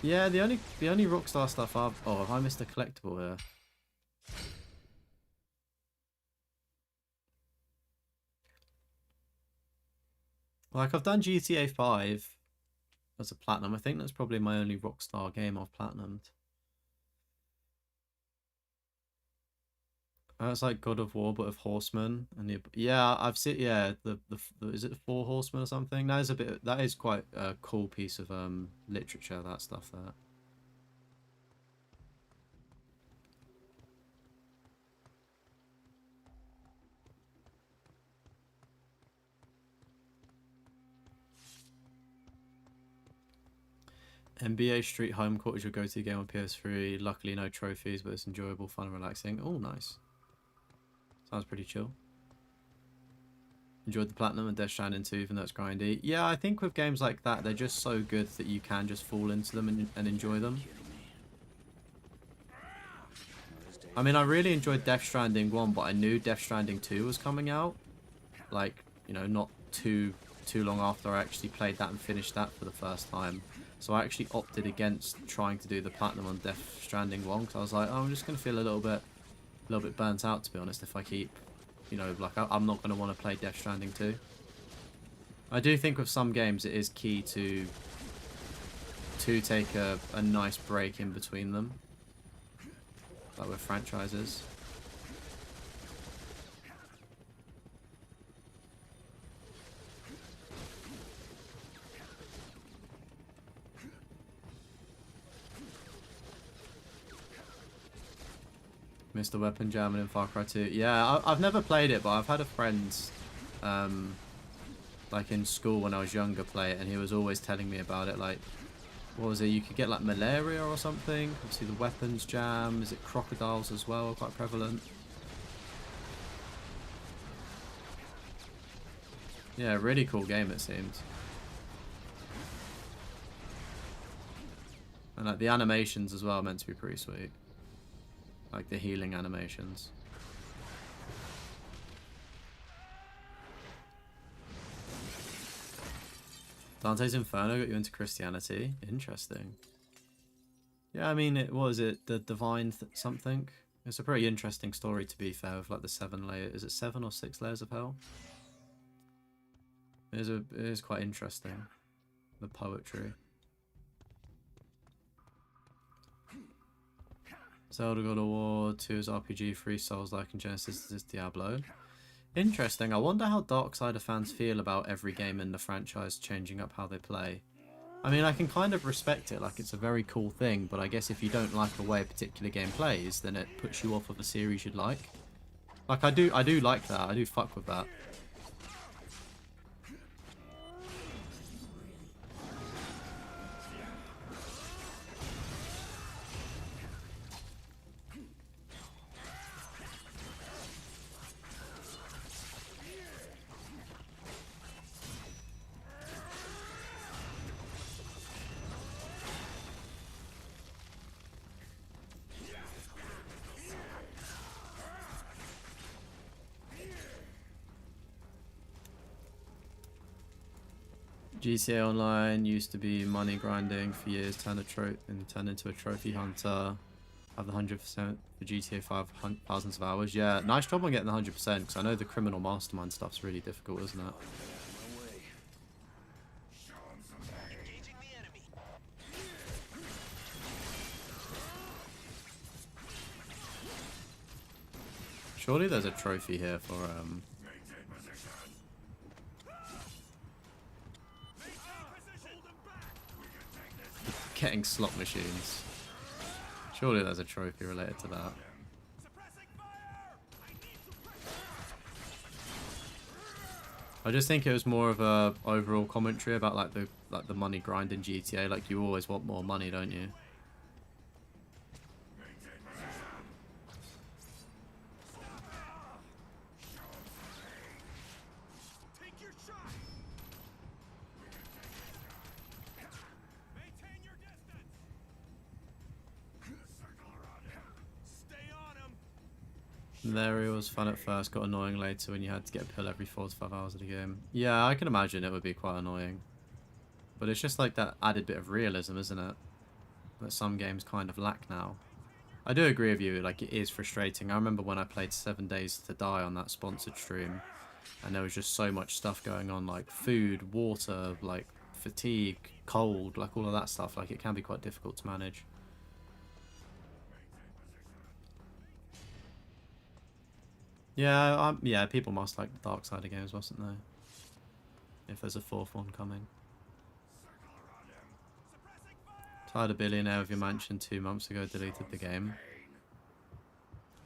Yeah, the only Rockstar stuff I've... Oh, have I missed a collectible here? Like, I've done GTA 5 as a platinum. I think that's probably my only Rockstar game I've platinumed. It's like God of War, but of horsemen. And yeah, I've seen, yeah, the is it the Four Horsemen or something? That is quite a cool piece of literature, that stuff there. NBA Street Home Court is your go-to game on PS3. Luckily, no trophies, but it's enjoyable, fun, and relaxing. Oh, nice. Sounds pretty chill. Enjoyed the platinum and Death Stranding 2, even though it's grindy. Yeah, I think with games like that, they're just so good that you can just fall into them and enjoy them. I mean, I really enjoyed Death Stranding 1, but I knew Death Stranding 2 was coming out. Like, you know, not too long after I actually played that and finished that for the first time. So I actually opted against trying to do the platinum on Death Stranding 1, because I was like, oh, I'm just going to feel a little bit burnt out, to be honest, if I keep, you know, like, I'm not going to want to play Death Stranding 2. I do think with some games it is key to take a nice break in between them, like with franchises. Missed the weapon jamming in Far Cry 2. Yeah, I've never played it, but I've had a friend, like in school when I was younger, play it, and he was always telling me about it. Like, what was it? You could get like malaria or something. Obviously, the weapons jam. Is it crocodiles as well? Quite prevalent. Yeah, really cool game it seemed. And like the animations as well are meant to be pretty sweet. Like the healing animations. Dante's Inferno got you into Christianity. Interesting. Yeah, I mean, what was it? The Divine something? It's a pretty interesting story, to be fair, with like the 7 layers. Is it 7 or 6 layers of hell? It is quite interesting. The poetry. Zelda God of War 2 is RPG, 3 Souls-like, and Genesis is Diablo. Interesting. I wonder how Darksider fans feel about every game in the franchise changing up how they play. I mean, I can kind of respect it, like it's a very cool thing, but I guess if you don't like the way a particular game plays, then it puts you off of a series you'd like. Like, I do like that. I do fuck with that. GTA Online used to be money grinding for years, turned into a trophy hunter. Have the 100% for GTA 5, thousands of hours. Yeah, nice job on getting the 100%, because I know the criminal mastermind stuff's really difficult, isn't it? Surely there's a trophy here for getting slot machines. Surely there's a trophy related to that. I just think it was more of a overall commentary about like the money grind in GTA. Like, you always want more money, don't you? There it was fun at first, got annoying later when you had to get a pill every 4 to 5 hours of the game. Yeah, I can imagine it would be quite annoying. But it's just like that added bit of realism, isn't it? That some games kind of lack now. I do agree with you, like, it is frustrating. I remember when I played 7 Days to Die on that sponsored stream, and there was just so much stuff going on, like food, water, like fatigue, cold, like all of that stuff. Like, it can be quite difficult to manage. Yeah, yeah, people must like the Darksider games, mustn't they? If there's a 4th one coming. Tired a billionaire of your mansion 2 months ago, deleted the game.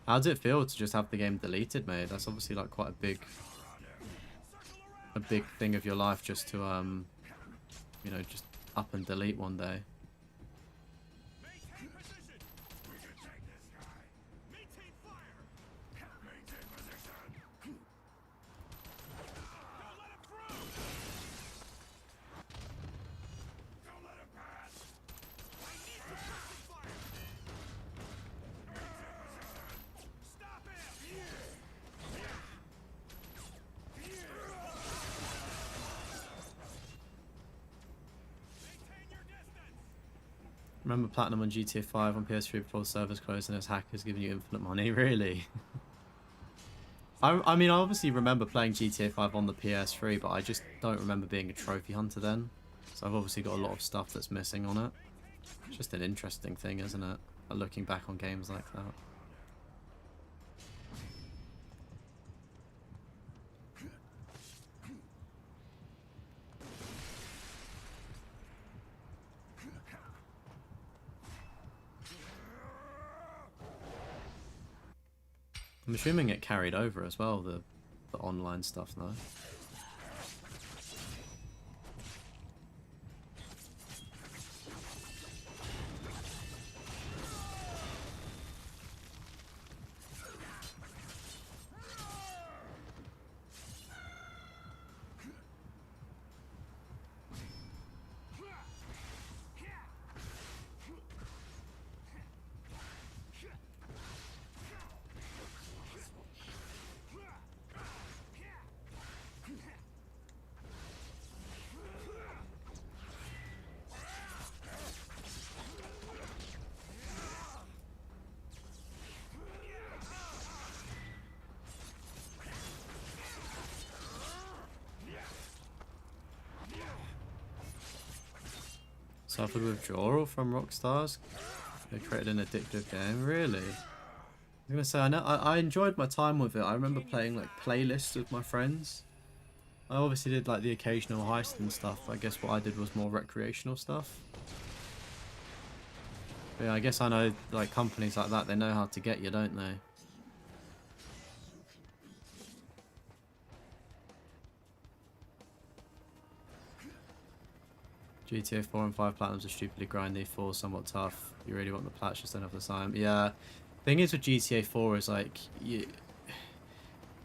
How does it feel to just have the game deleted, mate? That's obviously like quite a big thing of your life, just to you know, just up and delete one day. Remember Platinum on GTA 5 on PS3 before the servers closed and as hackers giving you infinite money? Really? I mean, I obviously remember playing GTA 5 on the PS3, but I just don't remember being a trophy hunter then. So I've obviously got a lot of stuff that's missing on it. It's just an interesting thing, isn't it? Looking back on games like that. I'm assuming it carried over as well, the online stuff though. Suffered withdrawal from Rockstar's. They created an addictive game. Really? I'm gonna say I enjoyed my time with it. I remember playing like playlists with my friends. I obviously did like the occasional heist and stuff. I guess what I did was more recreational stuff. But yeah, I guess I know like companies like that. They know how to get you, don't they? GTA 4 and 5 Platinums are stupidly grindy, 4 somewhat tough. You really want the plats, just don't have the time. Yeah, thing is with GTA 4 is like, you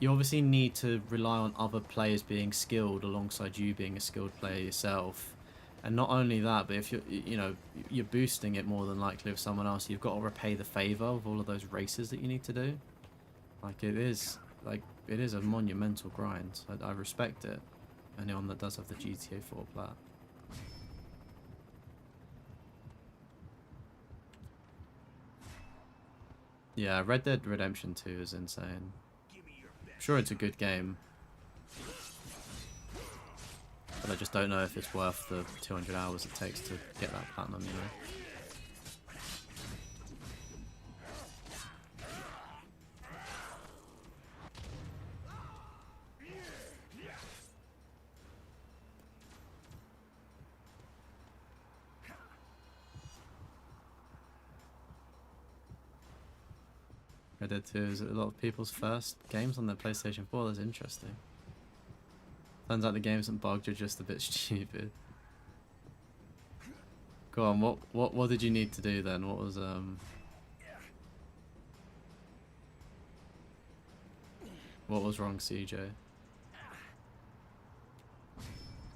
obviously need to rely on other players being skilled alongside you being a skilled player yourself. And not only that, but if you're boosting it more than likely with someone else, you've got to repay the favor of all of those races that you need to do. Like it is a monumental grind. I respect it. Anyone that does have the GTA 4 plat. Yeah, Red Dead Redemption 2 is insane. I'm sure it's a good game. But I just don't know if it's worth the 200 hours it takes to get that platinum, you know? Red Dead 2 is a lot of people's first games on their PlayStation 4. That's interesting. Turns out the game isn't bugged, you're just a bit stupid. Go on, what did you need to do then? What was what was wrong, CJ? I'm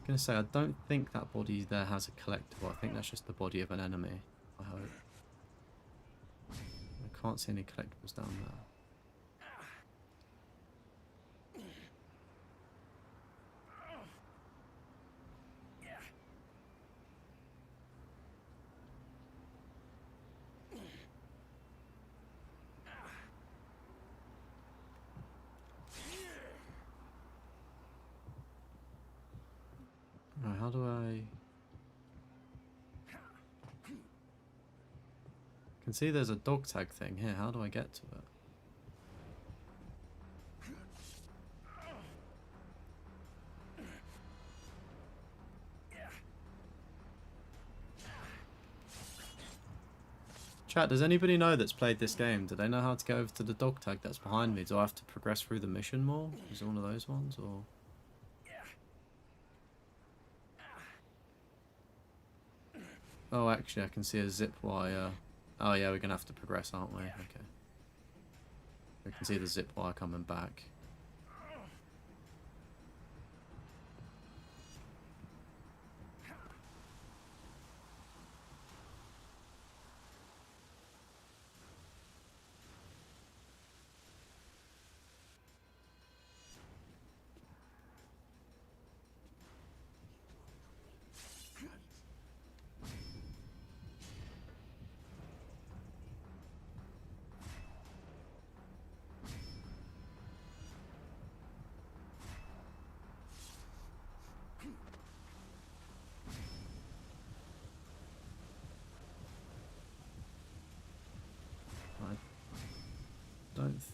gonna say I don't think that body there has a collectible. I think that's just the body of an enemy. I hope. I can't see any collectibles down there. Right, how do I... I can see there's a dog tag thing here. How do I get to it? Chat, does anybody know that's played this game? Do they know how to get over to the dog tag that's behind me? Do I have to progress through the mission more? Is it one of those ones, or...? Oh, actually, I can see a zip wire. Oh yeah, we're gonna have to progress, aren't we? Okay. We can see the zip wire coming back.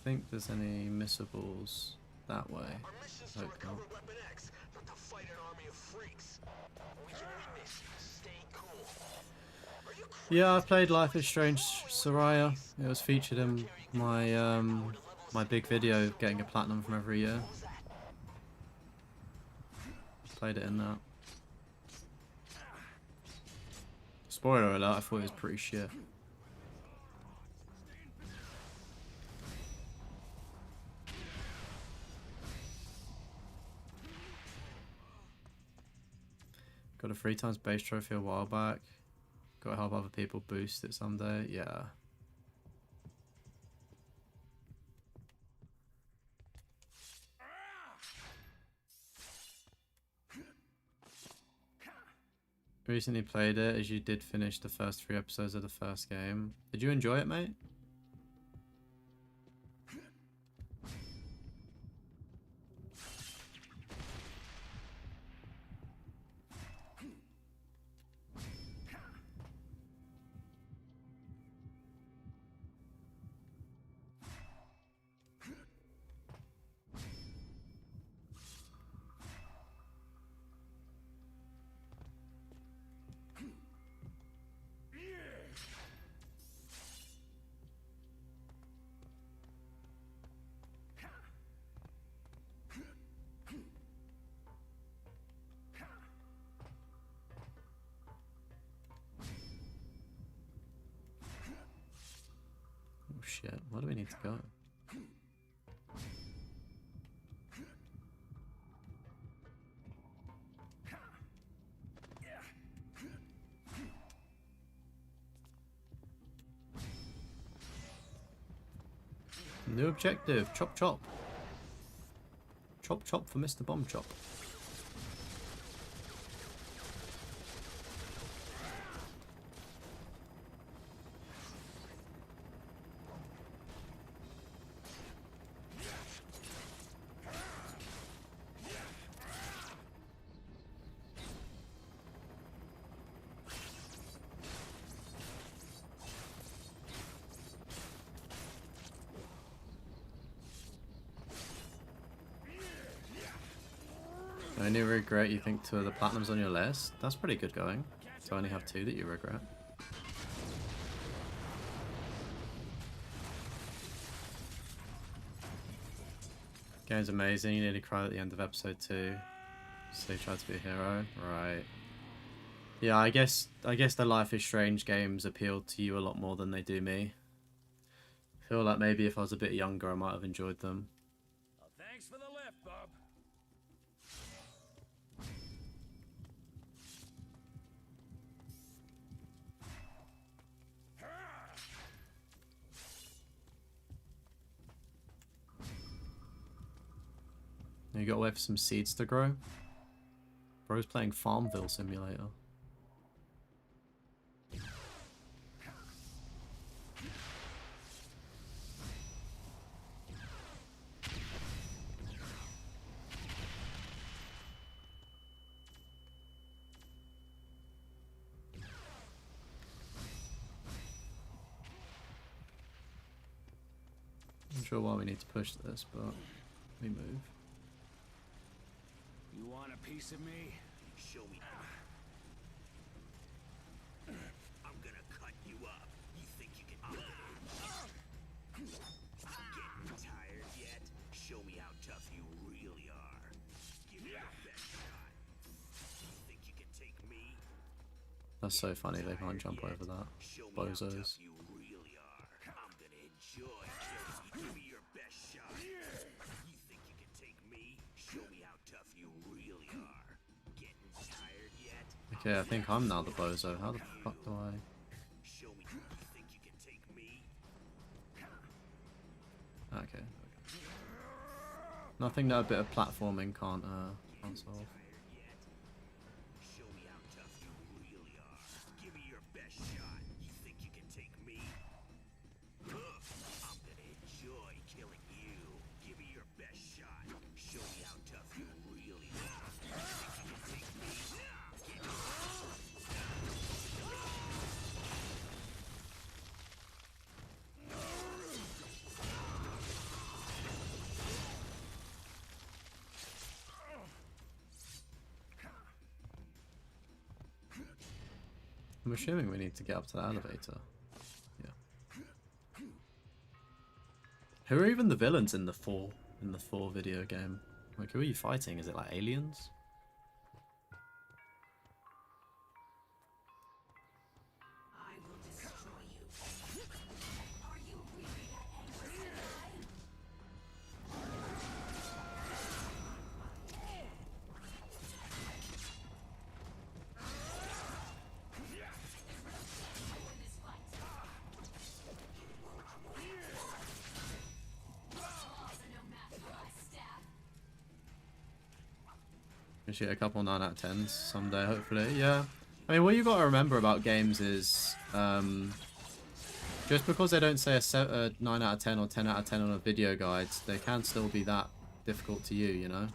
think there's any missables that way. I hope not. Yeah, I played Life is Strange Soraya. It was featured in my my big video getting a platinum from every year. Played it in that. Spoiler alert, I thought it was pretty shit. Got a 3x base trophy a while back. Gotta help other people boost it someday. Yeah. Recently played it as you did finish the first 3 episodes of the first game. Did you enjoy it, mate? Oh shit, where do we need to go? New objective, chop chop. Chop chop for Mr. Bomb Chop. Only regret you think 2 of the platinums on your list? That's pretty good going. To only have 2 that you regret. Game's amazing, you nearly cried at the end of episode 2. So you tried to be a hero. Right. Yeah, I guess the Life is Strange games appeal to you a lot more than they do me. I feel like maybe if I was a bit younger I might have enjoyed them. Well, thanks for the lift, bub. You gotta wait for some seeds to grow. Bro's playing Farmville Simulator. I'm not sure why we need to push this, but we move. You want a piece of me? Show me. I'm gonna cut you up. You think you can... Getting tired yet? Show me how tough you really are. Give me your best shot. You think you can take me? That's so funny, they can't jump over that. Bozos. You really are. I'm gonna enjoy killing you. Give me your best shot. You think you can take me? Show me how tough you really are. Getting tired yet? Okay, I think I'm now the bozo. How the fuck do I... Show me. You think you can take me? Okay. Nothing that a bit of platforming can't solve. Show me how tough you really are. Give me your best shot. You think you can take me? I'm gonna enjoy killing you. Give me your best shot. Show me how tough you really are. You think you can take me? I'm assuming we need to get up to the elevator. Yeah. Who are even the villains in the 4 video game? Like, who are you fighting? Is it like aliens? Shoot a couple 9 out of 10s someday, hopefully. Yeah. I mean, what you got to remember about games is just because they don't say a 9 out of 10 or 10 out of 10 on a video guide, they can still be that difficult to you know?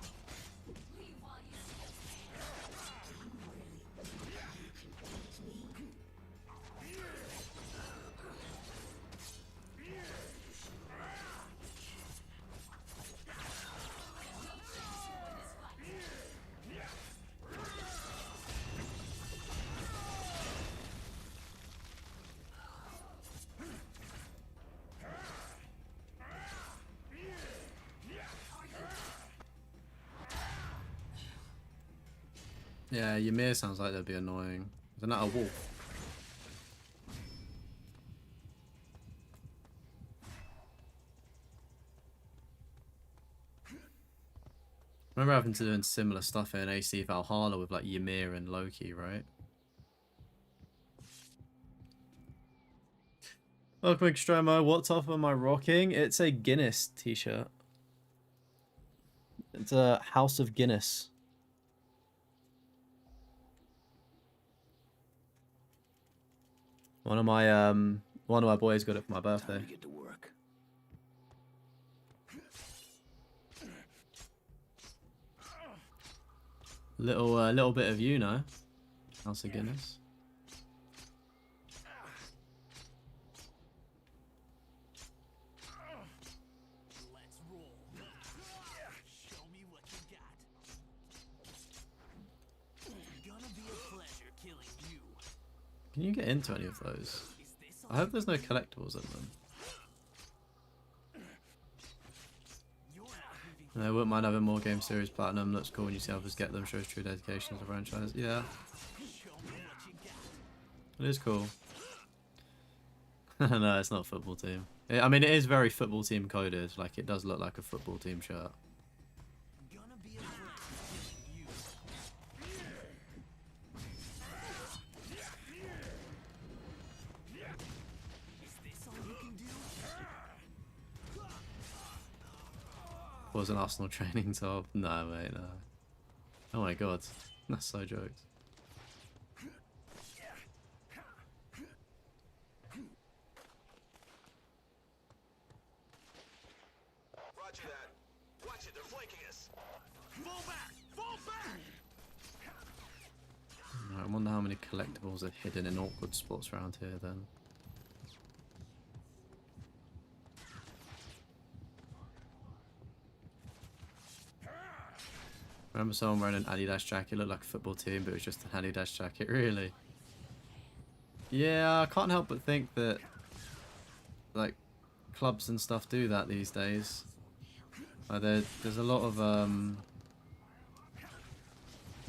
Yeah, Ymir sounds like that'd be annoying. Isn't that a wolf? I remember having to do similar stuff in AC Valhalla with like Ymir and Loki, right? Welcome, Extremo. What top am I rocking? It's a Guinness t-shirt. It's a House of Guinness. One of my boys got it for my birthday. Time to get to work. Little bit of you know. House of Guinness. Let's roll. Show me what you got. Gonna be a pleasure killing you. Can you get into any of those? I hope there's no collectibles in them. I wouldn't mind having more game series platinum. Looks cool when you see others get them. Shows true dedication to the franchise. Yeah. It is cool. No, it's not a football team. I mean, it is very football team coded. Like, it does look like a football team shirt. Was an Arsenal training top? No, mate, no. Oh my god, that's so jokes. Roger that. Watch it, they're flanking us. Fall back! Fall back! Right, I wonder how many collectibles are hidden in awkward spots around here then. I remember someone wearing an Adidas jacket, looked like a football team, but it was just an Adidas jacket, really. Yeah, I can't help but think that, like, clubs and stuff do that these days. There's a lot of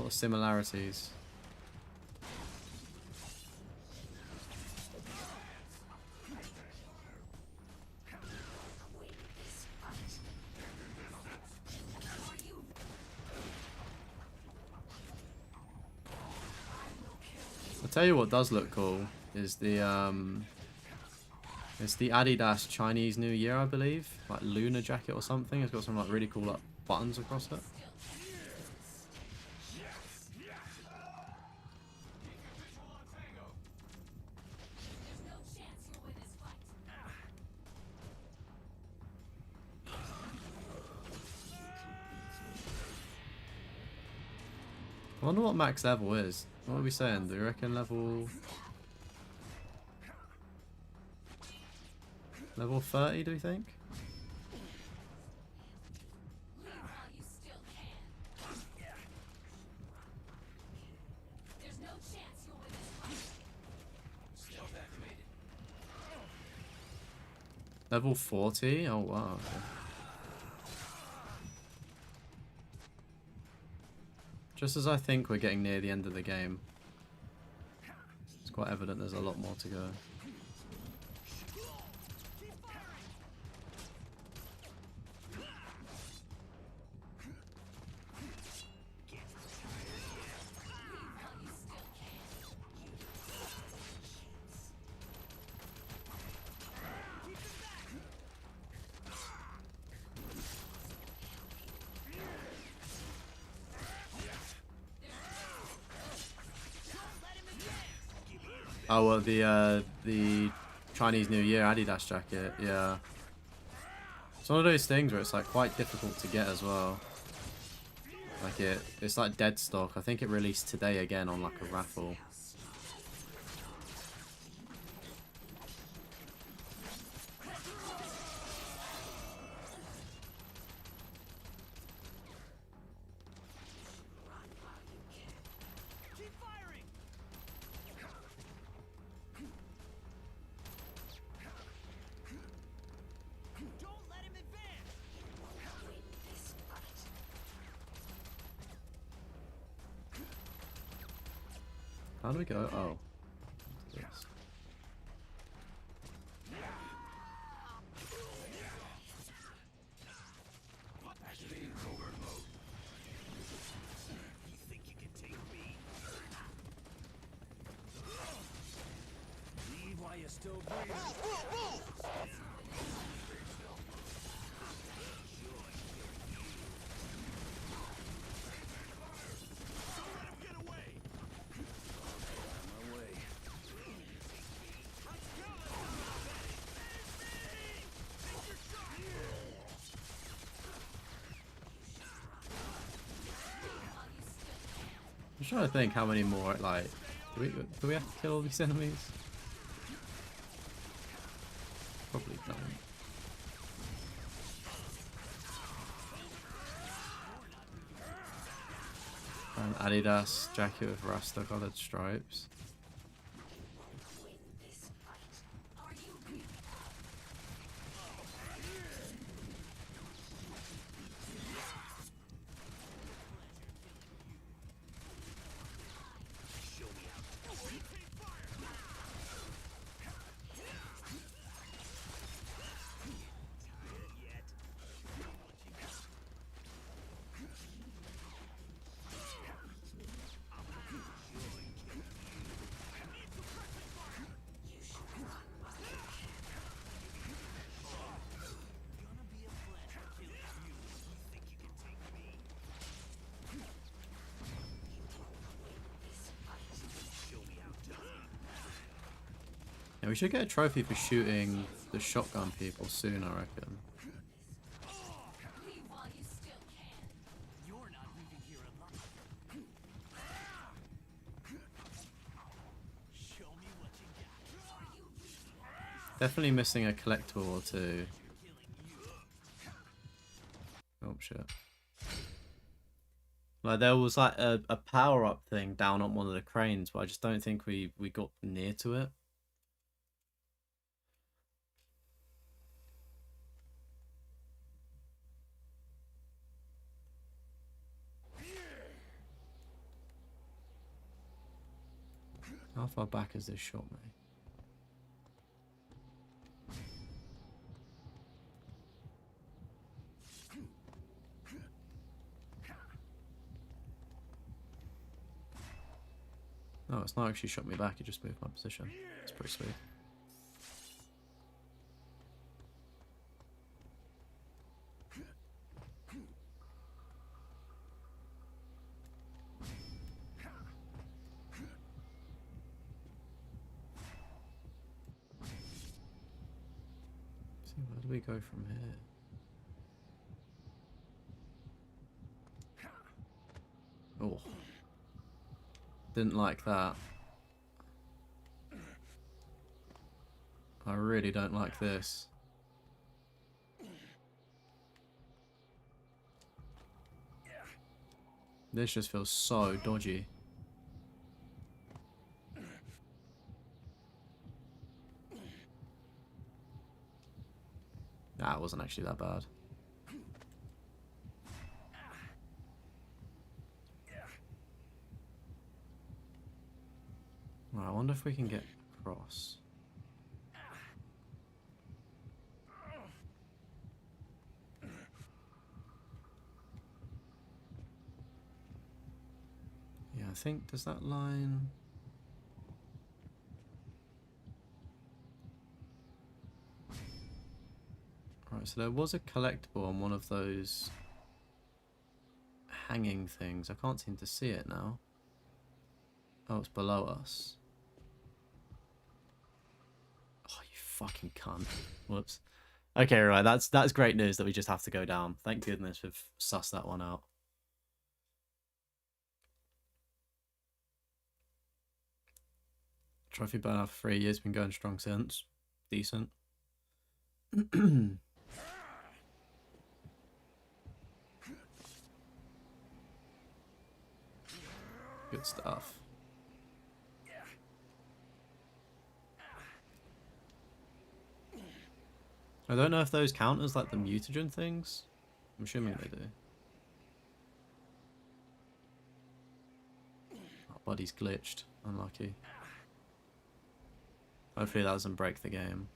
similarities. I'll tell you what does look cool is the it's the Adidas Chinese New Year, I believe, like lunar jacket or something. It's got some like really cool like buttons across it. I wonder what max level is. What are we saying? Do you reckon level 30, do you think? Level 40? Oh wow. Okay. Just as I think we're getting near the end of the game, it's quite evident there's a lot more to go. Oh, well, the Chinese New Year Adidas jacket, yeah. It's one of those things where it's like quite difficult to get as well. Like it's like dead stock. I think it released today again on like a raffle. How do we go? Oh. Yes. You think you can take me? Leave while you're still breathing. I'm trying to think how many more, like, do we have to kill all these enemies? Probably don't. An Adidas jacket with Rasta coloured stripes. Yeah, we should get a trophy for shooting the shotgun people soon, I reckon. Definitely missing a collectible or two. Oh shit. Like there was like a power-up thing down on one of the cranes, but I just don't think we got near to it. How far back has this shot me? No, it's not actually shot me back, it just moved my position. It's pretty sweet. See, where do we go from here? Oh. Didn't like that. I really don't like this. This just feels so dodgy. Ah, it wasn't actually that bad. Right, I wonder if we can get across. Yeah, I think, does that line... Right, so there was a collectible on one of those hanging things. I can't seem to see it now. Oh, it's below us. Oh, you fucking cunt. Whoops. Okay, right, that's great news that we just have to go down. Thank goodness we've sussed that one out. Trophy burn for 3 years, been going strong since. Decent. Good stuff. I don't know if those count as like the mutagen things. I'm assuming they do. Oh, buddy's glitched. Unlucky. Hopefully that doesn't break the game.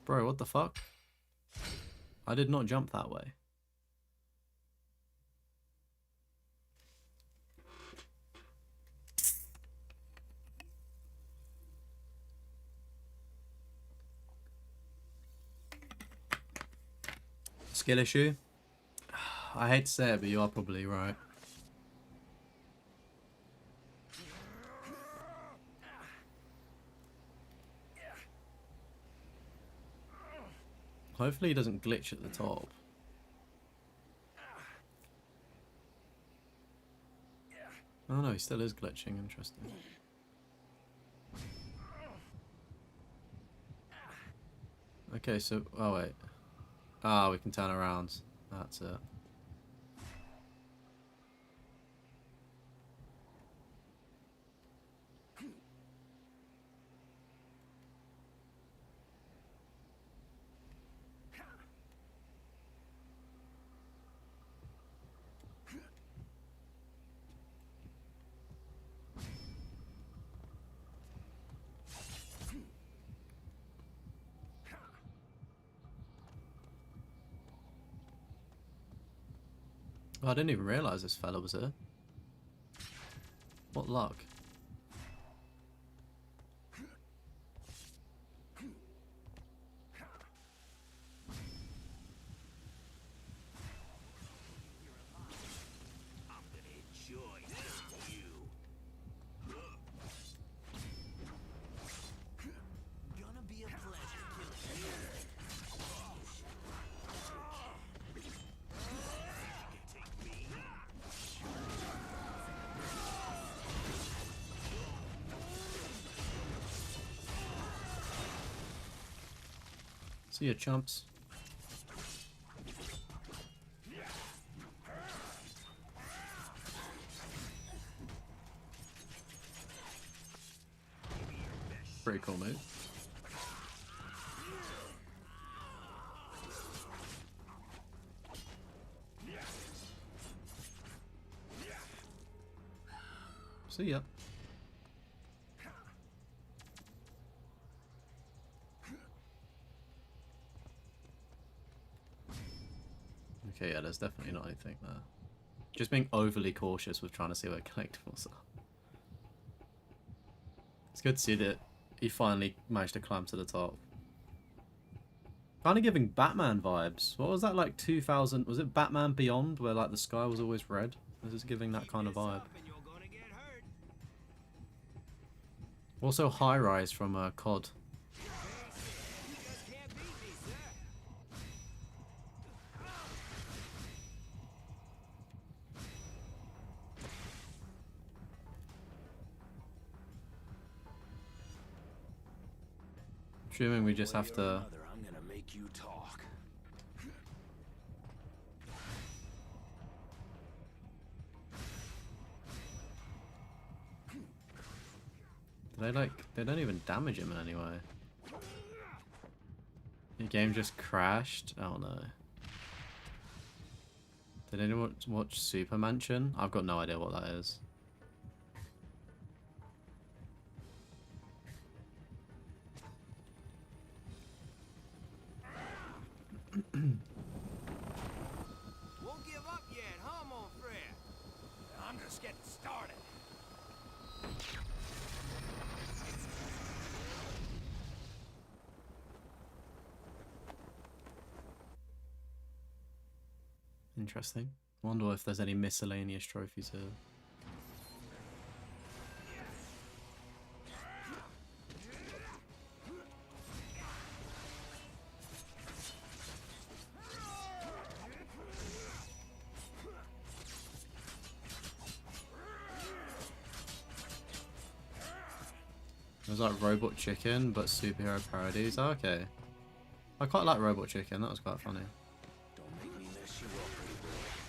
Bro, what the fuck? I did not jump that way. Skill issue? I hate to say it, but you are probably right. Hopefully he doesn't glitch at the top. Oh no, he still is glitching, interesting. Okay, so, oh wait. Ah, we can turn around. That's it. Oh, I didn't even realise this fella was here. What luck. See ya, chumps. Pretty cool move. See ya. Okay, yeah, there's definitely not anything there. Just being overly cautious with trying to see where collectibles are. It's good to see that he finally managed to climb to the top. Kind of giving Batman vibes. What was that, like 2000? Was it Batman Beyond, where like the sky was always red? This is giving that kind of vibe. Also, High Rise from COD. Assuming we just have to. I'm gonna make you talk. They they don't even damage him in any way. The game just crashed. Oh no. Did anyone watch Super Mansion? I've got no idea what that is. Won't give up yet, huh, mon frere? I'm just getting started. Interesting. Wonder if there's any miscellaneous trophies here. There's like Robot Chicken, but superhero parodies. Oh, okay. I quite like Robot Chicken, that was quite funny. Don't make me mess you up, pretty boy.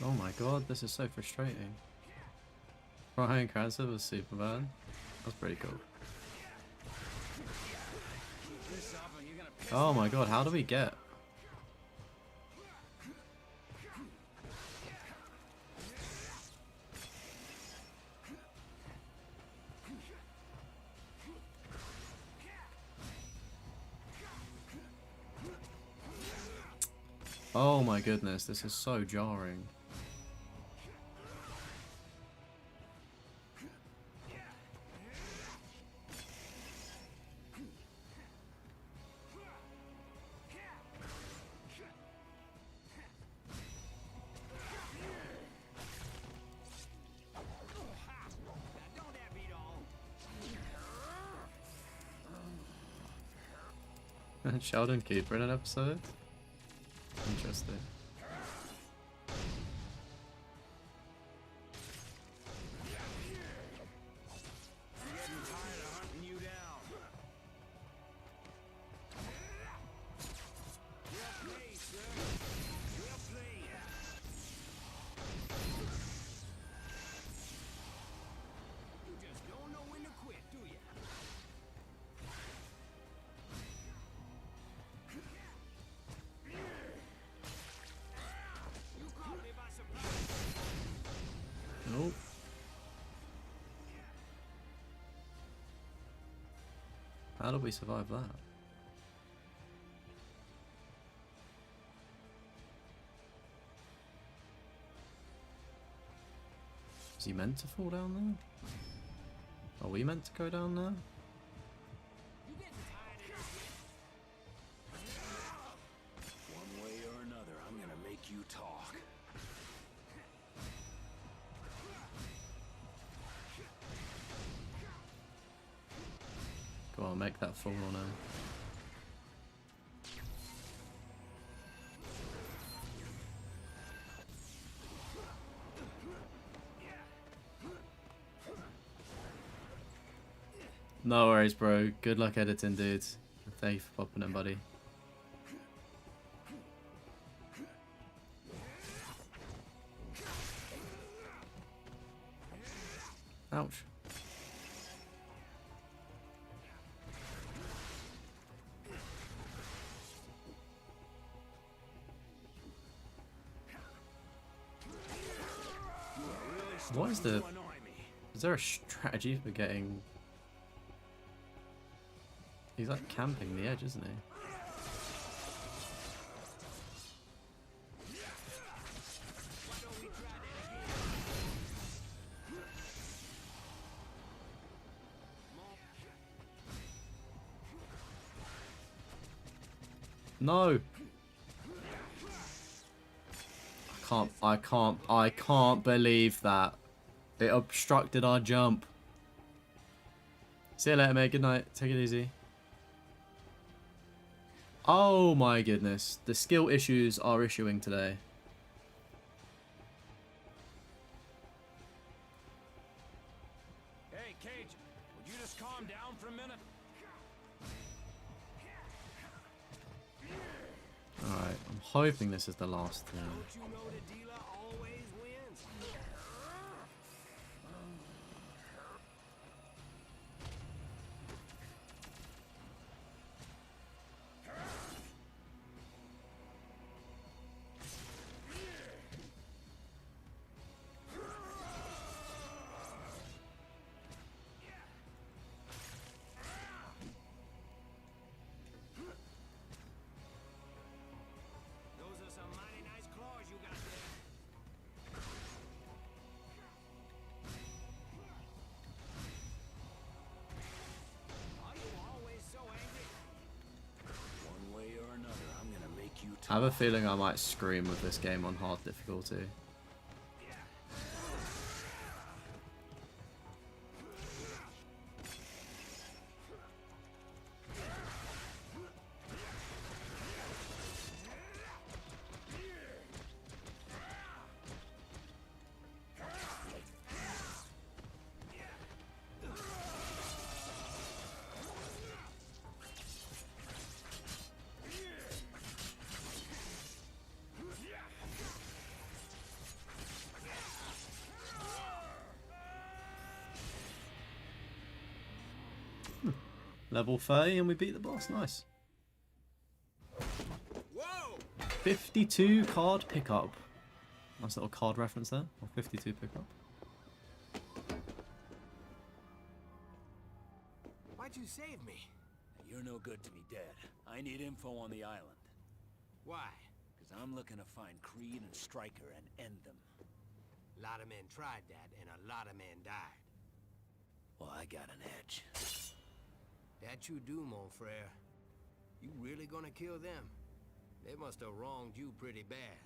Oh my god, this is so frustrating. Brian Cranston was Superman. That's pretty cool. Oh my god, how do we get? Oh my goodness, this is so jarring. Sheldon Cooper in an episode? Interesting. Nope. How do we survive that? Is he meant to fall down there? Are we meant to go down there? One way or another, I'm gonna make you talk. Go on, make that fall on him. No worries, bro. Good luck editing, dudes. Thank you for popping in, buddy. Ouch. What is the... Is there a strategy for getting... He's like camping the edge, isn't he? No. I can't believe that. It obstructed our jump. See you later, mate. Good night. Take it easy. Oh my goodness. The skill issues are issuing today. Hey, Cage, would you just calm down for a minute? Alright, I'm hoping this is the last thing. Don't you know the dealer always wins? Those are some mighty nice claws you got there. Are you always so angry? One way or another, I'm gonna make you I have a feeling I might scream with this game on hard difficulty. Level 30 and we beat the boss. Nice. Whoa! 52 card pickup. Nice little card reference there. Or 52 pickup. Why'd you save me? You're no good to me dead. I need info on the island. Why? Because I'm looking to find Creed and Stryker and end them. A lot of men tried that, and a lot of men died. Well, I got an edge. That you do, mon frere. You really gonna kill them? They must have wronged you pretty bad.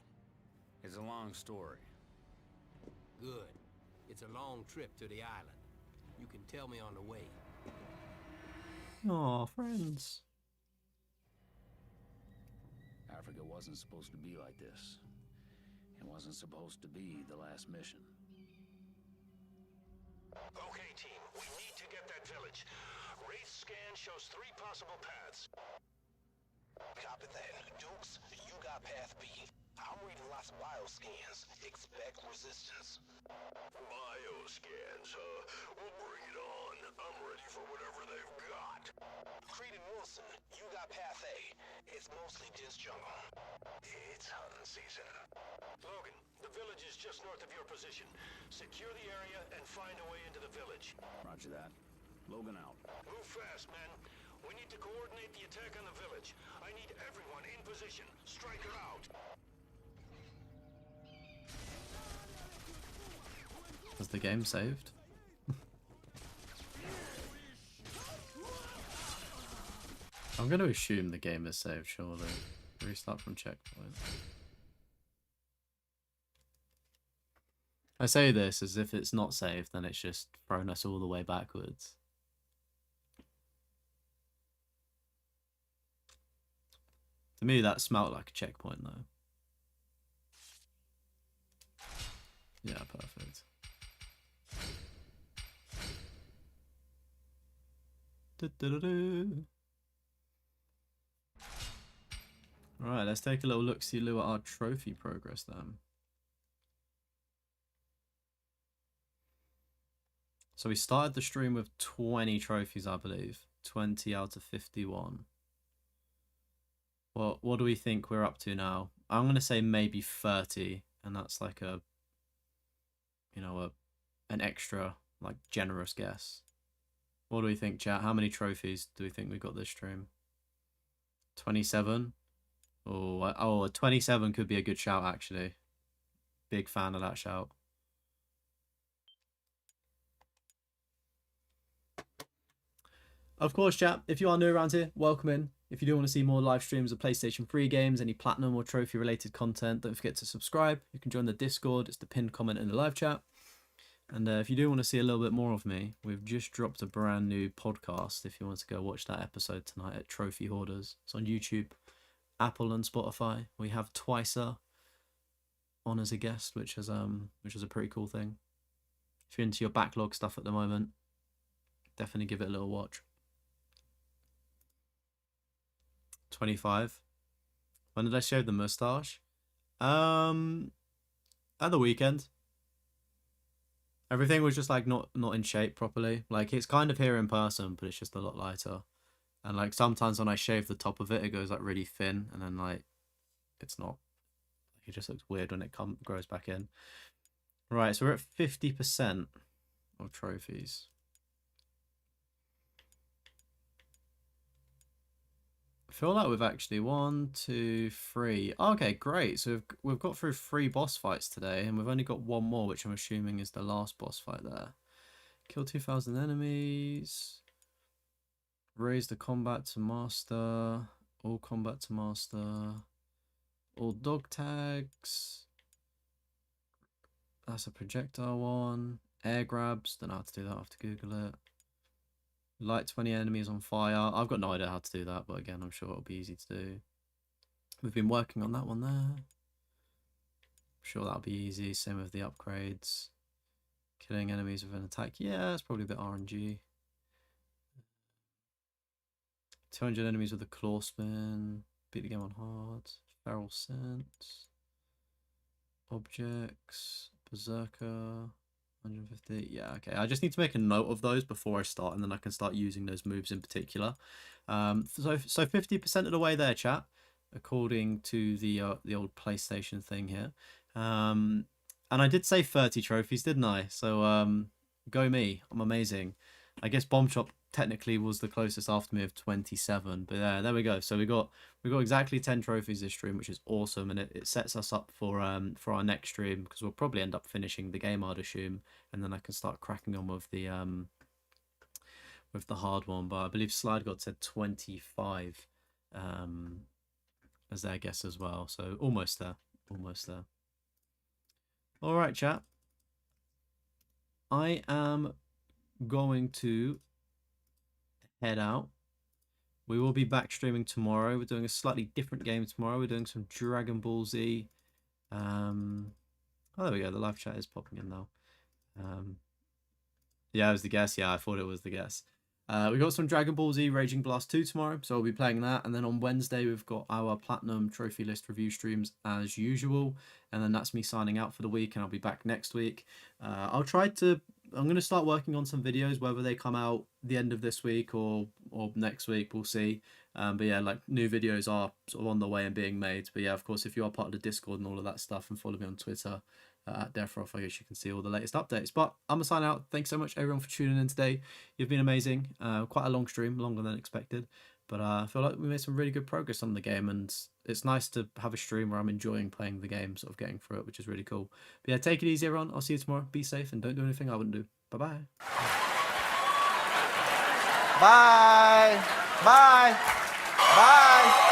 It's a long story. Good. It's a long trip to the island. You can tell me on the way. Aw, friends. Africa wasn't supposed to be like this. It wasn't supposed to be the last mission. Okay, team, we need to get that village. Wraith scan shows 3 possible paths. Copy that. Dukes, you got path B. I'm reading lots of bioscans. Expect resistance. Bioscans, we'll bring it on. I'm ready for whatever they've got. Creed and Wilson, you got path A. It's mostly dense jungle. It's hunting season. Logan, the village is just north of your position. Secure the area and find a way into the village. Roger that. Logan out. Move fast, man. We need to coordinate the attack on the village. I need everyone in position. Stryker out. Was the game saved? I'm going to assume the game is saved, surely. Restart from checkpoint. I say this as if it's not saved, then it's just thrown us all the way backwards. To me, that smelled like a checkpoint, though. Yeah, perfect. Alright, let's take a little look-see-loo at our trophy progress then. So we started the stream with 20 trophies, I believe. 20 out of 51. Well, what do we think we're up to now? I'm going to say maybe 30, and that's like a, you know, an extra, like, generous guess. What do we think, chat? How many trophies do we think we got this stream? 27? Oh, 27 could be a good shout, actually. Big fan of that shout. Of course, chat, if you are new around here, welcome in. If you do want to see more live streams of PlayStation 3 games, any platinum or trophy related content, don't forget to subscribe. You can join the Discord. It's the pinned comment in the live chat. And if you do want to see a little bit more of me, we've just dropped a brand new podcast. If you want to go watch that episode tonight at Trophy Hoarders, it's on YouTube, Apple, and Spotify. We have Twicer on as a guest, which is a pretty cool thing. If you're into your backlog stuff at the moment, definitely give it a little watch. 25. When did I shave the mustache? At the weekend. Everything was just like not in shape properly. Like it's kind of here in person, but it's just a lot lighter. And like sometimes when I shave the top of it, it goes like really thin, and then like it's not. It just looks weird when it grows back in. Right, so we're at 50% of trophies. I feel like we've actually 1, 2, 3. Okay, great. So we've got through 3 boss fights today, and we've only got 1 more, which I'm assuming is the last boss fight there. Kill 2,000 enemies. Raise the combat to master. All combat to master. All dog tags. That's a projectile one. Air grabs. Don't know how to do that. I have to Google it. Light 20 enemies on fire. I've got no idea how to do that, but again, I'm sure it'll be easy to do. We've been working on that one there. I'm sure that'll be easy. Same with the upgrades. Killing enemies with an attack. Yeah, it's probably a bit RNG. 200 enemies with a claw spin. Beat the game on hard. Feral scent. Objects. Berserker. 150. Yeah, okay. I just need to make a note of those before I start, and then I can start using those moves in particular. So 50% of the way there, chat, according to the old PlayStation thing here. And I did say 30 trophies, didn't I? So go me. I'm amazing. I guess Bomb Shop technically was the closest after me of 27, but there we go. So we got exactly 10 trophies this stream, which is awesome, and it sets us up for our next stream, because we'll probably end up finishing the game, I'd assume, and then I can start cracking on with the hard one. But I believe Slide God said 25 as their guess as well, so almost there. All right, chat. I am going to head out. We will be back streaming tomorrow. We're doing a slightly different game tomorrow. We're doing some Dragon Ball Z. Oh, there we go. The live chat is popping in now. Yeah, it was the guess. Yeah, I thought it was the guess. We got some Dragon Ball Z Raging Blast 2 tomorrow, so I'll be playing that. And then on Wednesday, we've got our Platinum Trophy List review streams as usual. And then that's me signing out for the week, and I'll be back next week. I'm going to start working on some videos, whether they come out the end of this week or next week, we'll see. But yeah, like new videos are sort of on the way and being made. But yeah, of course, if you are part of the Discord and all of that stuff, and follow me on Twitter at Deathroff, I guess you can see all the latest updates. But I'm going to sign out. Thanks so much, everyone, for tuning in today. You've been amazing. Quite a long stream, longer than expected. But I feel like we made some really good progress on the game, and it's nice to have a stream where I'm enjoying playing the game, sort of getting through it, which is really cool. But yeah, take it easy, everyone. I'll see you tomorrow. Be safe, and don't do anything I wouldn't do. Bye-bye. Bye. Bye. Bye.